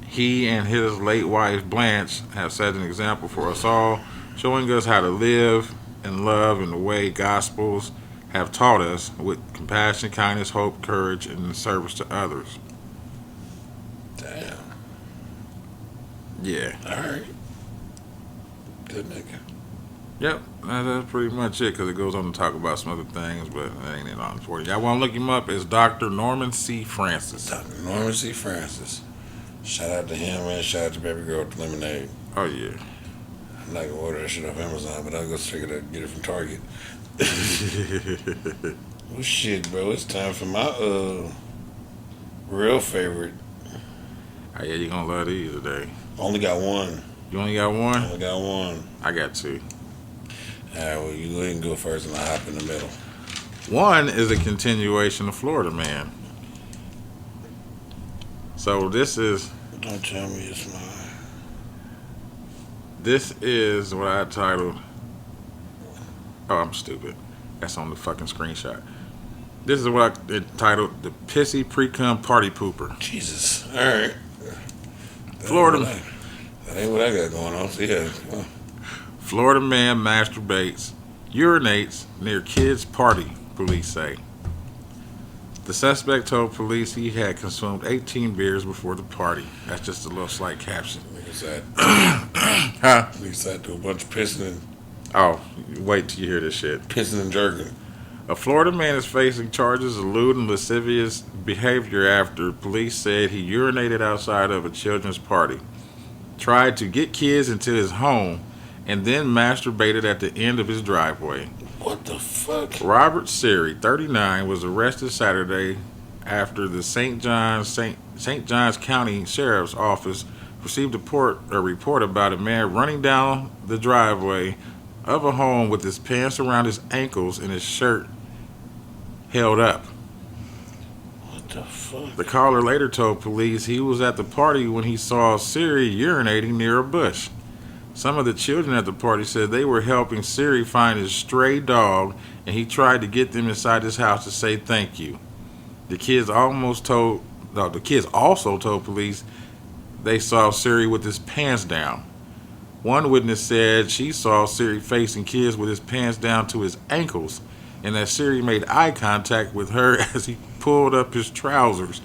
Speaker 2: He and his late wife, Blanche, have set an example for us all, showing us how to live and love in the way Gospels have taught us, with compassion, kindness, hope, courage, and service to others.
Speaker 1: Damn.
Speaker 2: Yeah.
Speaker 1: All right. Good nigga.
Speaker 2: Yep, that's pretty much it, because it goes on to talk about some other things, but that ain't it on for you. Y'all want to look him up? It's Dr. Norman C. Francis.
Speaker 1: Dr. Norman C. Francis. Shout out to him, man. Shout out to Baby Girl with Lemonade.
Speaker 2: Oh, yeah.
Speaker 1: I'm not going to order that shit off Amazon, but I'll go figure that get it from Target. Well, shit, bro. It's time for my real favorite.
Speaker 2: Oh, yeah, you're going to love these today.
Speaker 1: Only got one.
Speaker 2: You only got one?
Speaker 1: Only got one.
Speaker 2: I got two.
Speaker 1: All right, well, you go ahead and go first, and I'll hop in the middle.
Speaker 2: One is a continuation of Florida Man. So this is...
Speaker 1: Don't tell me it's mine.
Speaker 2: This is what I titled... Oh, I'm stupid. That's on the fucking screenshot. This is what I entitled The Pissy Pre-Cum Party Pooper.
Speaker 1: Jesus. All right.
Speaker 2: Florida...
Speaker 1: That ain't what I got going on. So yeah.
Speaker 2: Florida man masturbates, urinates near kid's party, police say. The suspect told police he had consumed 18 beers before the party. That's just a little slight caption.
Speaker 1: Niggas that.
Speaker 2: Huh?
Speaker 1: Niggas that do a bunch of pissing and
Speaker 2: Oh, wait till you hear this shit.
Speaker 1: pissing and jerking.
Speaker 2: A Florida man is facing charges of lewd and lascivious behavior after police said he urinated outside of a children's party, tried to get kids into his home, and then masturbated at the end of his driveway.
Speaker 1: What the fuck?
Speaker 2: Robert Siri, 39, was arrested Saturday after the St. Johns County Sheriff's Office received a report about a man running down the driveway of a home with his pants around his ankles and his shirt held up.
Speaker 1: What the fuck?
Speaker 2: The caller later told police he was at the party when he saw Siri urinating near a bush. Some of the children at the party said they were helping Siri find his stray dog, and he tried to get them inside his house to say thank you. The kids also told police they saw Siri with his pants down. One witness said she saw Siri facing kids with his pants down to his ankles, and that Siri made eye contact with her as he pulled up his trousers,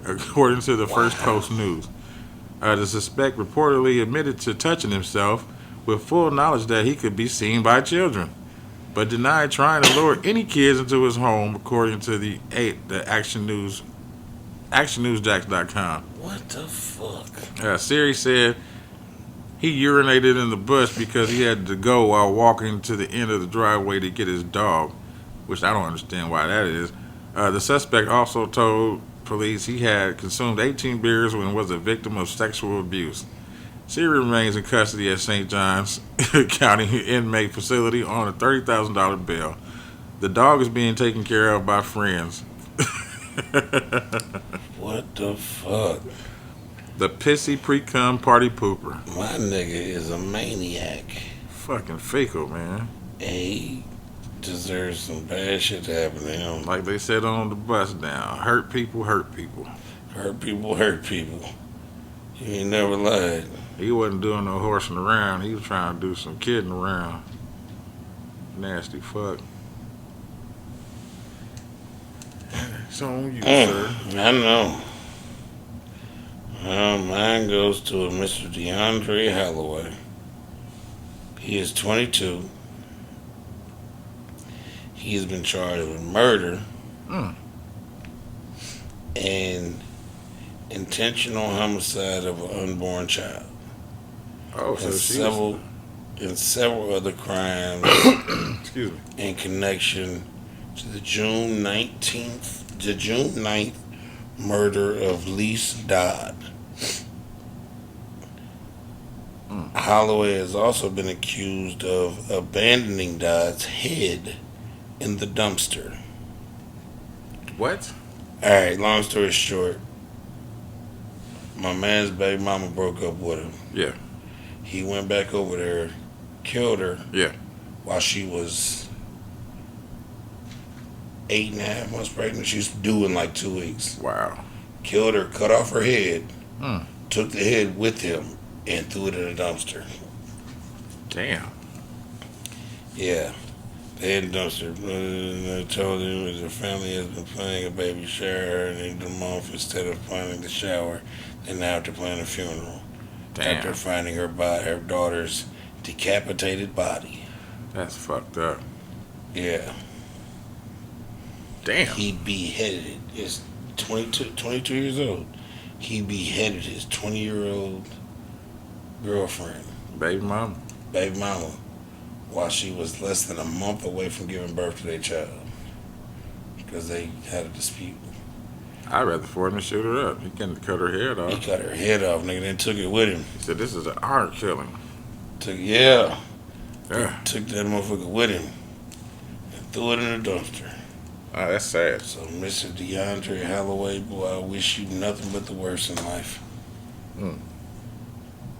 Speaker 2: according to the First Coast News. The suspect reportedly admitted to touching himself with full knowledge that he could be seen by children, but denied trying to lure any kids into his home, according to the actionnewsjacks.com.
Speaker 1: What the fuck?
Speaker 2: Siri said he urinated in the bush because he had to go while walking to the end of the driveway to get his dog, which I don't understand why that is. The suspect also told police he had consumed 18 beers and was a victim of sexual abuse. Siri remains in custody at St. Johns County Inmate Facility on a $30,000 bail. The dog is being taken care of by friends.
Speaker 1: What the fuck?
Speaker 2: The Pissy Pre-Cum Party Pooper.
Speaker 1: My nigga is a maniac.
Speaker 2: Fucking fecal, man.
Speaker 1: He deserves some bad shit to happen to him.
Speaker 2: Like they said on the bus down, hurt people, hurt people.
Speaker 1: Hurt people, hurt people. He ain't never lied.
Speaker 2: He wasn't doing no horsing around. He was trying to do some kidding around. Nasty fuck. It's on you, sir.
Speaker 1: I know. Mine goes to a Mr. DeAndre Holloway. He is 22. He has been charged with murder and intentional homicide of an unborn child.
Speaker 2: Oh, so
Speaker 1: and several other crimes
Speaker 2: excuse me.
Speaker 1: in connection to the June 9th murder of Lise Dodd. Holloway has also been accused of abandoning Dodd's head in the dumpster.
Speaker 2: What?
Speaker 1: Alright, long story short, my man's baby mama broke up with him.
Speaker 2: Yeah.
Speaker 1: He went back over there, killed her.
Speaker 2: Yeah.
Speaker 1: While she was 8.5 months pregnant. She was due in like 2 weeks.
Speaker 2: Wow.
Speaker 1: Killed her, cut off her head, took the head with him, and threw it in a dumpster.
Speaker 2: Damn.
Speaker 1: Yeah. The head in the dumpster. They told him that the family has been planning a baby shower and needed them off instead of planning the shower. They now have to plan a funeral.
Speaker 2: Damn.
Speaker 1: After finding her daughter's decapitated body.
Speaker 2: That's fucked up.
Speaker 1: Yeah.
Speaker 2: Damn.
Speaker 1: He beheaded his 22 years old. He beheaded his 20-year-old girlfriend.
Speaker 2: Baby mama.
Speaker 1: While she was less than a month away from giving birth to their child. Because they had a dispute.
Speaker 2: I'd rather for him to shoot her up. He couldn't cut her head off.
Speaker 1: He cut her head off, nigga, then took it with him.
Speaker 2: He said, this is an honor killing.
Speaker 1: Yeah.
Speaker 2: Yeah.
Speaker 1: Took that motherfucker with him. And threw it in a dumpster.
Speaker 2: Oh, that's sad.
Speaker 1: So, Mr. DeAndre Holloway, boy, I wish you nothing but the worst in life.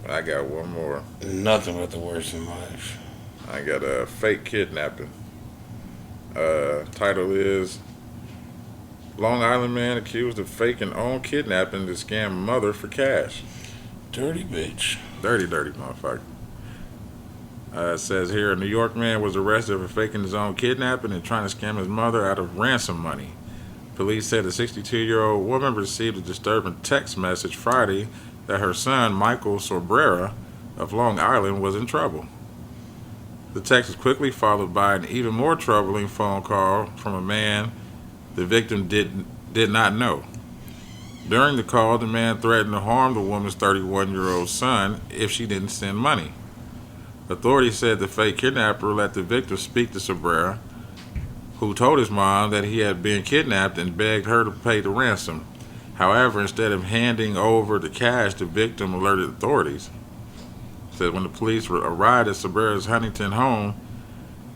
Speaker 2: I got one more.
Speaker 1: Nothing but the worst in life.
Speaker 2: I got a fake kidnapping. Title is Long Island man accused of faking own kidnapping to scam mother for cash.
Speaker 1: Dirty bitch.
Speaker 2: Dirty motherfucker. It says here, a New York man was arrested for faking his own kidnapping and trying to scam his mother out of ransom money. Police said a 62-year-old woman received a disturbing text message Friday that her son, Michael Sobrera of Long Island, was in trouble. The text was quickly followed by an even more troubling phone call from a man the victim did not know. During the call, the man threatened to harm the woman's 31-year-old son if she didn't send money. Authorities said the fake kidnapper let the victim speak to Sobrera, who told his mom that he had been kidnapped and begged her to pay the ransom. However, instead of handing over the cash, the victim alerted authorities. Said when the police arrived at Sobrera's Huntington home,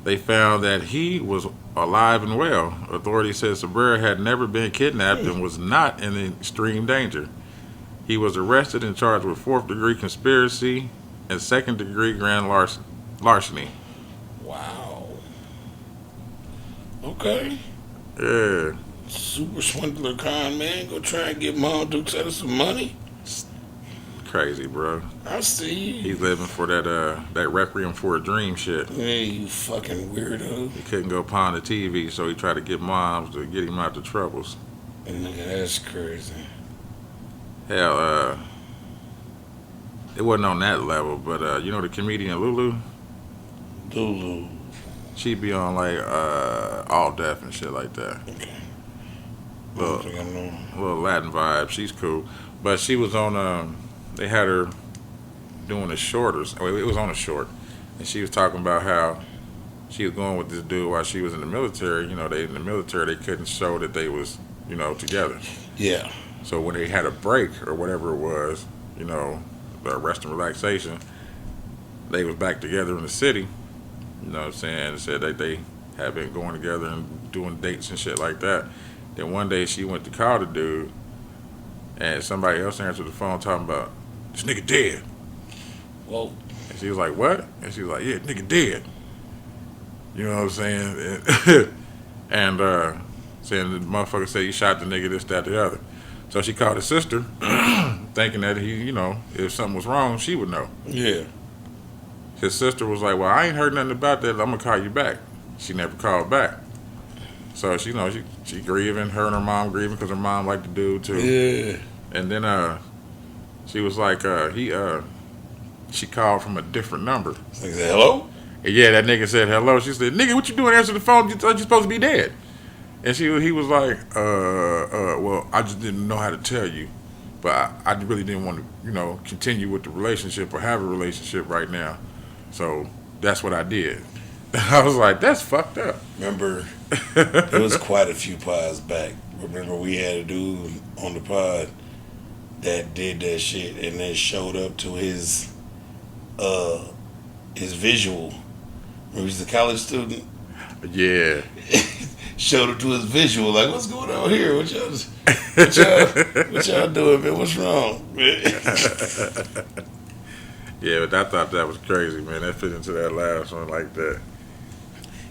Speaker 2: they found that he was alive and well. Authorities said Sobrera had never been kidnapped and was not in extreme danger. He was arrested and charged with 4th-degree conspiracy and 2nd-degree grand larceny.
Speaker 1: Wow. Okay.
Speaker 2: Yeah.
Speaker 1: Super swindler con man. Go try and get Mom Dukes out of some money.
Speaker 2: Crazy, bro.
Speaker 1: I see.
Speaker 2: He's living for that Requiem for a Dream shit.
Speaker 1: Yeah, you fucking weirdo.
Speaker 2: He couldn't go pawn the TV, so he tried to get moms to get him out the troubles.
Speaker 1: Nigga, that's crazy.
Speaker 2: Hell, it wasn't on that level, but you know the comedian Lulu?
Speaker 1: Lulu.
Speaker 2: She be on like All Deaf and shit like that.
Speaker 1: Okay.
Speaker 2: Little Latin vibe. She's cool, but she was on. They had her doing the shorters. It was on a short, and she was talking about how she was going with this dude while she was in the military. You know, they in the military they couldn't show that they was together.
Speaker 1: Yeah.
Speaker 2: So when they had a break or whatever it was, the rest and relaxation, they was back together in the city. You know what I'm saying? Said that they had been going together and doing dates and shit like that. Then one day she went to call the dude, and somebody else answered the phone talking about, this nigga dead.
Speaker 1: Whoa.
Speaker 2: And she was like, what? And she was like, yeah, nigga dead. You know what I'm saying? And saying the motherfucker said he shot the nigga, this, that, the other. So she called his sister, thinking that he, if something was wrong, she would know.
Speaker 1: Yeah.
Speaker 2: His sister was like, well, I ain't heard nothing about that. I'm going to call you back. She never called back. So, she grieving. Her and her mom grieving because her mom liked the dude, too.
Speaker 1: Yeah.
Speaker 2: And then She was like, she called from a different number.
Speaker 1: He said, hello?
Speaker 2: And yeah, that nigga said hello. She said, nigga, what you doing answering the phone? You thought you supposed to be dead. And he was like, well, I just didn't know how to tell you. But I really didn't want to, continue with the relationship or have a relationship right now. So that's what I did. I was like, that's fucked up.
Speaker 1: Remember, it was quite a few pods back. Remember, we had a dude on the pod that did that shit and then showed up to his visual. Remember, he's a college student.
Speaker 2: Yeah.
Speaker 1: Showed up to his visual, like, what's going on here? What y'all doing, man? What's wrong?
Speaker 2: Yeah, but I thought that was crazy, man. That fit into that last one like that.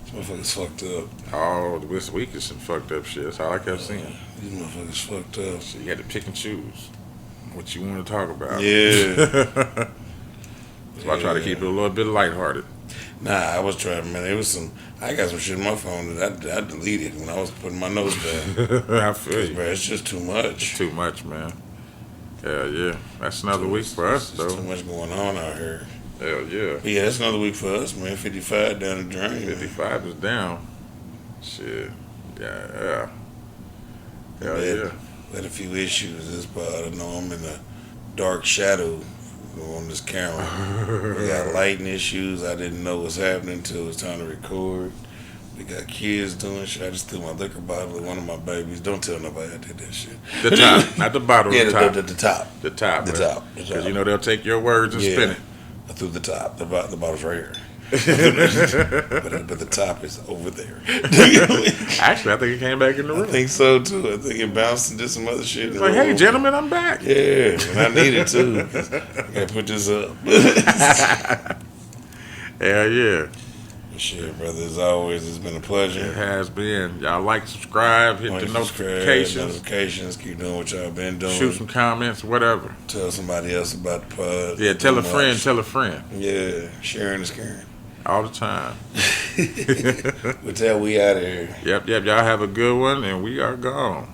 Speaker 1: These motherfuckers fucked up.
Speaker 2: Oh, this week is some fucked up shit. That's all I kept seeing.
Speaker 1: These motherfuckers fucked up.
Speaker 2: So you had to pick and choose what you want to talk about.
Speaker 1: Yeah.
Speaker 2: So I try to keep it a little bit lighthearted.
Speaker 1: Nah, I was trying, man. I got some shit on my phone that I deleted when I was putting my notes down.
Speaker 2: I feel you.
Speaker 1: Bro, it's just too much.
Speaker 2: It's too much, man. Hell yeah. That's another week for us, though.
Speaker 1: There's too much going on out here.
Speaker 2: Hell yeah.
Speaker 1: But yeah, that's another week for us, man. 55 down the drain.
Speaker 2: 55 is down. Shit. Yeah. Hell yeah.
Speaker 1: We had a few issues this pod. I know I'm in a dark shadow on this camera. We got lighting issues. I didn't know what's happening until it was time to record. We got kids doing shit. I just threw my liquor bottle at one of my babies. Don't tell nobody I did that shit.
Speaker 2: The top, not the bottom.
Speaker 1: Yeah,
Speaker 2: the top.
Speaker 1: the top.
Speaker 2: The top.
Speaker 1: The top.
Speaker 2: Because they'll take your words and spin it.
Speaker 1: I threw the top. The bottle's right here. but the top is over there.
Speaker 2: Actually, I think it came back in the room.
Speaker 1: I think so too. I think it bounced and did some other shit.
Speaker 2: It's like, hey, gentlemen, I'm back.
Speaker 1: Yeah, and I need it too. I gotta put this up.
Speaker 2: Hell yeah.
Speaker 1: Shit, brother, as always, it's been a pleasure.
Speaker 2: It has been. Y'all like, subscribe, hit the
Speaker 1: notifications. Keep doing what y'all been doing.
Speaker 2: Shoot some comments, whatever.
Speaker 1: Tell somebody else about the pod.
Speaker 2: Yeah, tell a friend, tell a friend.
Speaker 1: Yeah, sharing is caring.
Speaker 2: All the time.
Speaker 1: But we out of here.
Speaker 2: Yep. Y'all have a good one, and we are gone.